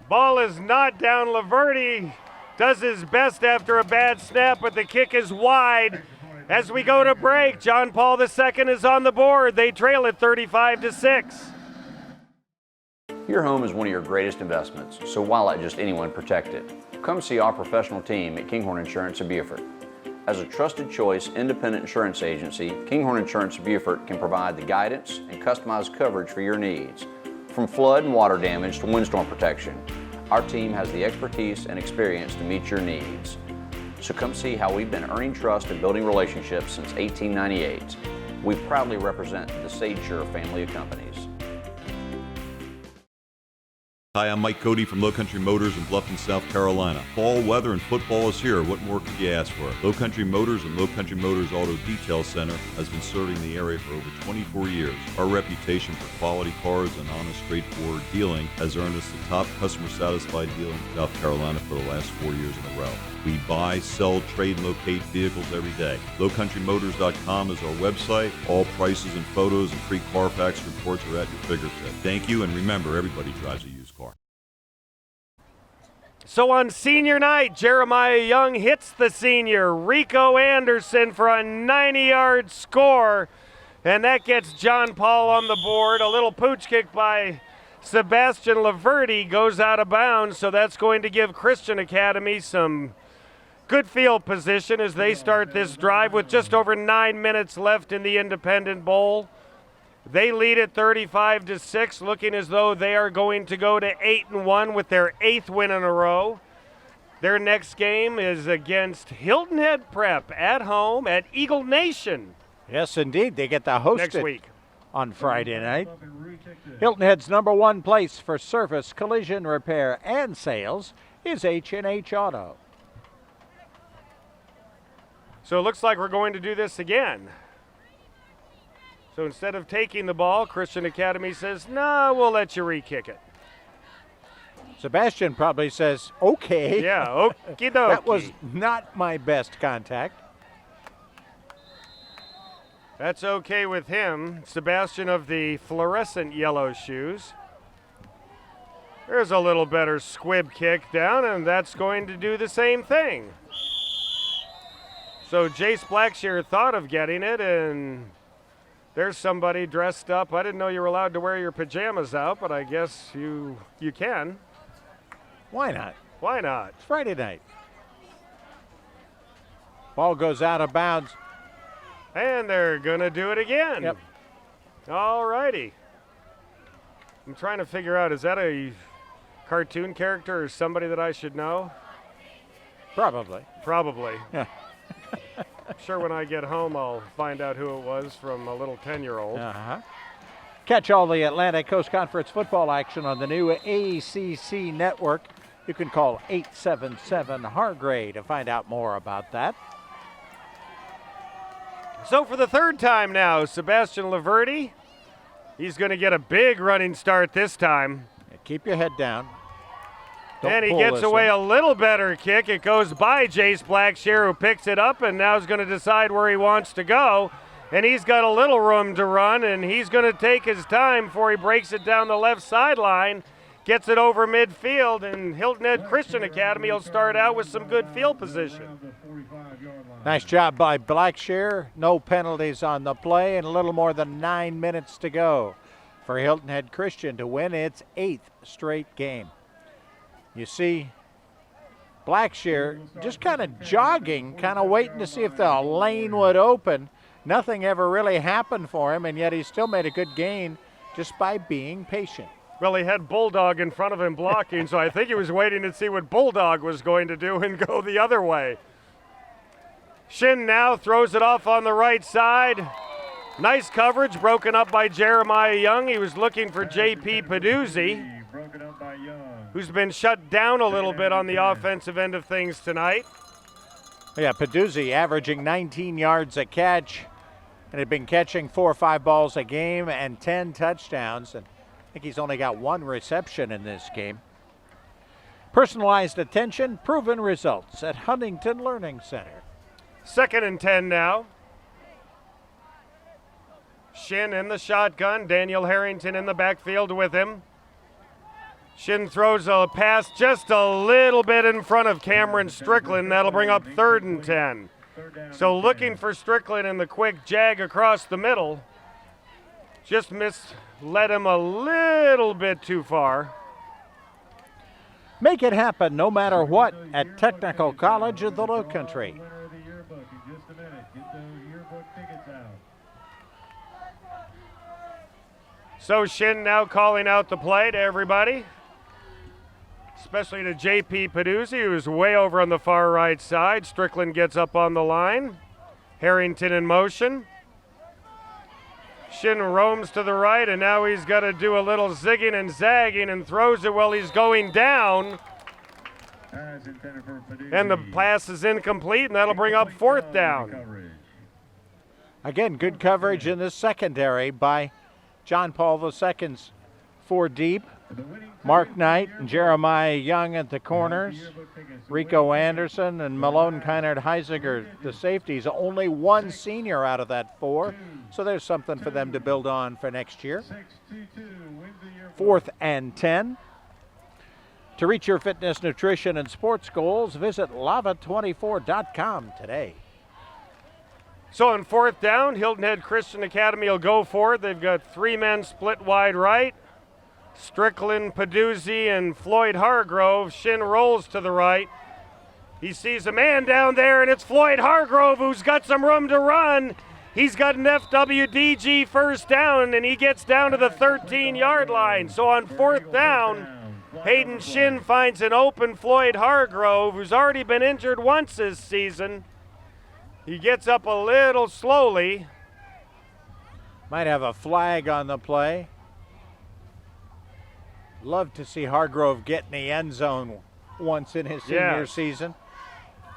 Ball is not down. Laverty does his best after a bad snap, but the kick is wide. As we go to break, John Paul II is on the board. They trail at 35-6. Your home is one of your greatest investments, so why let just anyone protect it? Come see our professional team at Kinghorn Insurance of Beaufort. As a trusted choice independent insurance agency, Kinghorn Insurance of Beaufort can provide the guidance and customized coverage for your needs. From flood and water damage to windstorm protection, our team has the expertise and experience to meet your needs. So come see how we've been earning trust and building relationships since 1898. We proudly represent the SageSure family of companies. Hi, I'm Mike Cody from Lowcountry Motors in Bluffton, South Carolina. Fall weather and football is here. What more could you ask for? Lowcountry Motors and Lowcountry Motors Auto Detail Center has been serving the area for over 24 years. Our reputation for quality cars and honest, straightforward dealing has earned us the top customer satisfied deal in South Carolina for the last 4 years in a row. We buy, sell, trade, and locate vehicles every day. LowCountryMotors.com is our website. All prices and photos and free Carfax reports are at your fingertips. Thank you, and remember, everybody drives a used car. So on senior night, Jeremiah Young hits the senior, Rico Anderson, for a 90-yard score, and that gets John Paul on the board. A little pooch kick by Sebastian Laverty goes out of bounds, so that's going to give Christian Academy some good field position as they start this drive with just over 9 minutes left in the Independent Bowl. They lead at 35-6, looking as though they are going to go to 8-1 with their 8th win in a row. Their next game is against Hilton Head Prep at home at Eagle Nation. Yes, indeed. They get to host next it week on Friday night. Hilton Head's #1 place for service, collision repair, and sales is H&H Auto. So it looks like we're going to do this again. So instead of taking the ball, Christian Academy says, no, we'll let you re-kick it. Sebastian probably says, okay. Yeah, okie dokie. That was not my best contact. That's okay with him. Sebastian of the fluorescent yellow shoes. There's a little better squib kick down, and that's going to do the same thing. So Jace Blackshear thought of getting it, and there's somebody dressed up. I didn't know you were allowed to wear your pajamas out, but I guess you can. Why not? Why not? It's Friday night. Ball goes out of bounds. And they're going to do it again. Yep. All righty. I'm trying to figure out, is that a cartoon character or somebody that I should know? Probably. Probably. Yeah. I'm sure when I get home I'll find out who it was from a little 10-year-old. Uh-huh. Catch all the Atlantic Coast Conference football action on the new ACC network. You can call 877-HARGRAY to find out more about that. So for the third time now, Sebastian Laverty, he's going to get a big running start this time. Keep your head down. And he gets away a little better kick. It goes by Jace Blackshear, who picks it up and now is going to decide where he wants to go. And he's got a little room to run, and he's going to take his time before he breaks it down the left sideline, gets it over midfield, and Hilton Head Christian Academy will start out with some good field position. Nice job by Blackshear. No penalties on the play, and a little more than 9 minutes to go for Hilton Head Christian to win its 8th straight game. You see Blackshear just kind of jogging, kind of waiting to see if the lane would open. Nothing ever really happened for him, and yet he still made a good gain just by being patient. Well, he had Bulldog in front of him blocking, so I think he was waiting to see what Bulldog was going to do and go the other way. Shin now throws it off on the right side. Nice coverage, broken up by Jeremiah Young. He was looking for J.P. Paduzzi, who's been shut down a little bit on the offensive end of things tonight. Yeah, Paduzzi averaging 19 yards a catch and had been catching 4 or 5 balls a game and 10 touchdowns. And I think he's only got 1 reception in this game. Personalized attention, proven results at Huntington Learning Center. 2nd and 10 now. Shin in the shotgun. Daniel Harrington in the backfield with him. Shin throws a pass just a little bit in front of Cameron Strickland. That'll bring up 3rd and 10. So looking for Strickland in the quick jag across the middle. Just misled him a little bit too far. Make it happen no matter what at Technical College of the Lowcountry. So Shin now calling out the play to everybody, especially to J.P. Paduzzi, who's way over on the far right side. Strickland gets up on the line. Harrington in motion. Shin roams to the right, and now he's got to do a little zigging and zagging and throws it while he's going down. And the pass is incomplete, and that'll bring up 4th down. Again, good coverage in the secondary by John Paul II's 4 deep. Mark Knight and Jeremiah Young at the corners. Rico Anderson and Malone Kynard Heisinger, the safeties. Only 1 senior out of that 4. So there's something for them to build on for next year. 4th and 10. To reach your fitness, nutrition, and sports goals, visit lava24.com today. So on 4th down, Hilton Head Christian Academy will go for it. They've got 3 men split wide right. Strickland, Paduzzi, and Floyd Hargrove. Shin rolls to the right. He sees a man down there, and it's Floyd Hargrove, who's got some room to run. He's got an FWDG 1st down, and he gets down to the 13-yard line. So on 4th down, Hayden Shin finds an open Floyd Hargrove, who's already been injured once this season. He gets up a little slowly. Might have a flag on the play. Love to see Hargrove get in the end zone once in his senior season.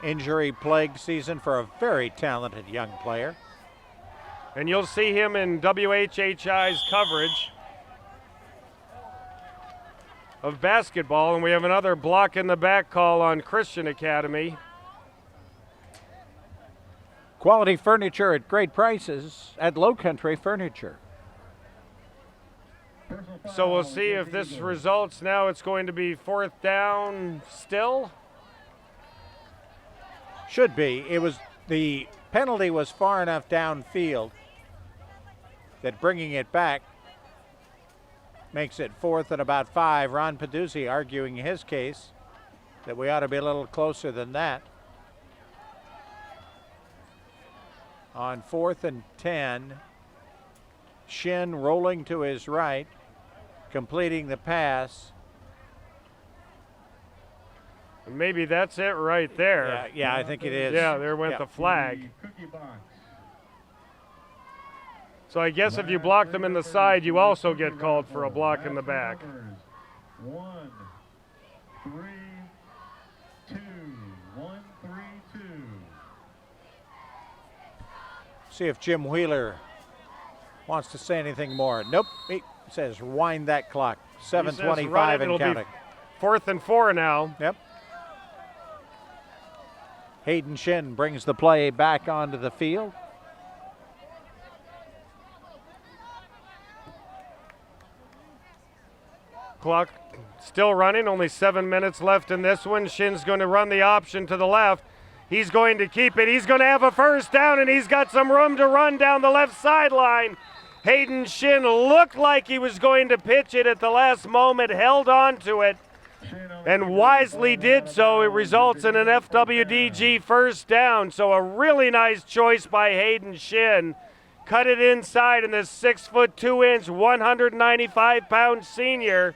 Injury-plagued season for a very talented young player. And you'll see him in WHHI's coverage of basketball. And we have another block in the back call on Christian Academy. Quality furniture at great prices at Lowcountry Furniture. So we'll see if this results. Now it's going to be 4th down still. Should be. It was, the penalty was far enough downfield that bringing it back makes it 4th and about 5. Ron Paduzzi arguing his case that we ought to be a little closer than that. On 4th and 10, Shin rolling to his right, completing the pass. Maybe that's it right there. Yeah, I think it is. Yeah, there went the flag. So I guess if you block them in the side, you also get called for a block in the back. 1, 3, 2, 1, 3, 2. See if Jim Wheeler wants to say anything more. Nope, he says wind that clock. 7:25 and counting. 4th and 4 now. Yep. Hayden Shin brings the play back onto the field. Clock still running, only 7 minutes left in this one. Shin's going to run the option to the left. He's going to keep it. He's going to have a first down, and he's got some room to run down the left sideline. Hayden Shin looked like he was going to pitch it at the last moment, held on to it, and wisely did so. It results in an FWDG first down. So a really nice choice by Hayden Shin. Cut it inside, and this 6'2", 195-pound senior,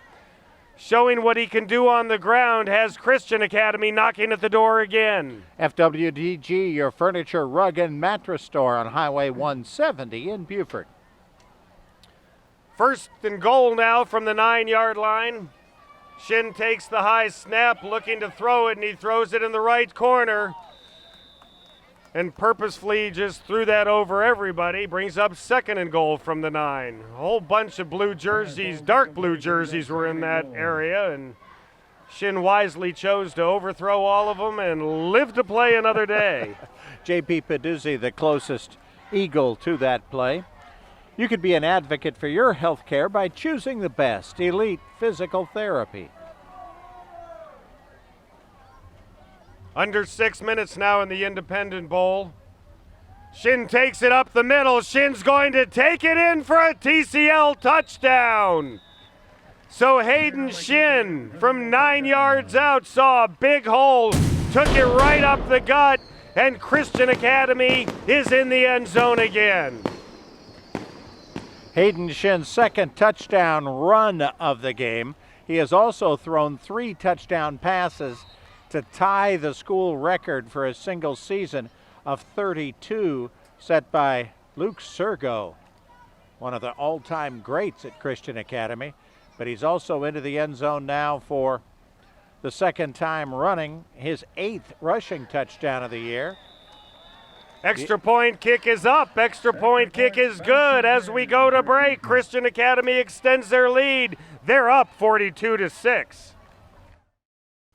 showing what he can do on the ground, has Christian Academy knocking at the door again. FWDG, your furniture, rug, and mattress store on Highway 170 in Beaufort. 1st and goal now from the 9-yard line. Shin takes the high snap, looking to throw it, and he throws it in the right corner. And purposefully just threw that over everybody. Brings up 2nd and goal from the 9. A whole bunch of blue jerseys, dark blue jerseys were in that area, and Shin wisely chose to overthrow all of them and live to play another day. J.P. Peduzzi, the closest Eagle to that play. You could be an advocate for your health care by choosing the best elite physical therapy. Under 6 minutes now in the Independent Bowl. Shin takes it up the middle. Shin's going to take it in for a TCL touchdown. So Hayden Shin from 9 yards out saw a big hole, took it right up the gut, and Christian Academy is in the end zone again. Hayden Shin's 2nd touchdown run of the game. He has also thrown 3 touchdown passes to tie the school record for a single season of 32, set by Luke Sergo, one of the all-time greats at Christian Academy. But he's also into the end zone now for the 2nd time running, his 8th rushing touchdown of the year. Extra point kick is up. Extra point kick is good. As we go to break, Christian Academy extends their lead. They're up 42-6.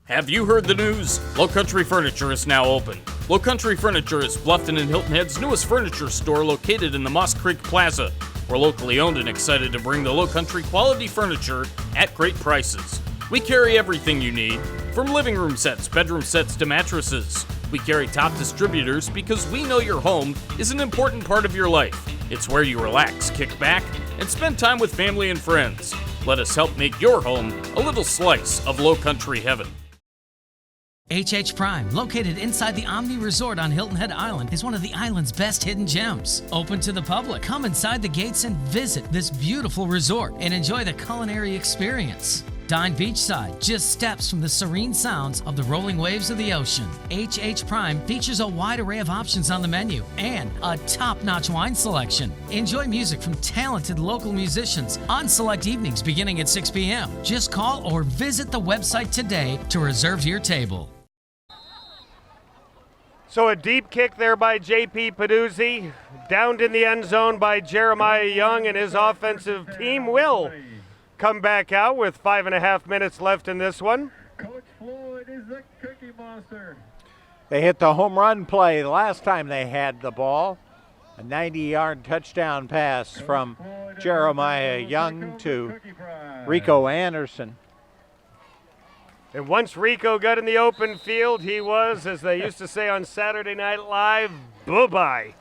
Have you heard the news? Lowcountry Furniture is now open. Lowcountry Furniture is Bluffton and Hilton Head's newest furniture store located in the Moss Creek Plaza. We're locally owned and excited to bring the Lowcountry quality furniture at great prices. We carry everything you need, from living room sets, bedroom sets to mattresses. We carry top distributors because we know your home is an important part of your life. It's where you relax, kick back, and spend time with family and friends. Let us help make your home a little slice of Lowcountry heaven. HH Prime, located inside the Omni Resort on Hilton Head Island, is one of the island's best hidden gems. Open to the public. Come inside the gates and visit this beautiful resort and enjoy the culinary experience. Dine beachside, just steps from the serene sounds of the rolling waves of the ocean. HH Prime features a wide array of options on the menu and a top-notch wine selection. Enjoy music from talented local musicians on select evenings beginning at 6 p.m. Just call or visit the website today to reserve your table. So a deep kick there by J.P. Peduzzi, downed in the end zone by Jeremiah Young, and his offensive team will come back out with 5.5 minutes left in this one. Coach Floyd is the Cookie Monster. They hit the home run play the last time they had the ball. A 90-yard touchdown pass from Jeremiah Young to Rico Anderson. And once Rico got in the open field, he was, as they used to say on Saturday Night Live, bye-bye.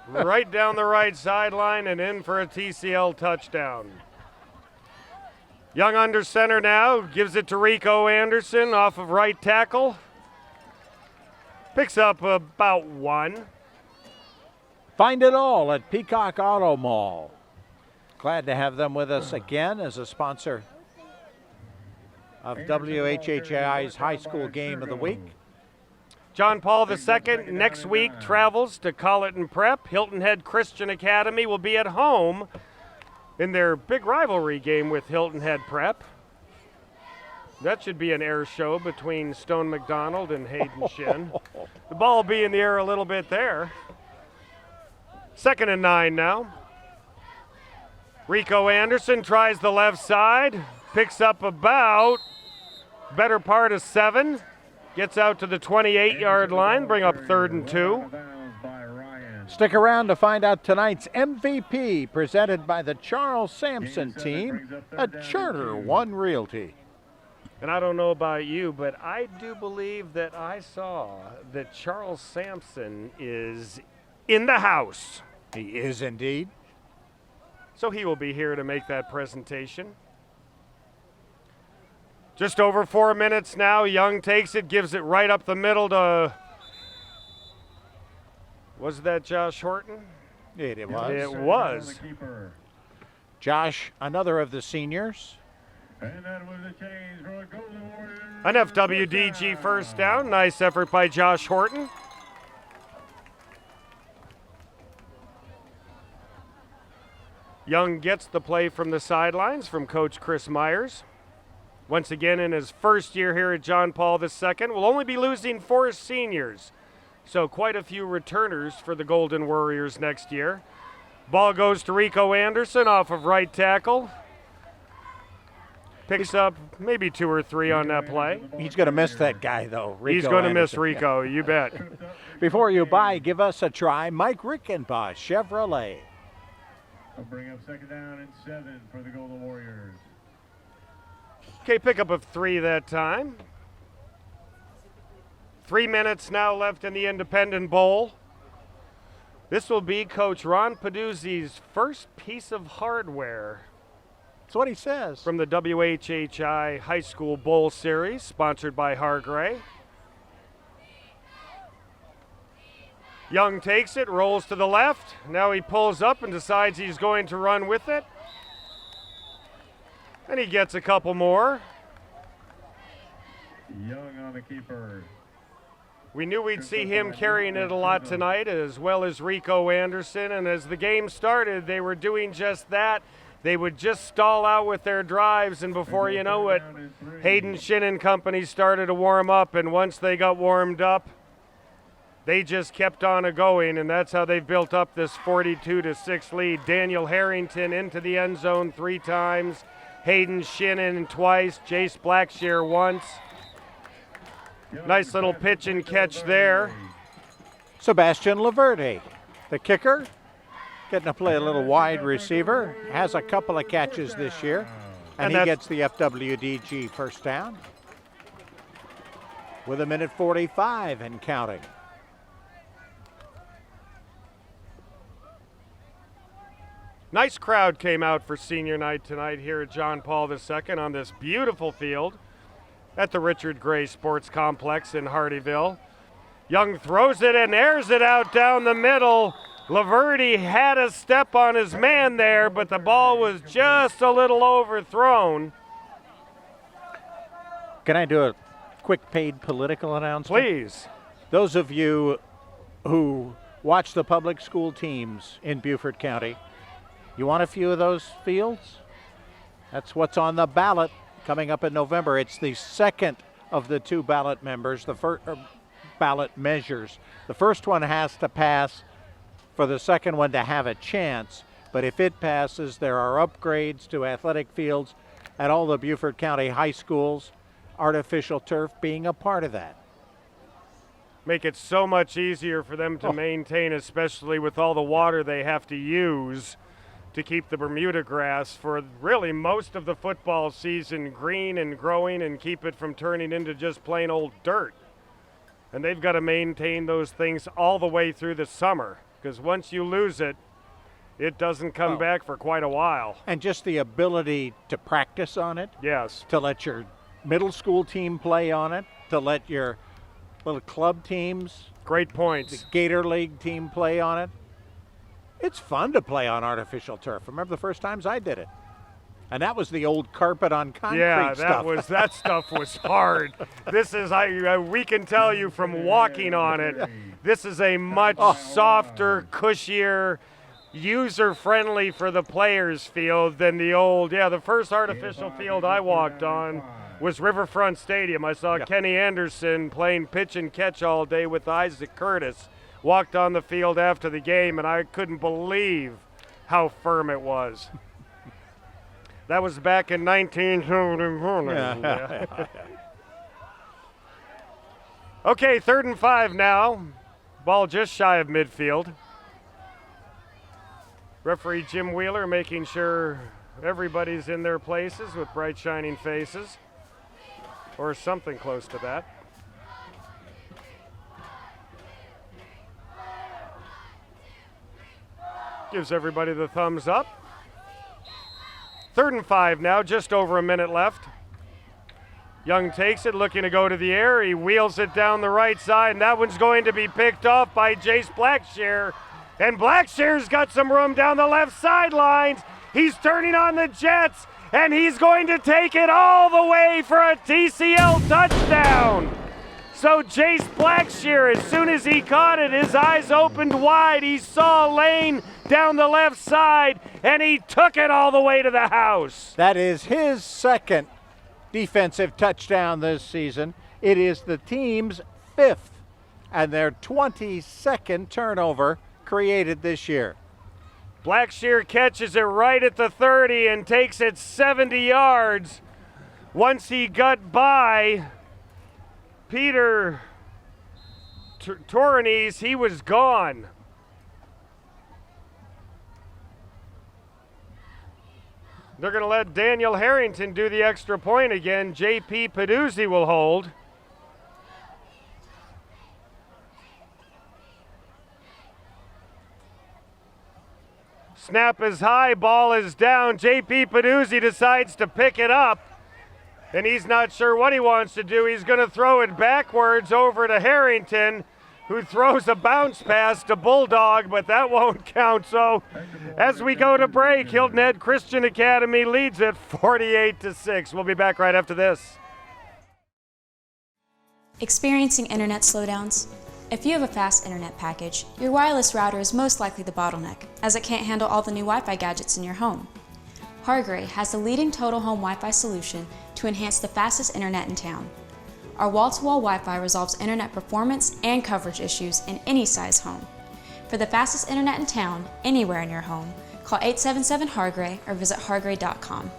Right down the right sideline and in for a TCL touchdown. Young under center now, gives it to Rico Anderson off of right tackle. Picks up about 1. Find it all at Peacock Auto Mall. Glad to have them with us again as a sponsor of WHHI's High School Game of the Week. John Paul II next week travels to Colleton Prep. Hilton Head Christian Academy will be at home in their big rivalry game with Hilton Head Prep. That should be an air show between Stone McDonald and Hayden Shin. The ball will be in the air a little bit there. 2nd and 9 now. Rico Anderson tries the left side, picks up about better part of 7, gets out to the 28-yard line, bring up 3rd and 2. Stick around to find out tonight's MVP, presented by the Charles Sampson team at Charter One Realty. And I don't know about you, but I do believe that I saw that Charles Sampson is in the house. He is indeed. So he will be here to make that presentation. Just over 4 minutes now. Young takes it, gives it right up the middle to, was that Josh Horton? It was. It was. Josh, another of the seniors. And that was a change for a Golden Warriors. An FWDG first down. Nice effort by Josh Horton. Young gets the play from the sidelines from Coach Chris Myers. Once again in his first year here at John Paul II. Will only be losing 4 seniors. So quite a few returners for the Golden Warriors next year. Ball goes to Rico Anderson off of right tackle. Picks up maybe 2 or 3 on that play. He's going to miss that guy, though. He's going to miss Rico, you bet. Before you buy, give us a try. Mike Rickenbaugh, Chevrolet. We'll bring up 2nd down and 7 for the Golden Warriors. Okay, pickup of 3 that time. 3 minutes now left in the Independent Bowl. This will be Coach Ron Peduzzi's first piece of hardware. That's what he says. From the WHHI High School Bowl Series, sponsored by Hargray. Young takes it, rolls to the left. Now he pulls up and decides he's going to run with it. And he gets a couple more. Young on the keeper. We knew we'd see him carrying it a lot tonight, as well as Rico Anderson. And as the game started, they were doing just that. They would just stall out with their drives, and before you know it, Hayden Shin and company started to warm up. And once they got warmed up, they just kept on going, and that's how they've built up this 42-6 lead. Daniel Harrington into the end zone 3 times. Hayden Shinnon twice. Jace Blackshear once. Nice little pitch and catch there. Sebastian Laverde, the kicker, getting to play a little wide receiver. Has a couple of catches this year, and he gets the FWDG first down with 1:45 and counting. Nice crowd came out for senior night tonight here at John Paul II on this beautiful field at the Richard Gray Sports Complex in Hardyville. Young throws it and airs it out down the middle. Laverde had a step on his man there, but the ball was just a little overthrown. Can I do a quick paid political announcement? Please. Those of you who watch the public school teams in Beaufort County, you want a few of those fields? That's what's on the ballot coming up in November. It's the second of the 2 ballot members, the first ballot measures. The first one has to pass for the second one to have a chance, but if it passes, there are upgrades to athletic fields at all the Beaufort County high schools, artificial turf being a part of that. Make it so much easier for them to maintain, especially with all the water they have to use to keep the Bermuda grass for really most of the football season green and growing and keep it from turning into just plain old dirt. And they've got to maintain those things all the way through the summer, because once you lose it, it doesn't come back for quite a while. And just the ability to practice on it. Yes. To let your middle school team play on it, to let your little club teams, great points, the Gator League team play on it. It's fun to play on artificial turf. Remember the first times I did it? And that was the old carpet on concrete stuff. That stuff was hard. This is, we can tell you from walking on it, this is a much softer, cushier, user-friendly for the players field than the old, the first artificial field I walked on was Riverfront Stadium. I saw Kenny Anderson playing pitch and catch all day with Isaac Curtis. Walked on the field after the game, and I couldn't believe how firm it was. That was back in 1920. Okay, 3rd and 5 now. Ball just shy of midfield. Referee Jim Wheeler making sure everybody's in their places with bright shining faces, or something close to that. Gives everybody the thumbs up. 3rd and 5 now, just over a minute left. Young takes it, looking to go to the air. He wheels it down the right side, and that one's going to be picked off by Jace Blackshear. And Blackshear's got some room down the left sidelines. He's turning on the Jets, and he's going to take it all the way for a TCL touchdown. So Jace Blackshear, as soon as he caught it, his eyes opened wide. He saw a lane down the left side, and he took it all the way to the house. That is his second defensive touchdown this season. It is the team's 5th and their 22nd turnover created this year. Blackshear catches it right at the 30 and takes it 70 yards. Once he got by Peter Torres, he was gone. They're going to let Daniel Harrington do the extra point again. J.P. Peduzzi will hold. Snap is high, ball is down. J.P. Peduzzi decides to pick it up, and he's not sure what he wants to do. He's going to throw it backwards over to Harrington, who throws a bounce pass to Bulldog, but that won't count. So as we go to break, Hilton Head Christian Academy leads it 48-6. We'll be back right after this. Experiencing internet slowdowns? If you have a fast internet package, your wireless router is most likely the bottleneck, as it can't handle all the new Wi-Fi gadgets in your home. Hargray has the leading total home Wi-Fi solution to enhance the fastest internet in town. Our wall-to-wall Wi-Fi resolves internet performance and coverage issues in any size home. For the fastest internet in town, anywhere in your home, call 877-HARGRAY or visit hargray.com.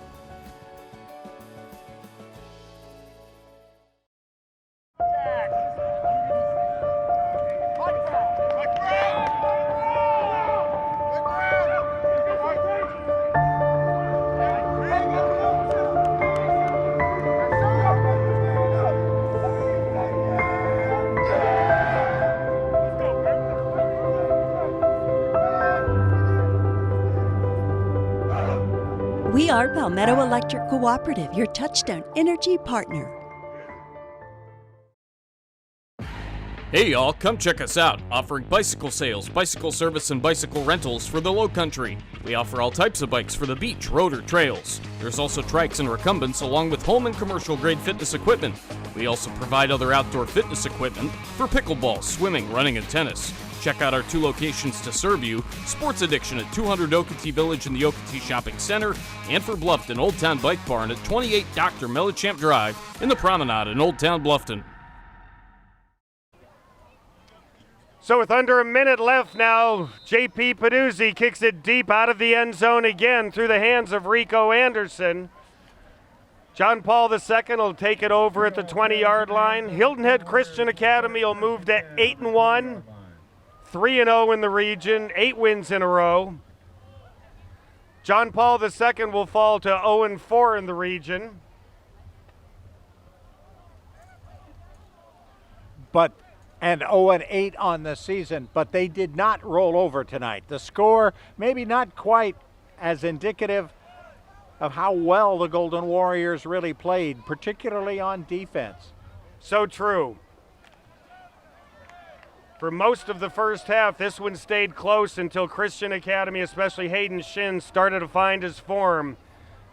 We are Palmetto Electric Cooperative, your touchstone energy partner. Hey y'all, come check us out, offering bicycle sales, bicycle service, and bicycle rentals for the Lowcountry. We offer all types of bikes for the beach, road, or trails. There's also trikes and recumbents, along with home and commercial grade fitness equipment. We also provide other outdoor fitness equipment for pickleball, swimming, running, and tennis. Check out our 2 locations to serve you: Sports Addiction at 200 Okatee Village in the Okatee Shopping Center, and for Bluffton, Old Town Bike Barn at 28 Dr. Mellichamp Drive in the Promenade in Old Town Bluffton. So with under a minute left now, J.P. Peduzzi kicks it deep out of the end zone again through the hands of Rico Anderson. John Paul II will take it over at the 20-yard line. Hilton Head Christian Academy will move to 8-1, 3-0 in the region, 8 wins in a row. John Paul II will fall to 0-4 in the region. And 0-8 on the season, but they did not roll over tonight. The score maybe not quite as indicative of how well the Golden Warriors really played, particularly on defense. So true. For most of the first half, this one stayed close until Christian Academy, especially Hayden Shin, started to find his form.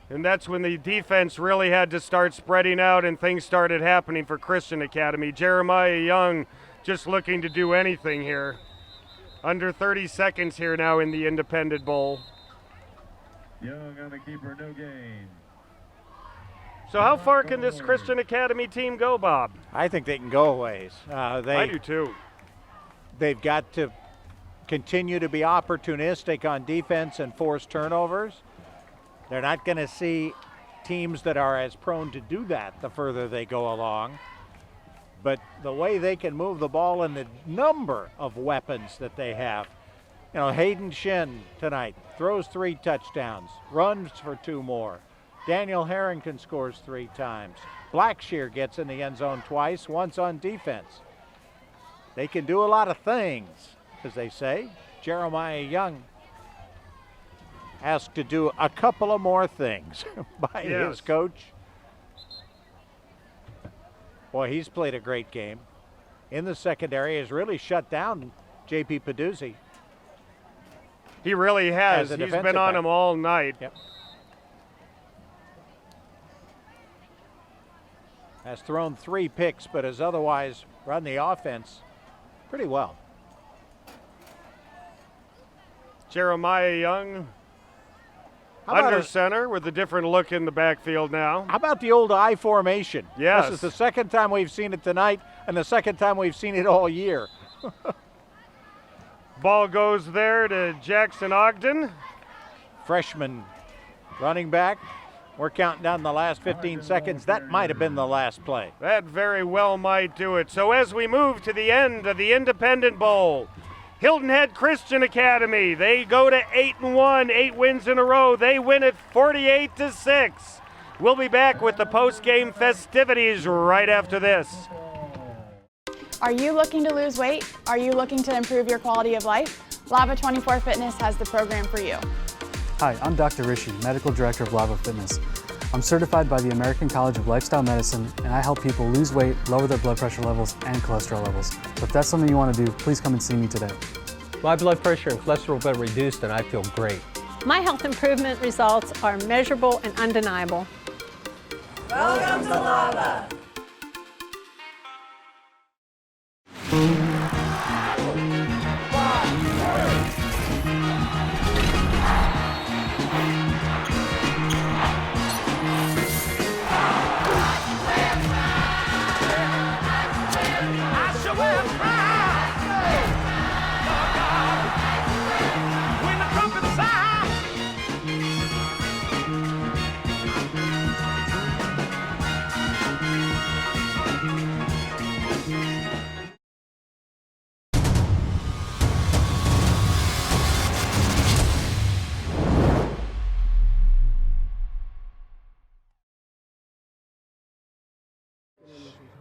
And that's when the defense really had to start spreading out and things started happening for Christian Academy. Jeremiah Young just looking to do anything here. Under 30 seconds here now in the Independent Bowl. Young on the keeper, no gain. So how far can this Christian Academy team go, Bob? I think they can go a ways. I do too. They've got to continue to be opportunistic on defense and force turnovers. They're not going to see teams that are as prone to do that the further they go along. But the way they can move the ball and the number of weapons that they have. You know, Hayden Shin tonight throws 3 touchdowns, runs for 2 more. Daniel Harrington scores 3 times. Blackshear gets in the end zone twice, once on defense. They can do a lot of things, as they say. Jeremiah Young asked to do a couple of more things by his coach. Boy, he's played a great game. In the secondary, has really shut down J.P. Peduzzi. He really has. He's been on him all night. Yep. Has thrown 3 picks, but has otherwise run the offense pretty well. Jeremiah Young under center with a different look in the backfield now. How about the old I formation? Yes. This is the second time we've seen it tonight and the second time we've seen it all year. Ball goes there to Jackson Ogden. Freshman running back. We're counting down the last 15 seconds. That might have been the last play. That very well might do it. So as we move to the end of the Independent Bowl, Hilton Head Christian Academy, they go to 8-1, 8 wins in a row. They win it 48-6. We'll be back with the post-game festivities right after this. Are you looking to lose weight? Are you looking to improve your quality of life? Lava 24 Fitness has the program for you. Hi, I'm Dr. Rishi, Medical Director of Lava Fitness. I'm certified by the American College of Lifestyle Medicine, and I help people lose weight, lower their blood pressure levels, and cholesterol levels. So if that's something you want to do, please come and see me today. My blood pressure and cholesterol have been reduced, and I feel great. My health improvement results are measurable and undeniable. Welcome to Lava.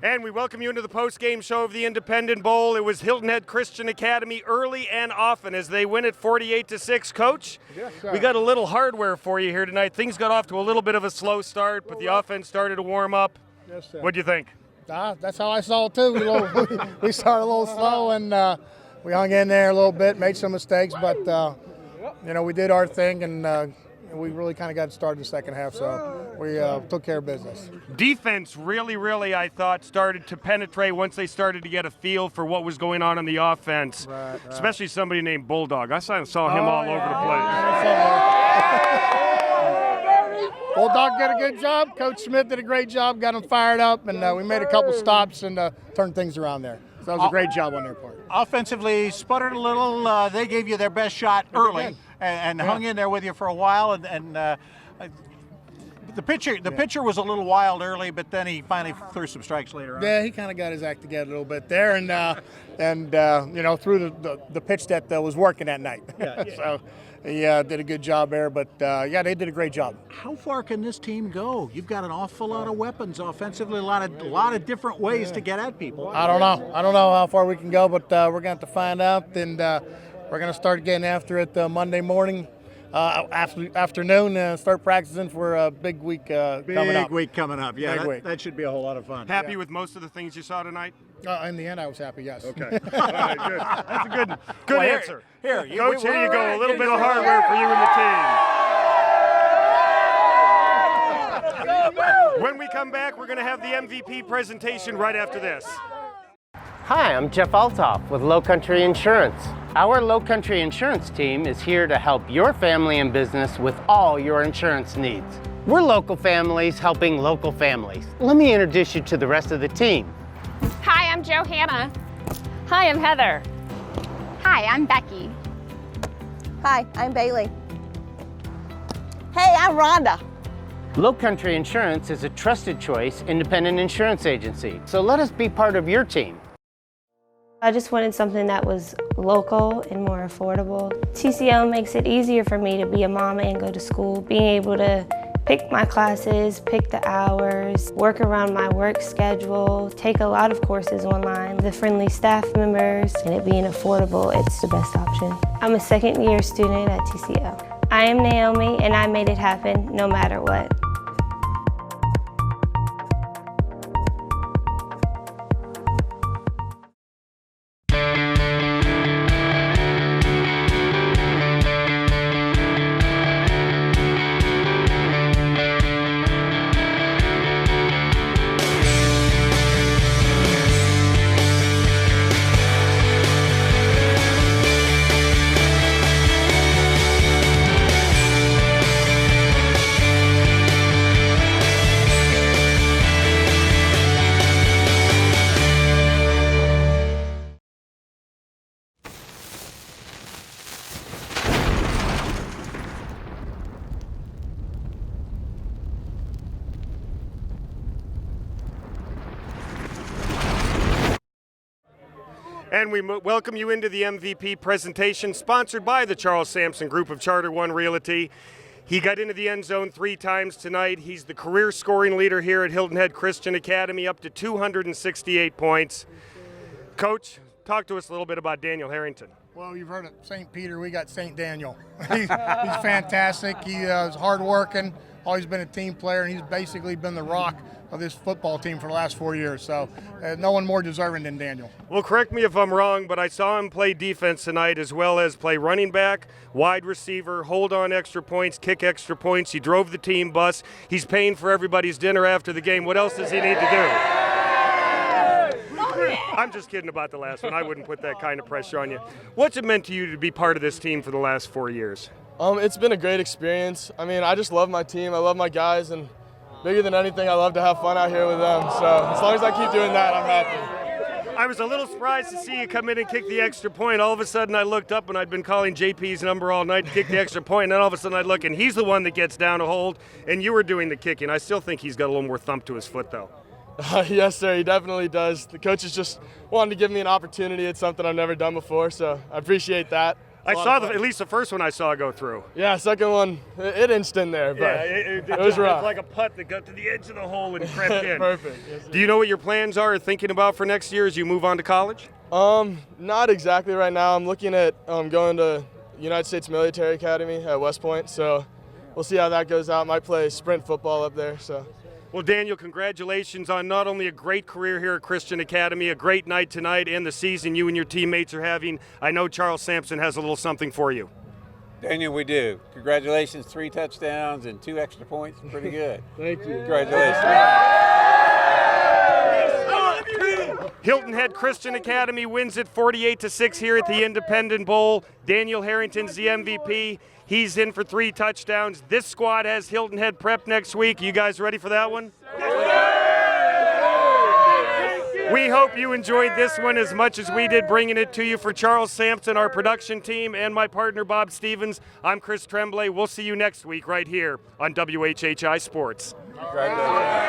And we welcome you into the post-game show of the Independent Bowl. It was Hilton Head Christian Academy early and often as they win it 48-6. Coach, yes, sir. We got a little hardware for you here tonight. Things got off to a little bit of a slow start, but the offense started to warm up. Yes, sir. What'd you think? That's how I saw it too. We started a little slow and we hung in there a little bit, made some mistakes, but we did our thing and we really kind of got started in the second half, so we took care of business. Defense really, I thought, started to penetrate once they started to get a feel for what was going on in the offense, right. Especially somebody named Bulldog. I saw him all over the place. Bulldog did a good job. Coach Smith did a great job, got him fired up, and we made a couple stops and turned things around there. So that was a great job on their part. Offensively, sputtered a little. They gave you their best shot early and hung in there with you for a while. And the pitcher was a little wild early, but then he finally threw some strikes later on. Yeah, he kind of got his act together a little bit there, and threw the pitch that was working that night. Yeah. So he did a good job there. But they did a great job. How far can this team go? You've got an awful lot of weapons offensively, a lot of different ways to get at people. I don't know how far we can go, but we're going to have to find out, and we're going to start getting after it Monday morning. Afternoon, start practicing for a big week coming up. Big week coming up. Yeah, Big week. That should be a whole lot of fun. Happy with most of the things you saw tonight? In the end, I was happy, yes. Okay. All right, good. That's a good answer. Here, Coach, here you go. A little bit of hardware for you and the team. When we come back, we're going to have the MVP presentation right after this. Hi, I'm Jeff Altoff with Lowcountry Insurance. Our Lowcountry Insurance team is here to help your family and business with all your insurance needs. We're local families helping local families. Let me introduce you to the rest of the team. Hi, I'm Johanna. Hi, I'm Heather. Hi, I'm Becky. Hi, I'm Bailey. Hey, I'm Rhonda. Lowcountry Insurance is a trusted choice independent insurance agency, so let us be part of your team. I just wanted something that was local and more affordable. TCL makes it easier for me to be a mom and go to school, being able to pick my classes, pick the hours, work around my work schedule, take a lot of courses online, the friendly staff members, and it being affordable, it's the best option. I'm a second-year student at TCL. I am Naomi, and I made it happen no matter what. And we welcome you into the MVP presentation, sponsored by the Charles Sampson Group of Charter One Realty. He got into the end zone 3 times tonight. He's the career scoring leader here at Hilton Head Christian Academy, up to 268 points. Coach, talk to us a little bit about Daniel Harrington. Well, you've heard of St. Peter, we got St. Daniel. He's fantastic. He's hardworking, always been a team player, and he's basically been the rock of this football team for the last 4 years. So no one more deserving than Daniel. Well, correct me if I'm wrong, but I saw him play defense tonight as well as play running back, wide receiver, hold on extra points, kick extra points. He drove the team bus. He's paying for everybody's dinner after the game. What else does he need to do? I'm just kidding about the last one. I wouldn't put that kind of pressure on you. What's it meant to you to be part of this team for the last 4 years? It's been a great experience. I mean, I just love my team. I love my guys, and bigger than anything, I love to have fun out here with them. So as long as I keep doing that, I'm happy. I was a little surprised to see you come in and kick the extra point. All of a sudden, I looked up, and I'd been calling JP's number all night to kick the extra point, and then all of a sudden I'd look, and he's the one that gets down to hold, and you were doing the kicking. I still think he's got a little more thump to his foot, though. Yes, sir, he definitely does. The coaches just wanted to give me an opportunity. It's something I've never done before, so I appreciate that. I saw at least the first one I saw go through. Yeah, second one, it inched in there, but it was rough. It's like a putt that got to the edge of the hole and crept in. Perfect. Yes, do you know what your plans are or thinking about for next year as you move on to college? Not exactly right now. I'm looking at going to United States Military Academy at West Point, so we'll see how that goes out. Might play sprint football up there, so. Well, Daniel, congratulations on not only a great career here at Christian Academy, a great night tonight, and the season you and your teammates are having. I know Charles Sampson has a little something for you. Daniel, we do. Congratulations, 3 touchdowns and 2 extra points. Pretty good. Thank you. Congratulations. Hilton Head Christian Academy wins it 48-6 here at the Independent Bowl. Daniel Harrington's the MVP. He's in for 3 touchdowns. This squad has Hilton Head prep next week. You guys ready for that one? We hope you enjoyed this one as much as we did bringing it to you. For Charles Sampson, our production team, and my partner Bob Stevens, I'm Chris Tremblay. We'll see you next week right here on WHHI Sports. Congratulations.